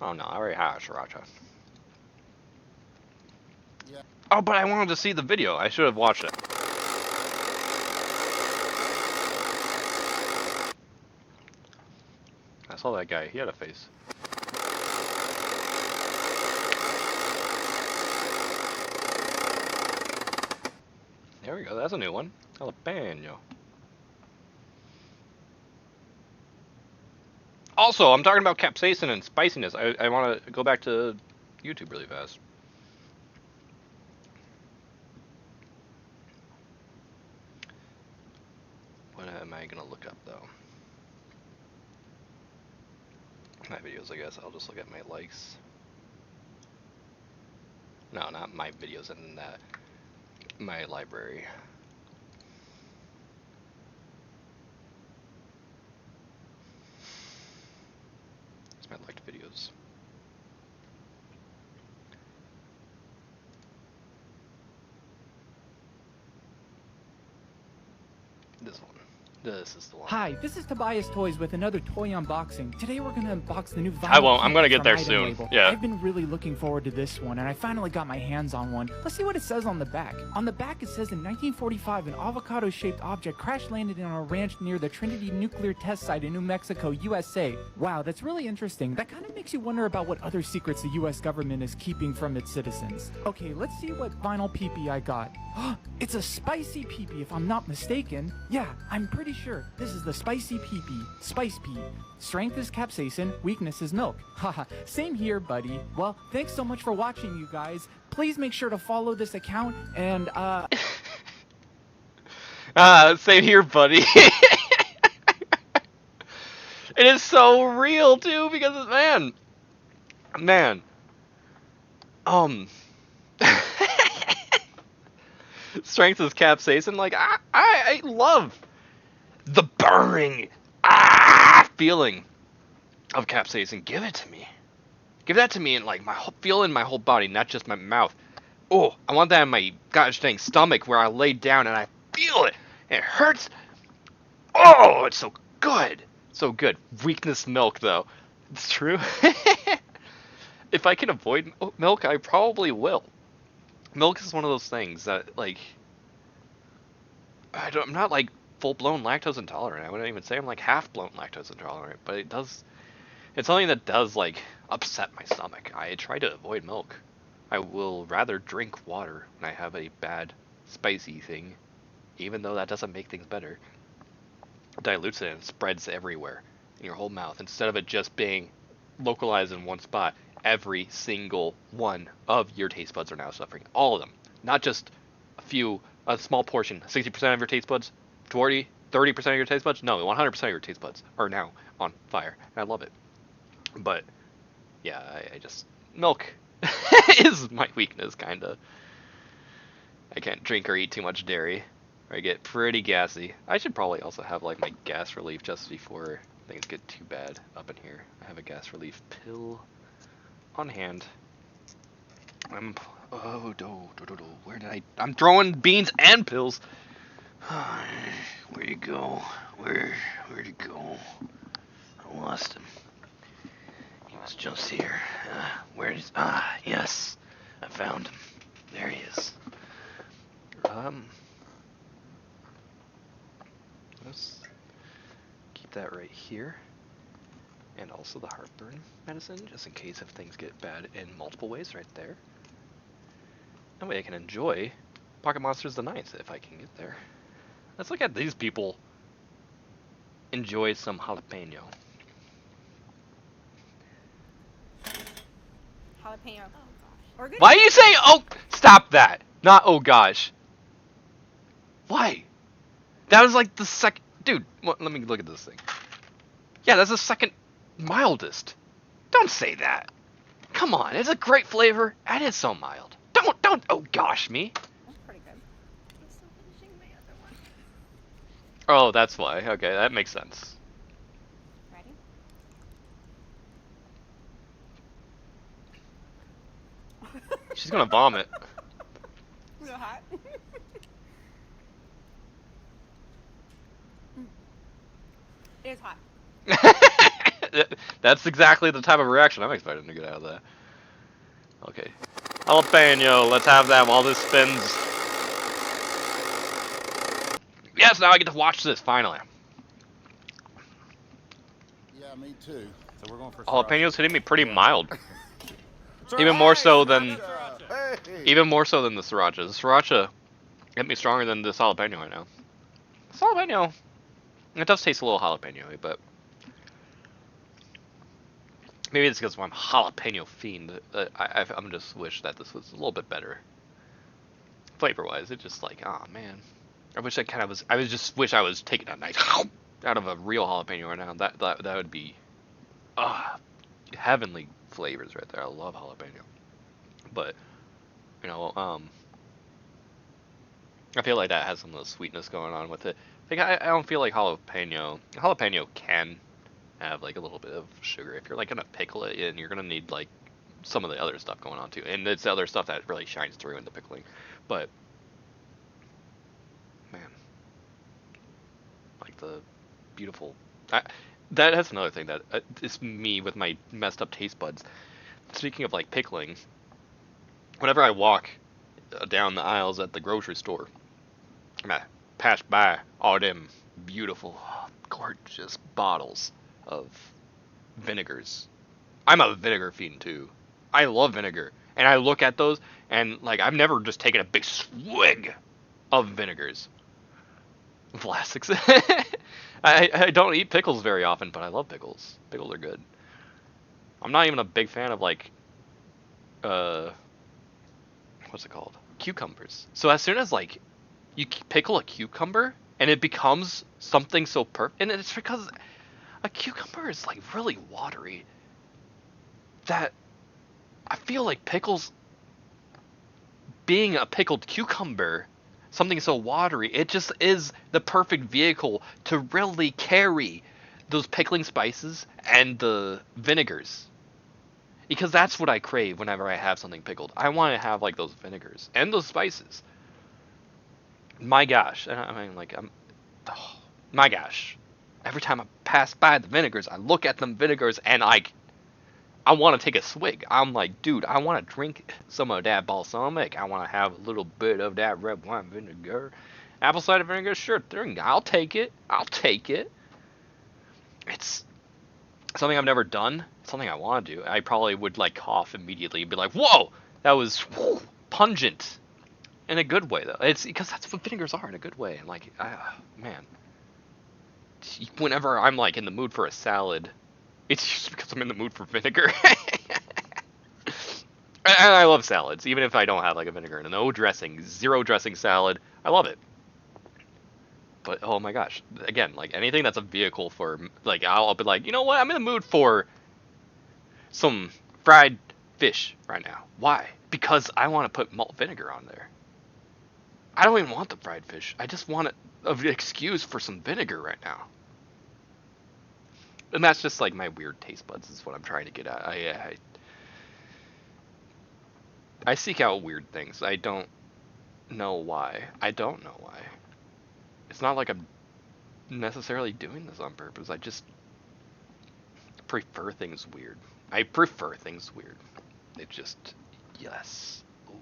Oh no, I already had a sriracha. Yeah. Oh, but I wanted to see the video. I should have watched it. I saw that guy. He had a face. There we go. That's a new one. Jalapeno. Also, I'm talking about capsaicin and spiciness. I want to go back to YouTube really fast. am I gonna look up though? My videos, I guess. I'll just look at my likes. No, not my videos in my library. It's my liked videos. This one. This is the one. Hi, this is Tobias Toys with another toy unboxing. Today we're gonna unbox the new vinyl. I won't. I'm gonna get from there Item soon. Label. Yeah. I've been really looking forward to this one, and I finally got my hands on one. Let's see what it says on the back. On the back, it says in 1945, an avocado-shaped object crash-landed on a ranch near the Trinity Nuclear Test Site in New Mexico, USA. Wow, that's really interesting. That kind of makes you wonder about what other secrets the U.S. government is keeping from its citizens. Okay, let's see what vinyl peepee I got. It's a spicy peepee, if I'm not mistaken. Yeah, I'm pretty sure this is the spicy peepee. Spice pea. Strength is capsaicin, weakness is milk. Haha, same here, buddy. Well, thanks so much for watching, you guys. Please make sure to follow this account and, Same here, buddy. It is so real, too, because, man. Strength is capsaicin. Like, I love the burning feeling of capsaicin. Give it to me. Give that to me in like feel in my whole body, not just my mouth. Oh, I want that in my gosh dang stomach where I lay down and I feel it. And it hurts. Oh, it's so good. So good. Weakness milk though. It's true. If I can avoid milk, I probably will. Milk is one of those things that like I'm not like full-blown lactose intolerant. I wouldn't even say I'm like half-blown lactose intolerant, but it's something that does like upset my stomach. I try to avoid milk. I will rather drink water when I have a bad spicy thing, even though that doesn't make things better. It dilutes it and spreads everywhere in your whole mouth instead of it just being localized in one spot. Every single one of your taste buds are now suffering. All of them, not just a small portion. 60% of your taste buds, 40, 30% of your taste buds. No, 100% of your taste buds are now on fire. And I love it. But yeah, I just milk is my weakness, kinda. I can't drink or eat too much dairy, or I get pretty gassy. I should probably also have like my gas relief just before things get too bad up in here. I have a gas relief pill on hand. Where did I'm throwing beans and pills. Where'd he go? Where'd he go? I lost him. He was just here. Yes. I found him. There he is. Let's keep that right here. And also the heartburn medicine, just in case if things get bad in multiple ways right there. That way I can enjoy Pocket Monsters the 9th if I can get there. Let's look at these people enjoy some jalapeno. Jalapeno. Oh gosh. Why do you say, oh, stop that. Not, oh gosh. Why? That was like the second, dude, let me look at this thing. Yeah, that's the second mildest. Don't say that. Come on, it's a great flavor, and it's so mild. Don't, oh gosh, me. That's pretty good. I'm still finishing my other one. Oh, that's why. Okay, that makes sense. Ready? She's gonna vomit. Is it hot? It's hot. That's exactly the type of reaction I'm expecting to get out of that. Okay. Jalapeno, let's have that while this spins. Yes, now I get to watch this, finally. Yeah, me too. So we're going for Jalapenos hitting me pretty mild. Even more so than the sriracha. The sriracha hit me stronger than this jalapeno right now. This jalapeno, it does taste a little jalapeno-y, but maybe it's because I'm a jalapeno fiend. I'm just wish that this was a little bit better. Flavor-wise, it's just like, oh man. I wish I kind of was. I just wish I was taking a nice out of a real jalapeno right now. That would be, heavenly flavors right there. I love jalapeno, but you know, I feel like that has some of the sweetness going on with it. Like I don't feel like jalapeno. Jalapeno can have like a little bit of sugar if you're like gonna pickle it, and you're gonna need like some of the other stuff going on too. And it's the other stuff that really shines through in the pickling. But man, like the beautiful. That's another thing that is me with my messed up taste buds. Speaking of like pickling, whenever I walk down the aisles at the grocery store, I pass by all them beautiful, gorgeous bottles of vinegars. I'm a vinegar fiend too. I love vinegar, and I look at those and like I've never just taken a big swig of vinegars. Vlasics. I don't eat pickles very often, but I love pickles. Pickles are good. I'm not even a big fan of like what's it called? Cucumbers. So as soon as like you pickle a cucumber and it becomes something so perfect, and it's because a cucumber is like really watery, that I feel like pickles being a pickled cucumber, something so watery, it just is the perfect vehicle to really carry those pickling spices and the vinegars. Because that's what I crave whenever I have something pickled. I want to have like those vinegars and those spices. My gosh, and I mean like my gosh. Every time I pass by the vinegars, I look at them vinegars and I want to take a swig. I'm like, dude, I want to drink some of that balsamic. I want to have a little bit of that red wine vinegar. Apple cider vinegar, sure thing. I'll take it. I'll take it. It's something I've never done. Something I want to do. I probably would like cough immediately and be like, whoa, that was pungent. In a good way, though. It's because that's what vinegars are, in a good way. And like, man. Whenever I'm like in the mood for a salad, it's just because I'm in the mood for vinegar. And I love salads, even if I don't have like a vinegar. No dressing, zero dressing salad. I love it. But oh my gosh, again, like anything that's a vehicle for, like I'll be like, you know what? I'm in the mood for some fried fish right now. Why? Because I want to put malt vinegar on there. I don't even want the fried fish. I just want an excuse for some vinegar right now. And that's just like my weird taste buds is what I'm trying to get at. I seek out weird things. I don't know why. I don't know why. It's not like I'm necessarily doing this on purpose. I just prefer things weird. I prefer things weird. It just, yes. Ooh.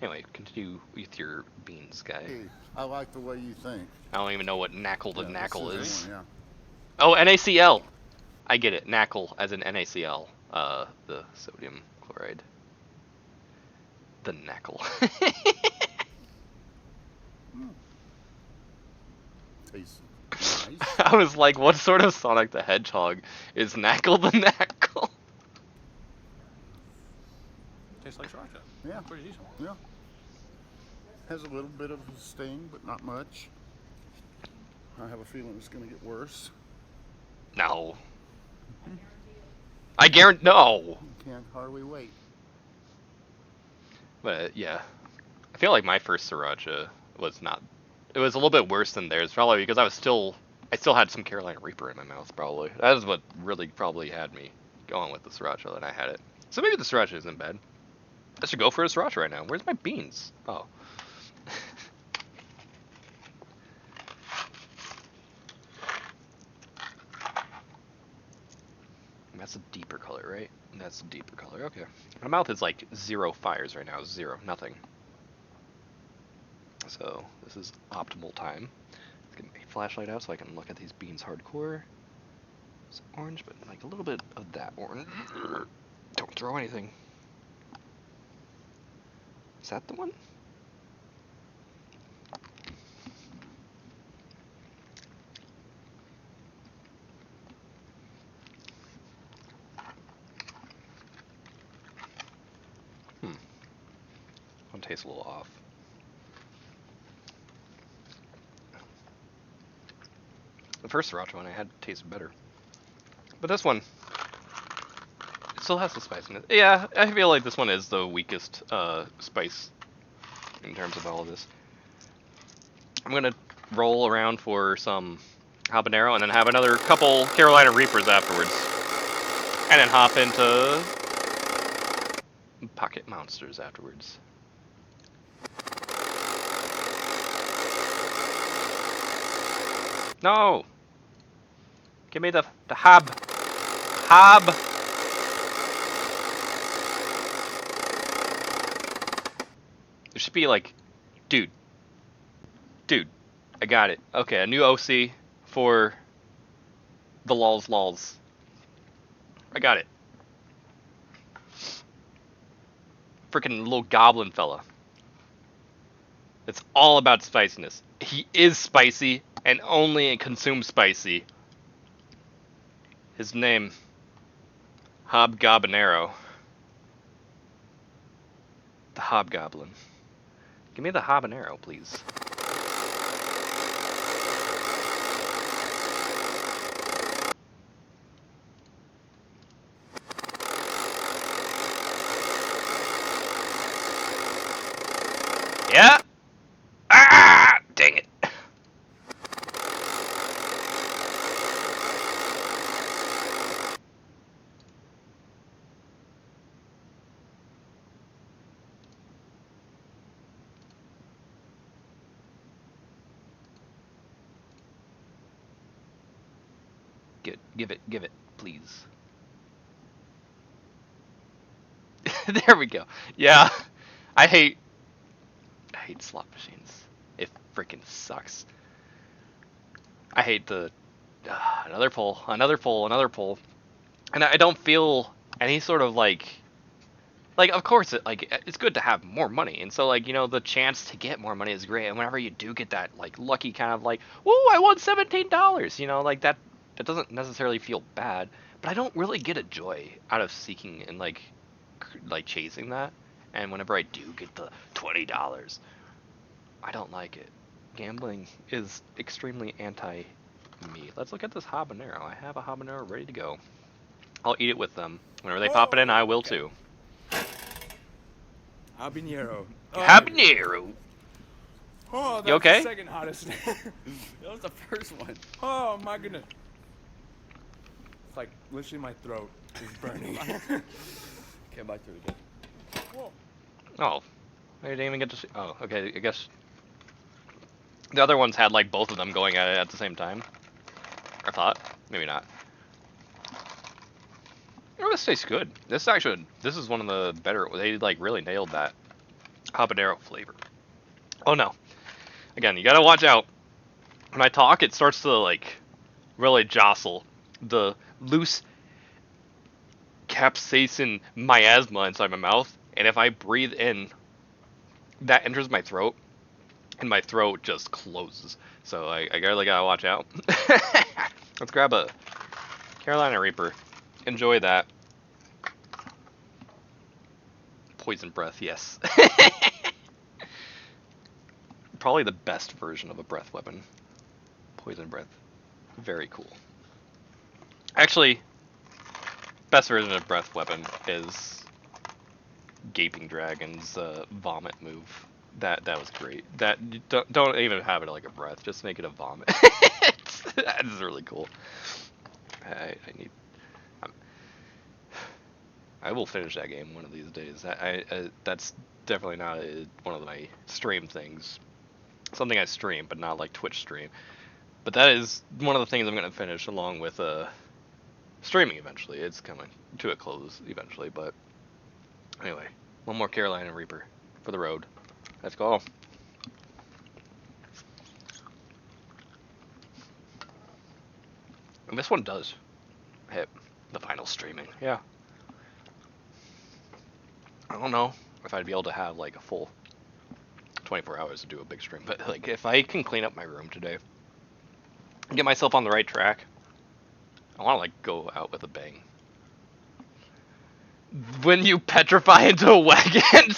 Anyway, continue with your beans, guy. Hey, I like the way you think. I don't even know what knackle to knackle is. One, yeah. Oh, NaCl. I get it. Knackle as in NaCl. The sodium chloride. The knackle. Tastes nice. I was like, what sort of Sonic the Hedgehog is Knackle the Knackle? Tastes like sriracha. Yeah. Pretty decent. Yeah. Has a little bit of a sting, but not much. I have a feeling it's going to get worse. No. I guarantee. No. Can't hardly wait. But yeah, I feel like my first sriracha was not. It was a little bit worse than theirs, probably because I still had some Carolina Reaper in my mouth. Probably that is what really probably had me going with the sriracha that I had it. So maybe the sriracha isn't bad. I should go for a sriracha right now. Where's my beans? Oh. That's a deeper color, right? That's a deeper color. Okay. My mouth is like 0 fires right now. 0. Nothing. So this is optimal time. Let's get my flashlight out so I can look at these beans hardcore. It's orange, but like a little bit of that orange. Don't throw anything. Is that the one? One tastes a little off. The first sriracha one I had tasted better. But this one, it still has the spiciness. Yeah, I feel like this one is the weakest spice in terms of all of this. I'm gonna roll around for some habanero and then have another couple Carolina Reapers afterwards. And then hop into Pocket Monsters afterwards. No! Give me the hob. Hob! There should be like, dude, I got it. Okay, a new OC for the lols. I got it. Freaking little goblin fella. It's all about spiciness. He is spicy and only consumes spicy. His name, Hobgobonero. The Hobgoblin. Give me the habanero, please. Yeah. Ah! Dang it. Give it, please. There we go. Yeah. I hate slot machines. It freaking sucks. I hate the another pull, and I don't feel any sort of like of course it's good to have more money, and so the chance to get more money is great, and whenever you do get that lucky kind of whoa, I won $17, that doesn't necessarily feel bad, but I don't really get a joy out of seeking and chasing that, and whenever I do get the $20, I don't like it. Gambling is extremely anti-me. Let's look at this habanero. I have a habanero ready to go. I'll eat it with them. Whenever they pop it in, I will too. Habanero. Habanero. Oh, that's you okay? The second hottest. That was the first one. Oh my goodness. It's like literally my throat is burning. Okay, my throat again. Whoa. Oh, I didn't even get to see. Oh, okay. I guess the other ones had both of them going at it at the same time. I thought, maybe not. Oh, this tastes good. This is one of the better. They really nailed that habanero flavor. Oh no! Again, you gotta watch out. When I talk, it starts to really jostle the loose capsaicin miasma inside my mouth, and if I breathe in, that enters my throat, and my throat just closes. So I really gotta watch out. Let's grab a Carolina Reaper. Enjoy that. Poison breath, yes. Probably the best version of a breath weapon. Poison breath. Very cool. Actually, best version of breath weapon is Gaping Dragon's vomit move. That was great. That don't even have it like a breath. Just make it a vomit. That is really cool. I will finish that game one of these days. That's definitely not one of my stream things. Something I stream, but not like Twitch stream. But that is one of the things I'm going to finish along with streaming eventually. It's coming to a close eventually, but anyway, one more Carolina Reaper for the road. Let's go. And this one does hit the final streaming, yeah. I don't know if I'd be able to have a full 24 hours to do a big stream, but if I can clean up my room today and get myself on the right track, I want to go out with a bang. When you petrify into a wangan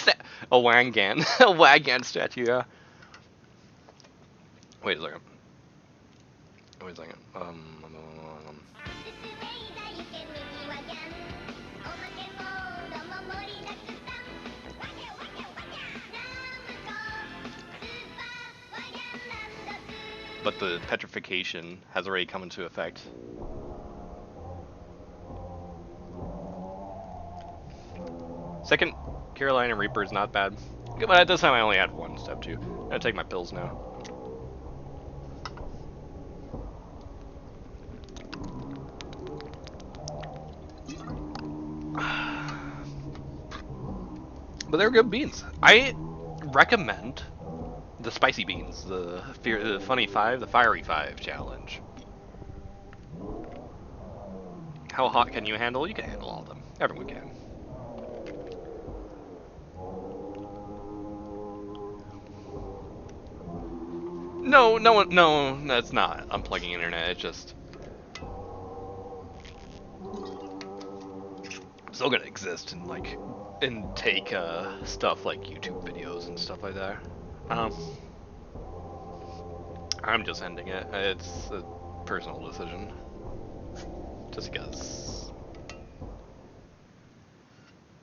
statue, yeah. Wait a second. Wait a second. But the petrification has already come into effect. Second Carolina Reaper is not bad. But at this time I only had one step 2. I'm gonna take my pills now. But they're good beans. I recommend the spicy beans, the funny 5, the fiery 5 challenge. How hot can you handle? You can handle all of them. Everyone can. No, that's not unplugging internet. It's just still gonna exist and take stuff like YouTube videos and stuff like that. I'm just ending it. It's a personal decision. Just because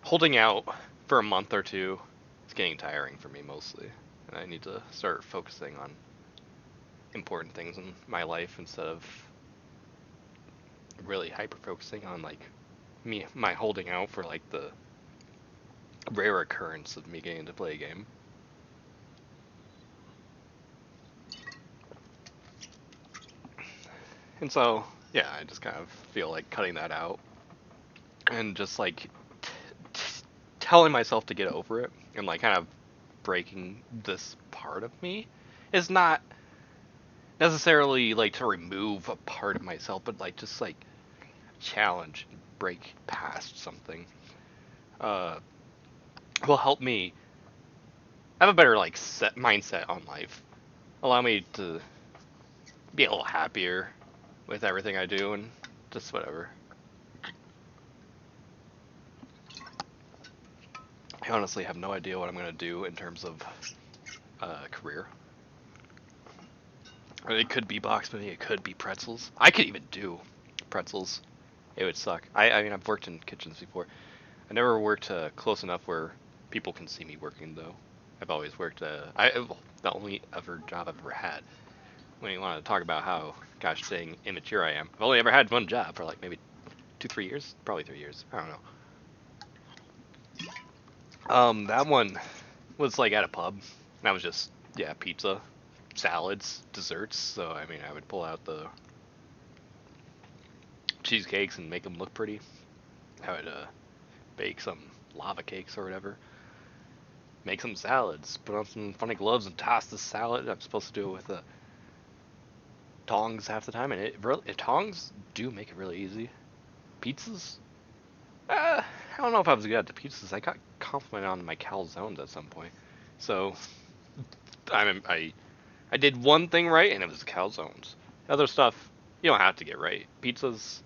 holding out for a month or two is getting tiring for me mostly, and I need to start focusing on important things in my life instead of really hyper focusing on my holding out for the rare occurrence of me getting to play a game. And so, yeah, I just kind of feel like cutting that out and just telling myself to get over it and kind of breaking this part of me is not necessarily to remove a part of myself, but just challenge and break past something will help me have a better mindset on life, allow me to be a little happier with everything I do and just whatever. I honestly have no idea what I'm gonna do in terms of career. It could be boxing, it could be pretzels. I could even do pretzels. It would suck. I mean, I've worked in kitchens before. I never worked close enough where people can see me working though. I've always worked. The only ever job I've ever had. When you want to talk about how, gosh dang, immature I am, I've only ever had one job for maybe 2-3 years, probably 3 years. I don't know. That one was at a pub. And that was just pizza, salads, desserts. So I mean, I would pull out the cheesecakes and make them look pretty. I would bake some lava cakes or whatever. Make some salads, put on some funny gloves and toss the salad. I'm supposed to do it with tongs half the time, and tongs do make it really easy. Pizzas? I don't know if I was good at the pizzas. I got complimented on my calzones at some point. So, I did one thing right, and it was the calzones. Other stuff, you don't have to get right. Pizzas,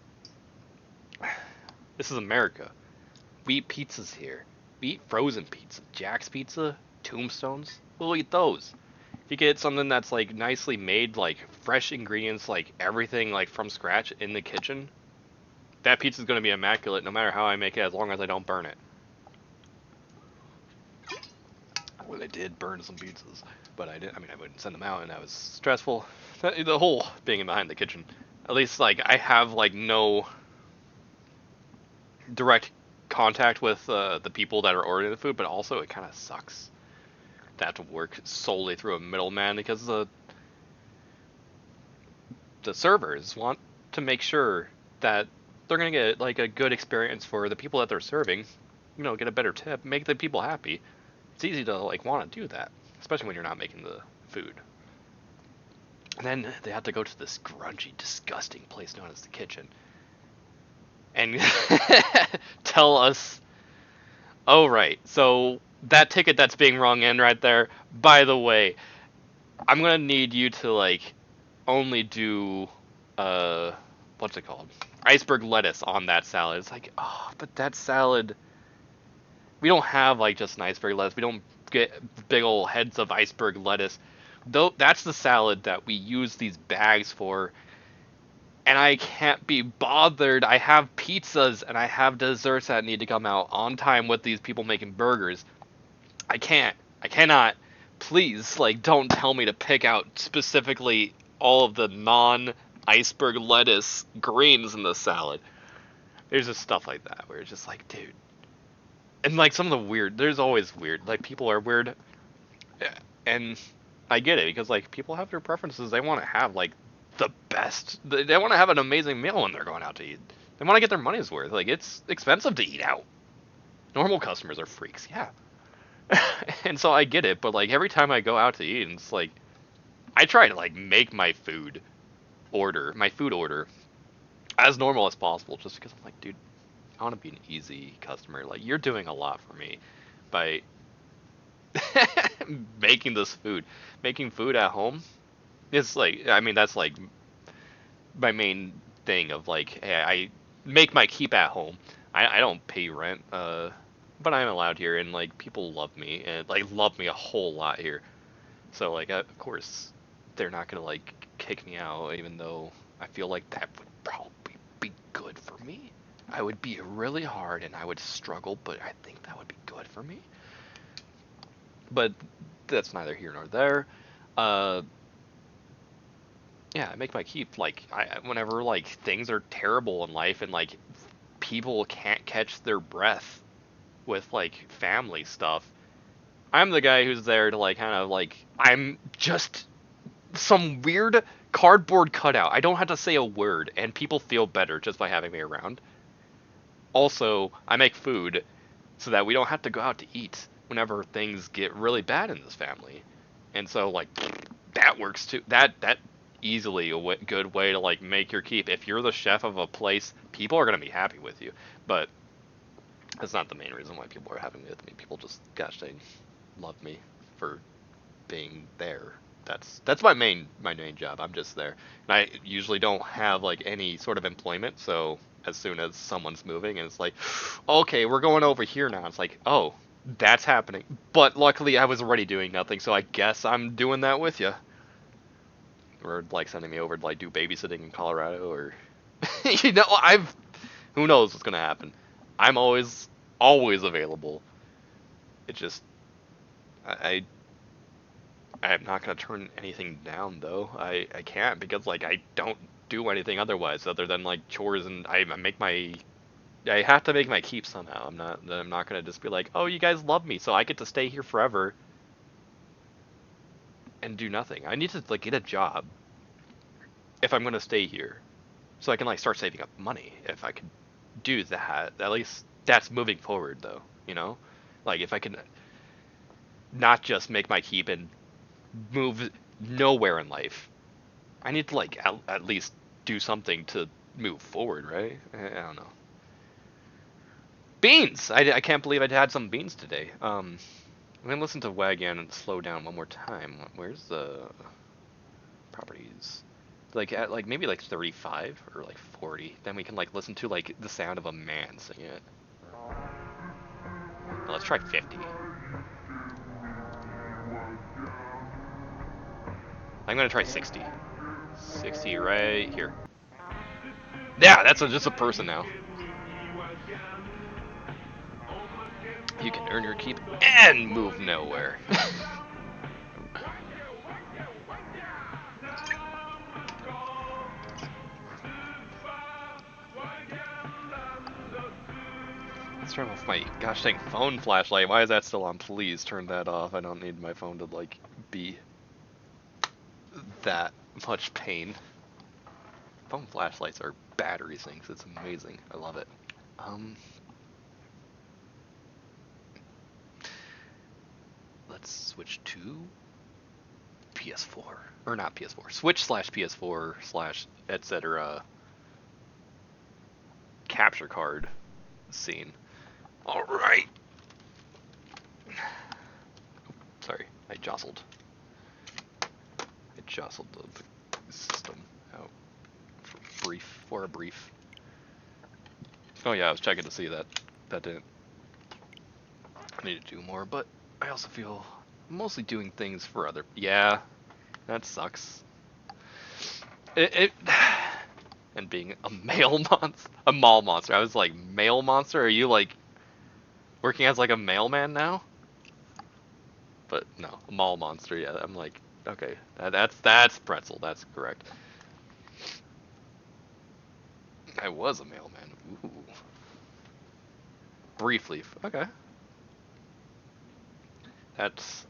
this is America. We eat pizzas here. We eat frozen pizza. Jack's Pizza, Tombstones, we'll eat those. If you get something that's nicely made, fresh ingredients, everything from scratch in the kitchen, that pizza's gonna be immaculate no matter how I make it, as long as I don't burn it. Well, I did burn some pizzas, but I wouldn't send them out, and that was stressful. The whole being behind the kitchen. At least I have no direct contact with the people that are ordering the food, but also it kind of sucks to have to work solely through a middleman, because the servers want to make sure that they're gonna get a good experience for the people that they're serving, get a better tip, make the people happy. It's easy to want to do that, especially when you're not making the food. And then they have to go to this grungy, disgusting place known as the kitchen and tell us, oh right, so that ticket that's being rung in right there, by the way, I'm gonna need you to only do what's it called, iceberg lettuce on that salad. It's oh, but that salad, we don't have just an iceberg lettuce. We don't get big old heads of iceberg lettuce. Though that's the salad that we use these bags for and I can't be bothered. I have pizzas and I have desserts that need to come out on time with these people making burgers. I can't. I cannot. Please, like, don't tell me to pick out specifically all of the non-iceberg lettuce greens in the salad. There's just stuff like that where it's just like, dude. And like some of the weird, there's always weird. Like people are weird, and I get it because like people have their preferences. They want to have like the best. They want to have an amazing meal when they're going out to eat. They want to get their money's worth. Like it's expensive to eat out. Normal customers are freaks, yeah. And so I get it, but like every time I go out to eat, it's like I try to like make my food order as normal as possible, just because I'm like, dude, I want to be an easy customer. Like you're doing a lot for me by making this food. Making food at home is like, I mean, that's like my main thing of like, hey, I make my keep at home. I don't pay rent, but I'm allowed here, and like people love me and like love me a whole lot here. So like, of course, they're not gonna like kick me out, even though I feel like that would probably be good for me. I would be really hard and I would struggle, but I think that would be good for me. But that's neither here nor there. Yeah, I make my keep. Like, whenever like things are terrible in life and like people can't catch their breath with like family stuff, I'm the guy who's there to like kind of like, I'm just some weird cardboard cutout. I don't have to say a word, and people feel better just by having me around. Also, I make food so that we don't have to go out to eat whenever things get really bad in this family. And so like that works too. That easily a good way to like make your keep. If you're the chef of a place, people are going to be happy with you. But that's not the main reason why people are happy with me. People just, gosh, they love me for being there. That's my main job. I'm just there. And I usually don't have like any sort of employment, so as soon as someone's moving and it's like, okay, we're going over here now. It's like, oh, that's happening. But luckily I was already doing nothing, so I guess I'm doing that with you. Or like sending me over to like do babysitting in Colorado, or you know, who knows what's gonna happen. I'm always available. It just I'm not gonna turn anything down though. I can't, because like I don't do anything otherwise other than like chores, and I have to make my keep somehow. I'm not gonna just be like, oh, you guys love me, so I get to stay here forever and do nothing. I need to like get a job if I'm gonna stay here, so I can like start saving up money. If I could do that, at least that's moving forward though, you know? Like if I can not just make my keep and move nowhere in life, I need to like at least do something to move forward, right? I don't know. Beans! I can't believe I had some beans today. I'm gonna listen to Wagan and slow down one more time. Where's the properties? Like at like maybe like 35 or like 40. Then we can like listen to like the sound of a man singing it. Well, let's try 50. I'm gonna try 60. 60 right here. Yeah, that's just a person now. You can earn your keep and move nowhere. Let's turn off my gosh dang phone flashlight. Why is that still on? Please turn that off. I don't need my phone to like be that much pain. Phone flashlights are battery sinks. It's amazing. I love it. Let's switch to PS4, or not PS4. Switch / PS4 / etc. capture card scene. All right. Sorry, I jostled the system out for a brief. Oh yeah, I was checking to see that didn't. I need to do more, but I also feel I'm mostly doing things for other. Yeah, that sucks. and being a male monster, a mall monster. I was like, male monster? Are you like working as like a mailman now? But no, a mall monster. Yeah, I'm like, okay, that's pretzel. That's correct. I was a mailman. Ooh. Briefly. Okay. That's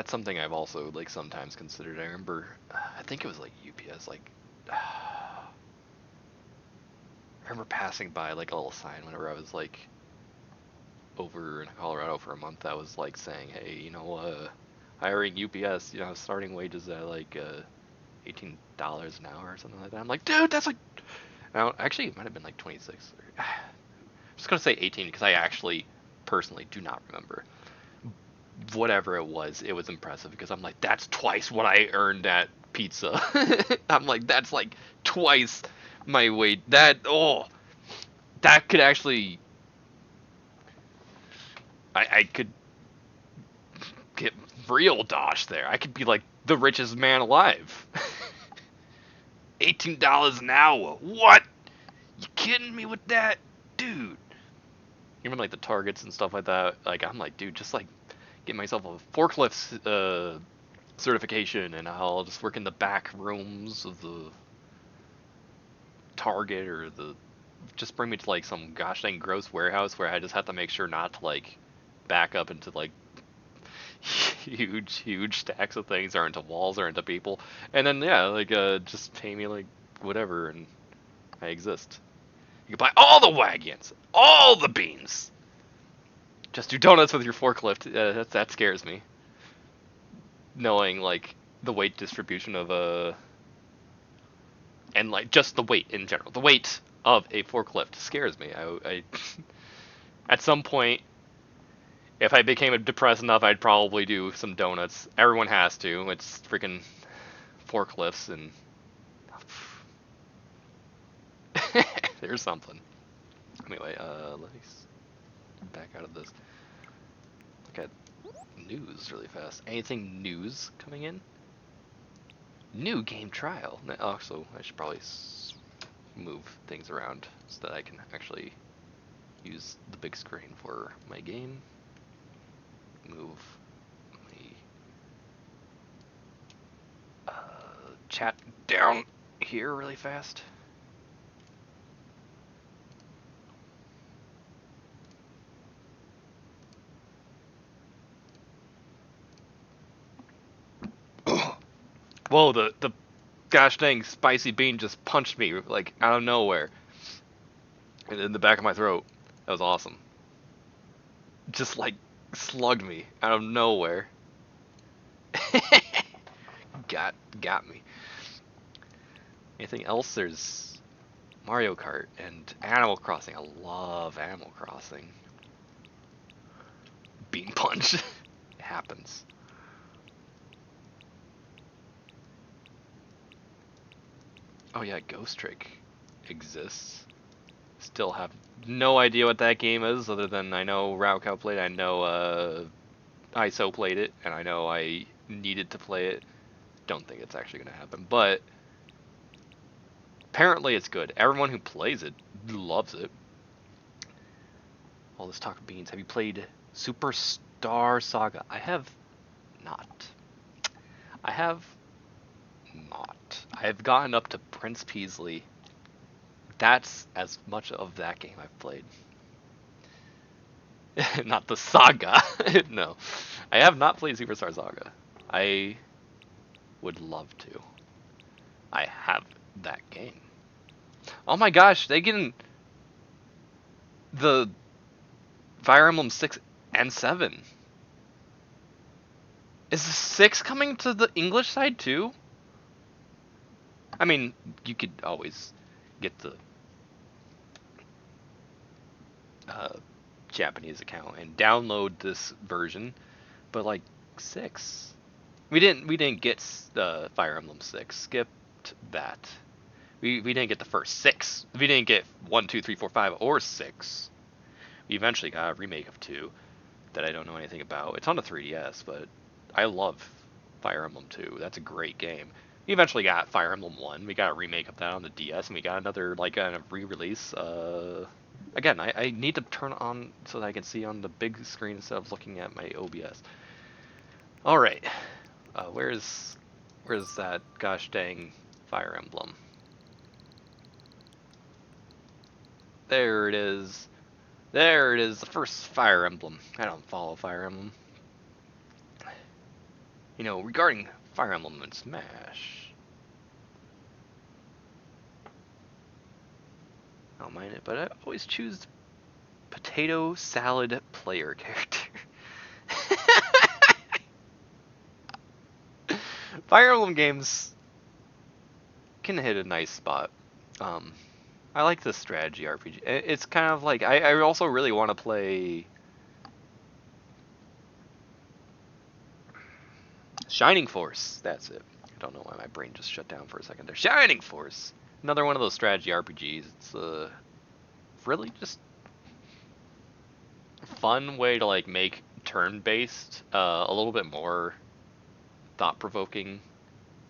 something I've also like sometimes considered. I remember, I think it was like UPS. Like, I remember passing by like a little sign whenever I was like over in Colorado for a month. That was like saying, hey, hiring UPS. Starting wages at like $18 an hour or something like that. I'm like, dude, that's like. Now, actually, it might have been like 26. I'm just gonna say 18 because I actually, personally, do not remember. Whatever it was impressive because I'm like, that's twice what I earned at pizza. I'm like, that's like twice my wage. That could actually, I could get real dosh there. I could be like the richest man alive. $18 an hour. What? You kidding me with that, dude? Even like the targets and stuff like that. Like I'm like, dude, just like get myself a forklift certification, and I'll just work in the back rooms of the Target or just bring me to like some gosh dang gross warehouse where I just have to make sure not to like back up into like huge stacks of things or into walls or into people, and then yeah, like just pay me like whatever and I exist. You can buy all the wagons, all the beans. Just do donuts with your forklift. That scares me. Knowing like the weight distribution of and like just the weight in general, the weight of a forklift scares me. I at some point, if I became depressed enough, I'd probably do some donuts. Everyone has to. It's freaking forklifts and there's something. Anyway, let me back out of this. Okay, news really fast. Anything news coming in? New game trial. Also, I should probably move things around so that I can actually use the big screen for my game. Move the chat down here really fast. Whoa, the gosh dang spicy bean just punched me like out of nowhere. And in the back of my throat. That was awesome. Just like slugged me out of nowhere. got me. Anything else? There's Mario Kart and Animal Crossing. I love Animal Crossing. Bean punch. It happens. Oh yeah, Ghost Trick exists. Still have no idea what that game is, other than I know Raocow played it, I know ISO played it, and I know I needed to play it. Don't think it's actually going to happen, but apparently it's good. Everyone who plays it loves it. All this talk of beans. Have you played Superstar Saga? I have not. I have gotten up to Prince Peasley. That's as much of that game I've played. Not the saga. No. I have not played Superstar Saga. I would love to. I have that game. Oh my gosh, they getting the Fire Emblem 6 and 7. Is the 6 coming to the English side too? I mean, you could always get the Japanese account and download this version, but like 6, we didn't get Fire Emblem 6. Skipped that. We didn't get the first 6. We didn't get 1, 2, 3, 4, 5, or 6. We eventually got a remake of 2 that I don't know anything about. It's on the 3DS, but I love Fire Emblem 2. That's a great game. We eventually got Fire Emblem 1. We got a remake of that on the DS, and we got another like kind of re-release. Again, I need to turn on so that I can see on the big screen instead of looking at my OBS. All right, where's that gosh dang Fire Emblem? There it is. There it is, the first Fire Emblem. I don't follow Fire Emblem. You know, regarding Fire Emblem and Smash, I don't mind it, but I always choose potato salad player character. Fire Emblem games can hit a nice spot. I like the strategy RPG. It's kind of like I also really want to play Shining Force. That's it. I don't know why my brain just shut down for a second there. Shining Force. Another one of those strategy RPGs. It's really just a fun way to like make turn-based a little bit more thought-provoking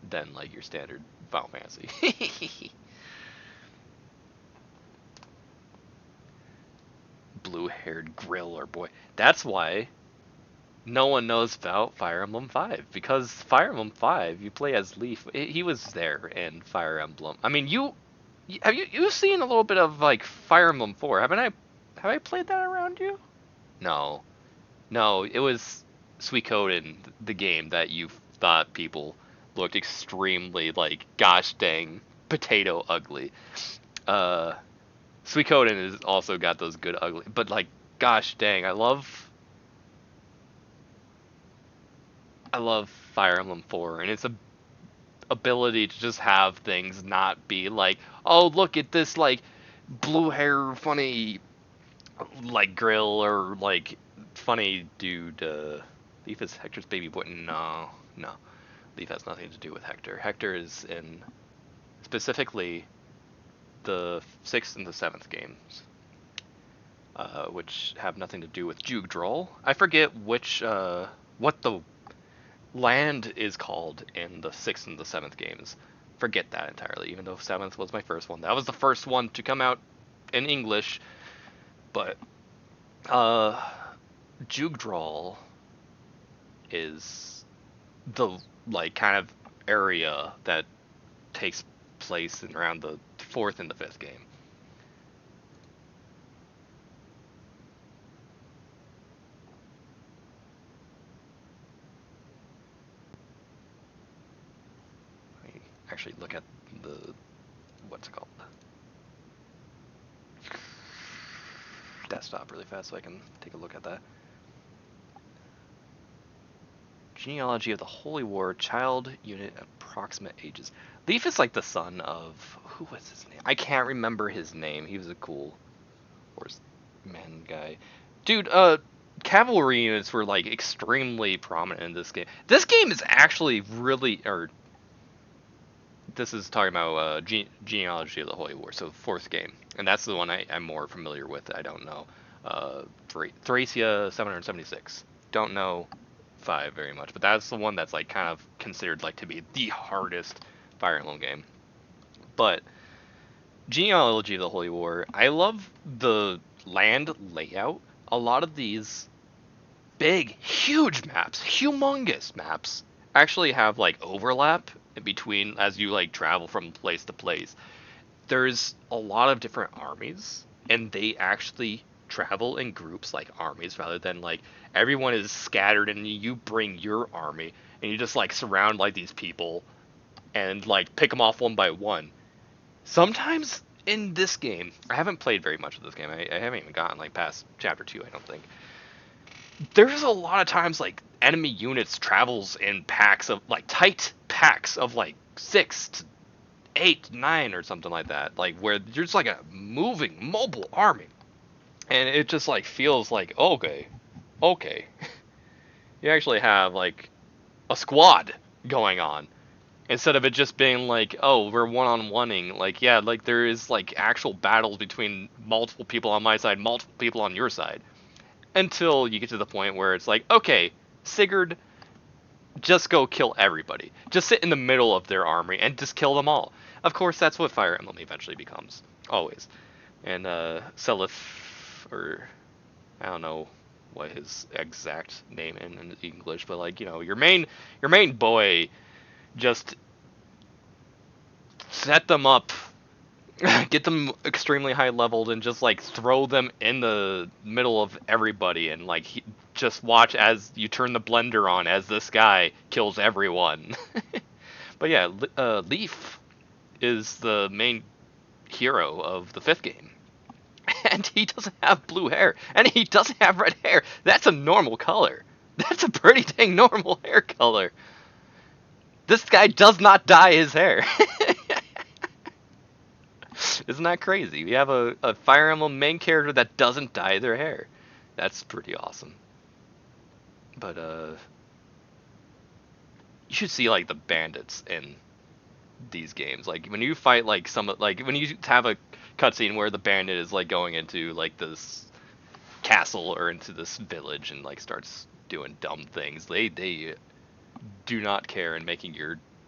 than like your standard Final Fantasy. Blue-haired griller boy. That's why no one knows about Fire Emblem 5, because Fire Emblem 5, you play as Leaf. He was there in Fire Emblem. I mean, you've seen a little bit of like Fire Emblem 4, haven't I? Have I played that around you? No, it was Suikoden, the game that you thought people looked extremely like gosh dang potato ugly. Suikoden has also got those good ugly, but like gosh dang, I love Fire Emblem 4 and its ability to just have things not be like, oh look at this like blue hair funny like grill or like funny dude. Leaf is Hector's baby boy. No. Leaf has nothing to do with Hector. Hector is in specifically the 6th and the 7th games, which have nothing to do with Jugdral. I forget which what the land is called in the 6th and the 7th games. Forget that entirely, even though 7th was my first one. That was the first one to come out in English, but Jugdral is the like kind of area that takes place in around the 4th and the 5th game. Let me actually look at the what's it called? Desktop really fast so I can take a look at that. Genealogy of the Holy War, child unit, approximate ages. Leaf is like the son of, who was his name? I can't remember his name. He was a cool horseman guy. Dude, cavalry units were like extremely prominent in this game. This game is actually really, this is talking about Genealogy of the Holy War, so 4th game. And that's the one I'm more familiar with. I don't know. Thracia 776. Don't know 5 very much, but that's the one that's like kind of considered like to be the hardest Fire Emblem game. But Genealogy of the Holy War, I love the land layout. A lot of these big, huge maps, humongous maps, actually have like overlap in between as you like travel from place to place. There's a lot of different armies, and they actually travel in groups like armies rather than like everyone is scattered and you bring your army and you just like surround like these people and like pick them off one by one. Sometimes in this game, I haven't played very much of this game. I haven't even gotten like past chapter 2, I don't think. There's a lot of times like enemy units travels in packs of like tight packs of like 6 to 8, 9 or something like that. Like where there's like a moving mobile army. And it just like feels like okay. You actually have like a squad going on instead of it just being like, oh, we're one-on-oneing. Like, yeah, like there is like actual battles between multiple people on my side, multiple people on your side, until you get to the point where it's like, okay, Sigurd, just go kill everybody. Just sit in the middle of their armory and just kill them all. Of course, that's what Fire Emblem eventually becomes. Always. And Seliph, or I don't know what his exact name in English, but like, you know, your main boy, just set them up, get them extremely high leveled, and just like throw them in the middle of everybody, and like just watch as you turn the blender on as this guy kills everyone. But yeah, Leaf is the main hero of the 5th game. And he doesn't have blue hair, and he doesn't have red hair. That's a normal color. That's a pretty dang normal hair color. This guy does not dye his hair. Isn't that crazy? We have a Fire Emblem main character that doesn't dye their hair. That's pretty awesome. But you should see like the bandits in these games. Like when you fight like when you have a cutscene where the bandit is like going into like this castle or into this village and like starts doing dumb things, they do not care in making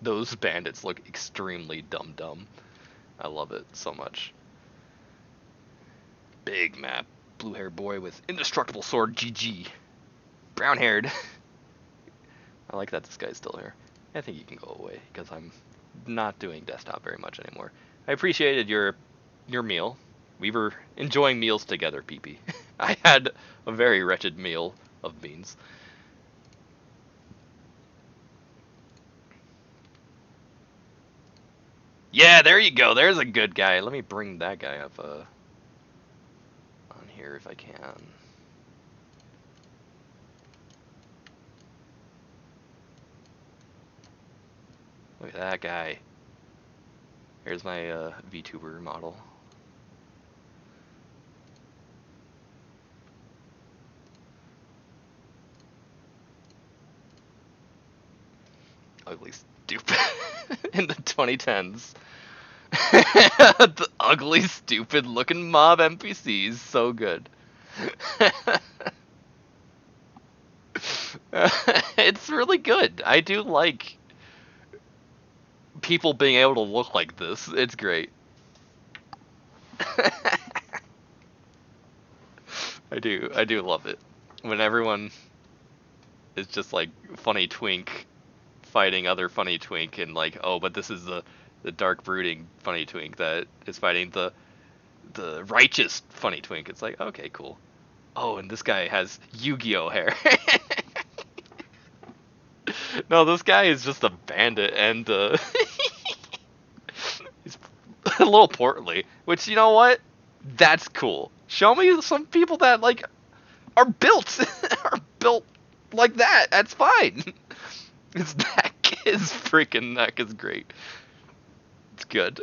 those bandits look extremely dumb. I love it so much. Big map, blue hair boy with indestructible sword, GG. Brown haired. I like that this guy's still here. I think you can go away because I'm not doing desktop very much anymore. I appreciated your meal. We were enjoying meals together, PP. I had a very wretched meal of beans. Yeah, there you go. There's a good guy. Let me bring that guy up on here if I can. Look at that guy. Here's my VTuber model. Ugly stupid in the 2010s. The ugly stupid looking mob NPCs, so good. It's really good. I do like people being able to look like this. It's great. I do love it. When everyone is just like funny twink fighting other funny twink, and like, oh, but this is the dark brooding funny twink that is fighting the righteous funny twink. It's like, okay, cool. Oh, and this guy has Yu-Gi-Oh hair. No, this guy is just a bandit, and he's a little portly, which, you know what? That's cool. Show me some people that like are built like that. That's fine. His freaking neck is great. It's good.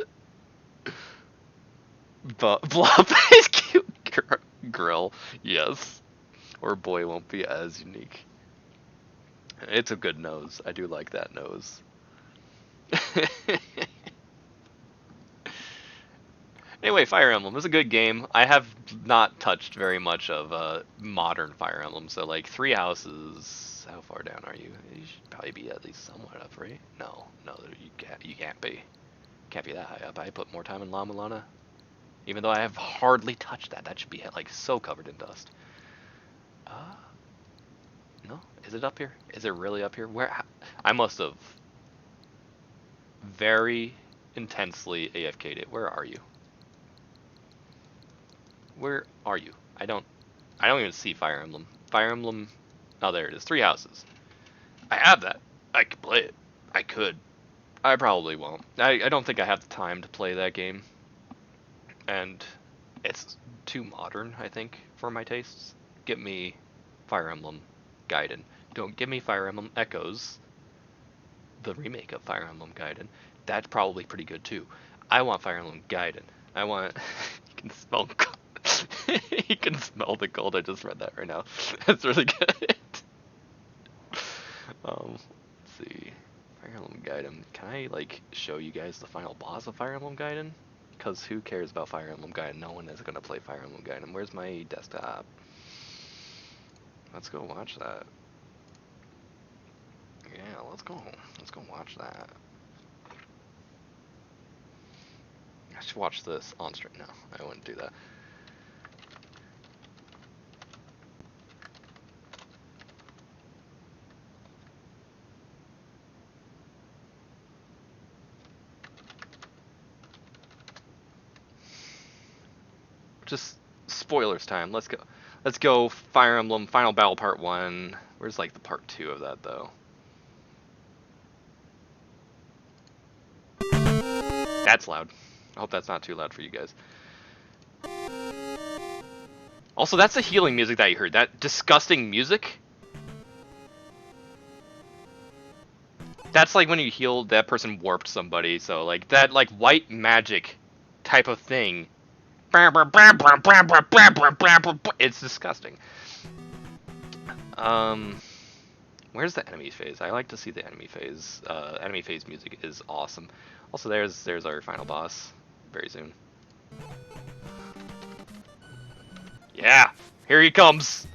But Blop is cute. Grill, yes. Or boy won't be as unique. It's a good nose. I do like that nose. Anyway, Fire Emblem is a good game. I have not touched very much of modern Fire Emblem, so like 3 houses. How far down are you? You should probably be at least somewhat up, right? No, you can't be. Can't be that high up. I put more time in La Mulana, even though I have hardly touched that. That should be like so covered in dust. No, is it up here? Is it really up here? Where? I must have very intensely AFK'd it. Where are you? Where are you? I don't even see Fire Emblem. Fire Emblem. Oh, there it is. 3 houses. I have that. I could play it. I could. I probably won't. I don't think I have the time to play that game. And it's too modern, I think, for my tastes. Get me Fire Emblem Gaiden. Don't give me Fire Emblem Echoes, the remake of Fire Emblem Gaiden. That's probably pretty good too. I want Fire Emblem Gaiden. I want... You can smell gold. You can smell the gold. I just read that right now. That's really good. Let's see. Fire Emblem Gaiden. Can I, like, show you guys the final boss of Fire Emblem Gaiden? Because who cares about Fire Emblem Gaiden? No one is going to play Fire Emblem Gaiden. Where's my desktop? Let's go watch that. Yeah, let's go. Let's go watch that. I should watch this on stream. No, I wouldn't do that. Just spoilers time. Let's go. Let's go. Fire Emblem Final Battle Part 1. Where's like the Part 2 of that though? That's loud. I hope that's not too loud for you guys. Also, that's the healing music that you heard. That disgusting music. That's like when you healed, that person warped somebody. So like that like white magic type of thing. It's disgusting. Where's the enemy phase? I like to see the enemy phase. Enemy phase music is awesome. Also, there's our final boss. Very soon. Yeah, here he comes.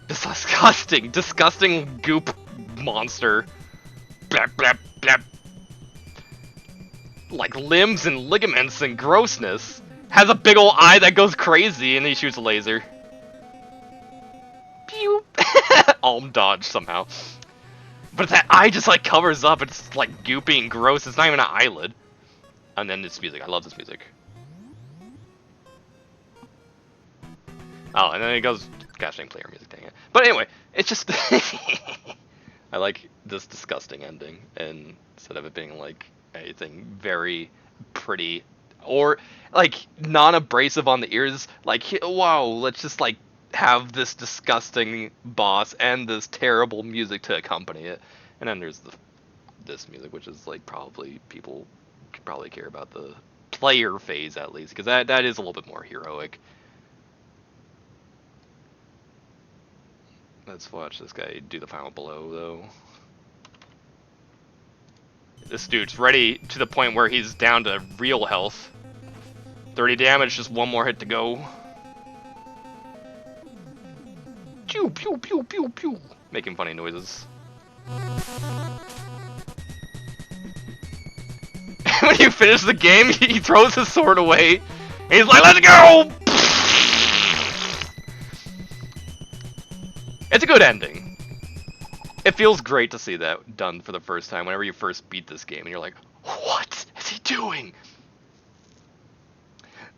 Disgusting goop monster. Blap, blap, blap. Like limbs and ligaments and grossness. Has a big old eye that goes crazy and he shoots a laser. Pew! Alm dodge somehow. But that eye just like covers up, it's like goopy and gross, it's not even an eyelid. And then this music, I love this music. Oh, and then it goes, gosh dang player music, dang it. But anyway, it's just, I like this disgusting ending, and instead of it being like anything very pretty, or like non-abrasive on the ears, like, wow, let's just like have this disgusting boss and this terrible music to accompany it. And then there's this music, which is like probably people could probably care about the player phase at least, because that is a little bit more heroic. Let's watch this guy do the final blow though. This dude's ready to the point where he's down to real health. 30 damage, just one more hit to go. Pew pew pew pew pew. Making funny noises. When you finish the game, he throws his sword away. And he's like, let's go! It's a good ending. It feels great to see that done for the first time whenever you first beat this game and you're like, what is he doing?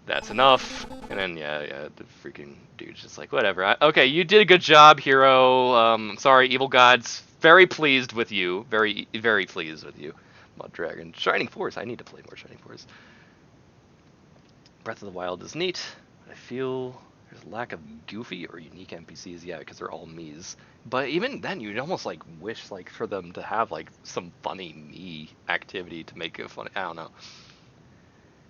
That's enough. And then, yeah, the freaking dude's just like, whatever. Okay, you did a good job, hero. Sorry, evil gods. Very pleased with you. Very, very pleased with you. Mud Dragon. Shining Force. I need to play more Shining Force. Breath of the Wild is neat, but I feel there's a lack of goofy or unique NPCs, yeah, because they're all me's. But even then, you'd almost like wish like for them to have like some funny me activity to make it funny. I don't know.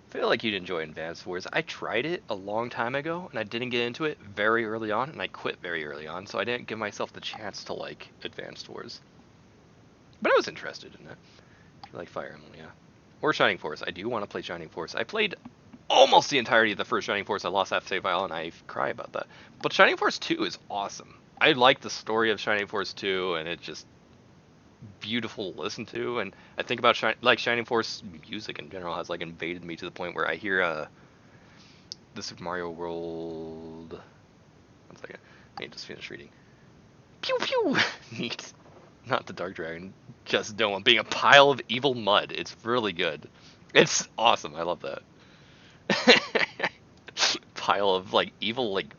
I feel like you'd enjoy Advanced Wars. I tried it a long time ago, and I didn't get into it very early on, and I quit very early on, so I didn't give myself the chance to like Advanced Wars. But I was interested in it. I like Fire Emblem, yeah. Or Shining Force. I do want to play Shining Force. I played almost the entirety of the first Shining Force. I lost that save file, and I cry about that. But Shining Force 2 is awesome. I like the story of Shining Force 2, and it's just beautiful to listen to. And I think about Shining Force music in general has like invaded me to the point where I hear the Super Mario World. 1 second. I need to just finish reading. Pew pew. Neat. Not the Dark Dragon, just Doma being a pile of evil mud. It's really good. It's awesome. I love that. Pile of like evil, like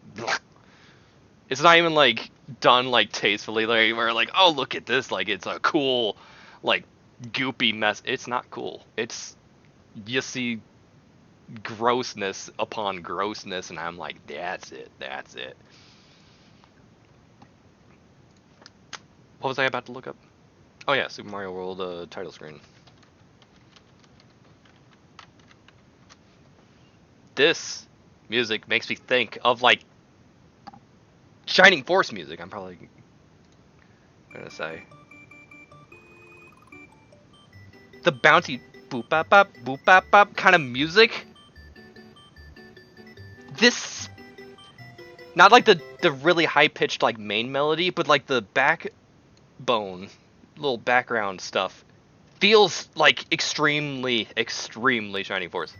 it's not even like done like tastefully, like where like, oh look at this, like it's a cool like goopy mess. It's not cool. It's, you see grossness upon grossness, and I'm like, that's it. What was I about to look up? Oh yeah, Super Mario World title screen. This music makes me think of like Shining Force music. I'm probably gonna say the bounty boop bop bop kind of music. This Not like the really high pitched like main melody, but like the backbone, little background stuff, feels like extremely Shining Force.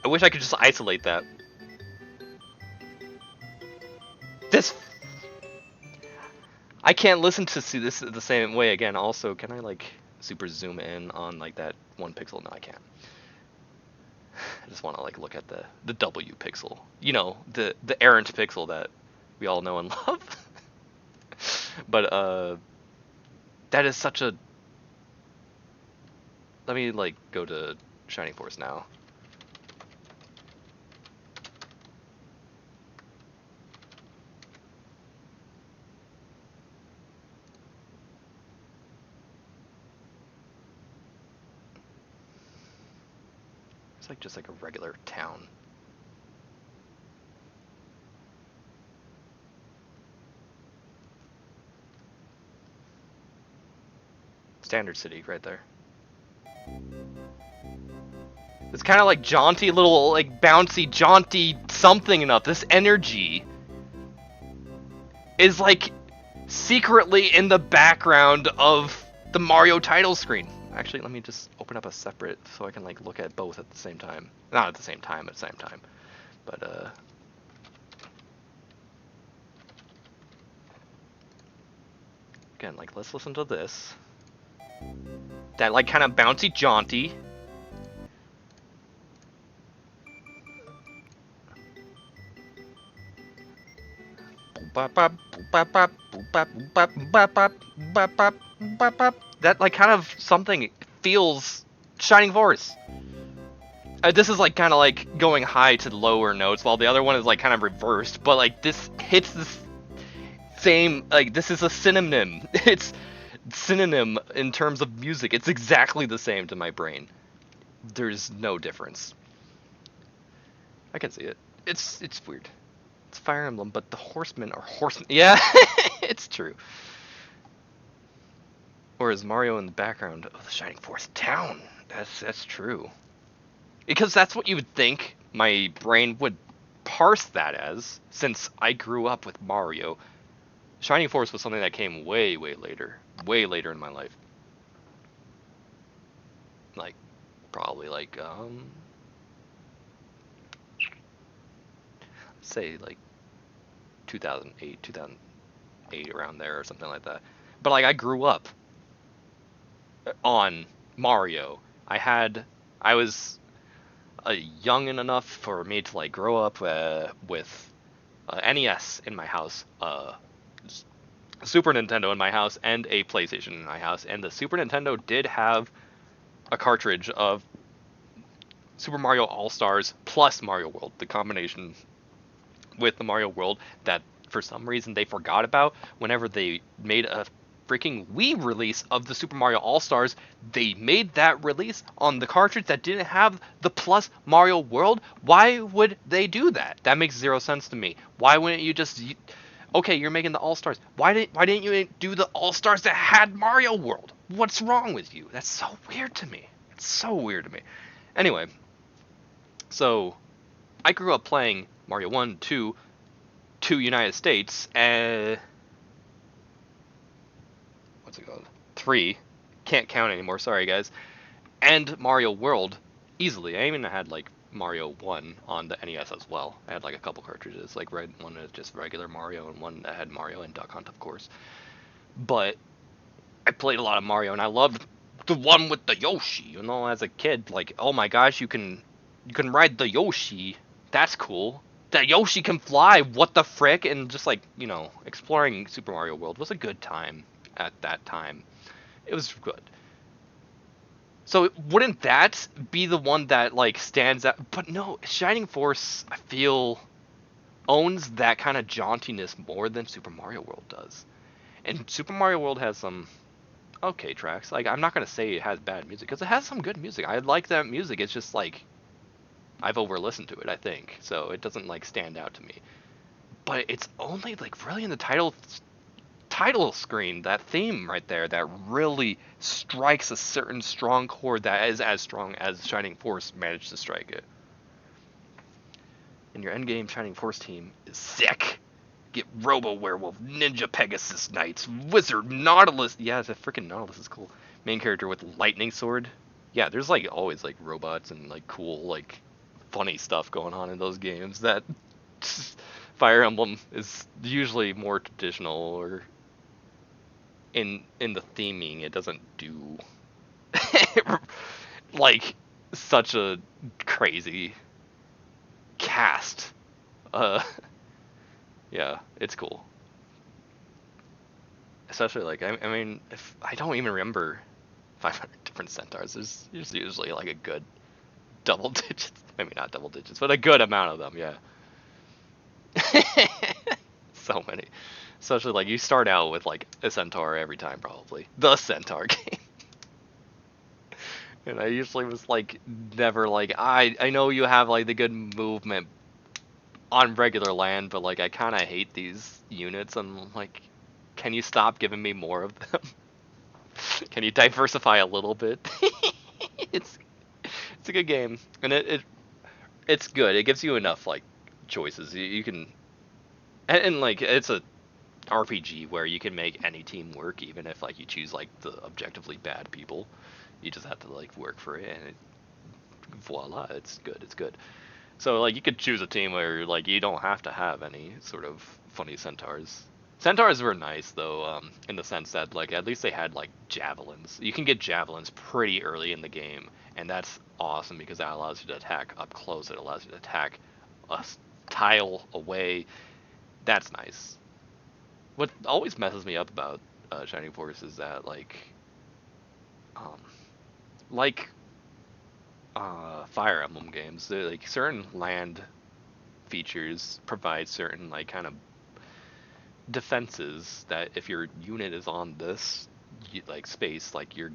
I wish I could just isolate that. This, I can't listen to see this the same way again. Also, can I like super zoom in on like that one pixel? No, I can't. I just want to like look at the W pixel. You know, the errant pixel that we all know and love. But that is such a. Let me like go to Shining Force now. It's like just like a regular town. Standard city right there. It's kind of like jaunty, little like bouncy, jaunty something enough. This energy is like secretly in the background of the Mario title screen. Actually, let me just open up a separate so I can like look at both at the same time. Not at the same time, at the same time. But again, like let's listen to this. That like kind of bouncy jaunty. That like kind of something feels Shining Force. This is like kind of like going high to lower notes, while the other one is like kind of reversed. But like this hits this same, like this is a synonym. It's synonym in terms of music. It's exactly the same to my brain. There's no difference. I can see it. It's weird. It's Fire Emblem, but the horsemen are horsemen. Yeah, it's true. Whereas Mario in the background of the Shining Force town. That's true. Because that's what you would think my brain would parse that as, since I grew up with Mario. Shining Force was something that came way later. Way later in my life. Like, probably like, say like 2008, around there or something like that. But like I grew up on Mario. I was young enough for me to like grow up with NES in my house, Super Nintendo in my house, and a PlayStation in my house. And the Super Nintendo did have a cartridge of Super Mario All-Stars plus Mario World, the combination with the Mario World that for some reason they forgot about. Whenever they made a freaking Wii release of the Super Mario All-Stars, they made that release on the cartridge that didn't have the plus Mario World. Why would they do that? That makes zero sense to me. Why wouldn't you just... Okay, you're making the All-Stars. Why didn't you do the All-Stars that had Mario World? What's wrong with you? That's so weird to me. It's so weird to me. Anyway, so I grew up playing Mario 1, 2 United States, and what's it called? 3. Can't count anymore, sorry guys. And Mario World, easily. I even had like Mario 1 on the NES as well. I had like a couple cartridges, like one with just regular Mario and one that had Mario and Duck Hunt, of course. But I played a lot of Mario, and I loved the one with the Yoshi. You know, as a kid, like, oh my gosh, you can ride the Yoshi. That's cool. That Yoshi can fly. What the frick? And just like, you know, exploring Super Mario World was a good time at that time. It was good. So wouldn't that be the one that like stands out? But no, Shining Force, I feel, owns that kind of jauntiness more than Super Mario World does. And Super Mario World has some okay tracks. Like, I'm not gonna say it has bad music, because it has some good music. I like that music. It's just like I've over-listened to it, I think, so it doesn't like stand out to me. But it's only like really in the title screen, that theme right there, that really strikes a certain strong chord that is as strong as Shining Force managed to strike it. and your endgame Shining Force team is sick. Get Robo Werewolf, Ninja Pegasus Knights, Wizard, Nautilus. Yeah, the freaking Nautilus is cool. Main character with Lightning Sword. Yeah, there's like always like robots and like cool like funny stuff going on in those games. That Fire Emblem is usually more traditional, or in the theming it doesn't do like such a crazy cast. Yeah, it's cool. Especially like I mean, if I don't even remember 500 different centaurs. There's usually like a good double digits, maybe not double digits, but a good amount of them. Yeah. So many. Especially like you start out with like a centaur every time, probably the centaur game. And I usually was like never like I know you have like the good movement on regular land, but like I kind of hate these units, and I'm like, can you stop giving me more of them? Can you diversify a little bit? it's a good game, and it's good. It gives you enough like choices. You can and like it's a RPG where you can make any team work, even if like you choose like the objectively bad people. You just have to like work for it, and voila, it's good. It's good. So like you could choose a team where like you don't have to have any sort of funny centaurs. Centaurs were nice though, in the sense that like at least they had like javelins. You can get javelins pretty early in the game, and that's awesome because that allows you to attack up close. It allows you to attack a tile away. That's nice. What always messes me up about Shining Force is that like Fire Emblem games, like certain land features provide certain like kind of defenses that if your unit is on this like space, like you're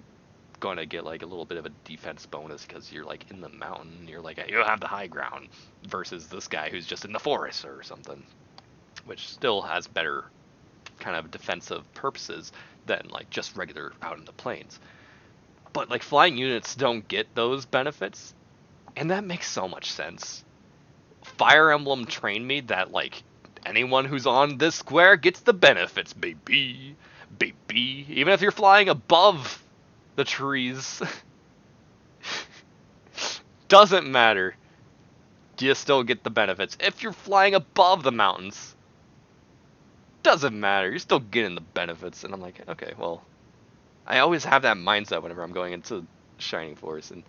gonna get like a little bit of a defense bonus because you're like in the mountain, you're like you have the high ground versus this guy who's just in the forest or something, which still has better kind of defensive purposes than like just regular out in the plains. But like flying units don't get those benefits, and that makes so much sense. Fire Emblem trained me that like anyone who's on this square gets the benefits, baby. Baby. Even if you're flying above the trees. Doesn't matter. You still get the benefits. If you're flying above the mountains, doesn't matter. You're still getting the benefits. And I'm like, okay, well, I always have that mindset whenever I'm going into Shining Force, and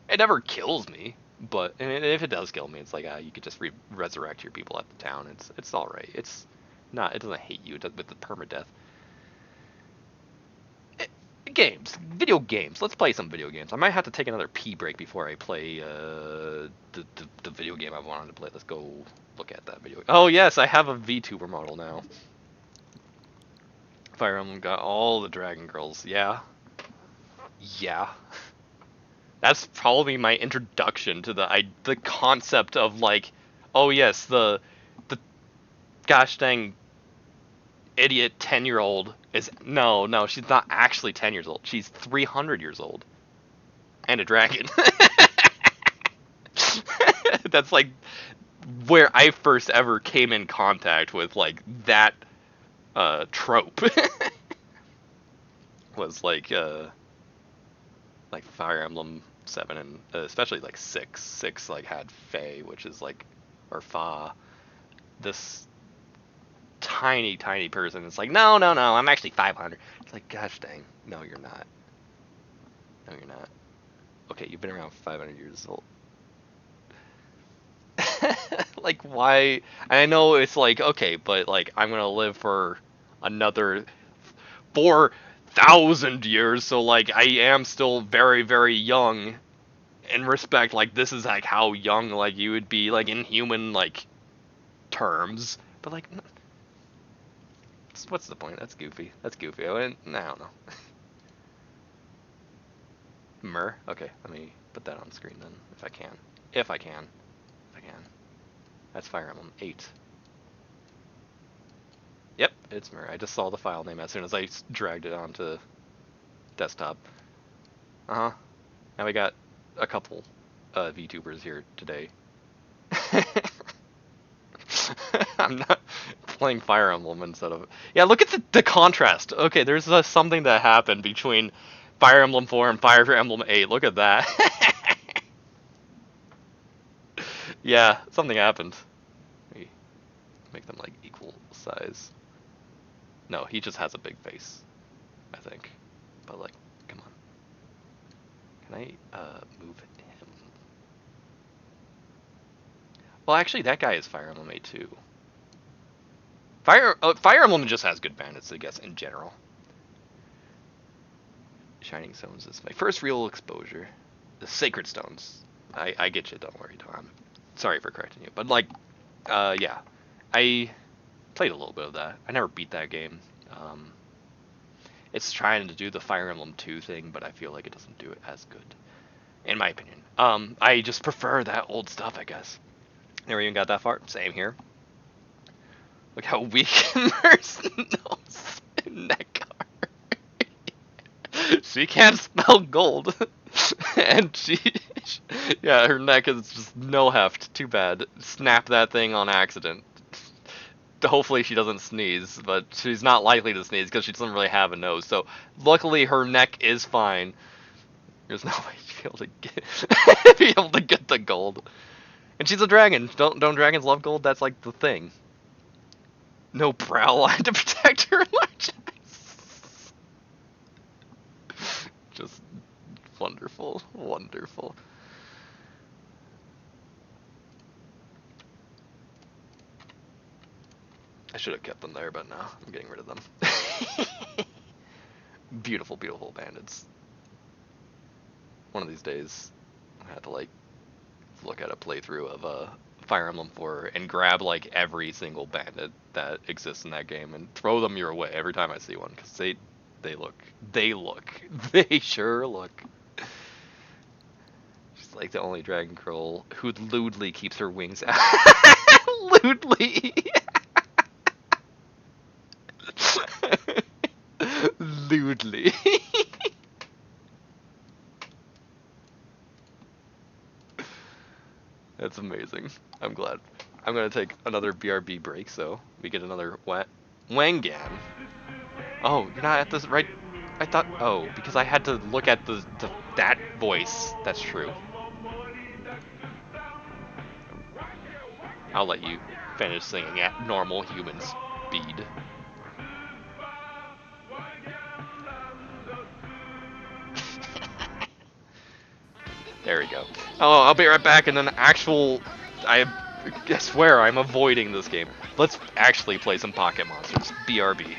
it never kills me. But and if it does kill me, it's like you could just resurrect your people at the town. It's all right. It's not. It doesn't hate you. It does with the permadeath. Games, video games. Let's play some video games. I might have to take another pee break before I play the video game I wanted to play. Let's go look at that video. Oh yes, I have a VTuber model now. Fire Emblem got all the Dragon Girls. Yeah. Yeah. That's probably my introduction to the concept of like, oh yes, the gosh dang idiot 10-year-old is no, she's not actually 10 years old. She's 300 years old. And a dragon. That's like where I first ever came in contact with like that trope. Was like Fire Emblem 7 and especially like 6. 6 like had Faye, which is like, or Fa, this tiny person. It's like no, I'm actually 500. It's like gosh dang, no you're not. No you're not. Okay, you've been around 500 years old. Like why? I know it's like okay, but like I'm gonna live for another 4,000 years, so like I am still very young in respect. Like this is like how young like you would be like in human like terms, but like what's the point? That's goofy. I don't know. Myrrh? Okay, let me put that on screen then if I can. That's Fire Emblem 8. Yep, it's Myrrh. I just saw the file name as soon as I dragged it onto desktop. Now we got a couple VTubers here today. I'm not playing Fire Emblem instead of... Yeah, look at the contrast. Okay, there's something that happened between Fire Emblem 4 and Fire Emblem 8. Look at that. Yeah, something happened. Maybe make them like equal size. No, he just has a big face, I think. But like, come on. Can I move him? Well, actually, that guy is Fire Emblem 8 too. Fire Emblem just has good bandits, I guess, in general. Shining Stones is my first real exposure. The Sacred Stones. I get you, don't worry, Tom. Sorry for correcting you. But, like, yeah. I played a little bit of that. I never beat that game. It's trying to do the Fire Emblem 2 thing, but I feel like it doesn't do it as good. In my opinion. I just prefer that old stuff, I guess. Never even got that far. Same here. Look how weak Mercen's neck are. She can't smell gold. And yeah, her neck is just no heft. Too bad. Snap that thing on accident. Hopefully she doesn't sneeze, but she's not likely to sneeze because she doesn't really have a nose. So luckily her neck is fine. There's no way she'll be able to get the gold. And she's a dragon. Don't dragons love gold? That's like the thing. No brow line to protect her large eyes. Just wonderful, wonderful. I should have kept them there, but no, I'm getting rid of them. Beautiful, beautiful bandits. One of these days, I had to like look at a playthrough of Fire Emblem 4 and grab like every single bandit that exists in that game and throw them your way every time I see one, because they sure look. She's like the only dragon girl who lewdly keeps her wings out. Lewdly. Lewdly. That's amazing. I'm glad. I'm gonna take another BRB break so we get another wangan. Oh, you're not at this right. I thought. Oh, because I had to look at that voice. That's true. I'll let you finish singing at normal human speed. There we go. Oh, I'll be right back, and then I swear I'm avoiding this game. Let's actually play some Pocket Monsters. BRB.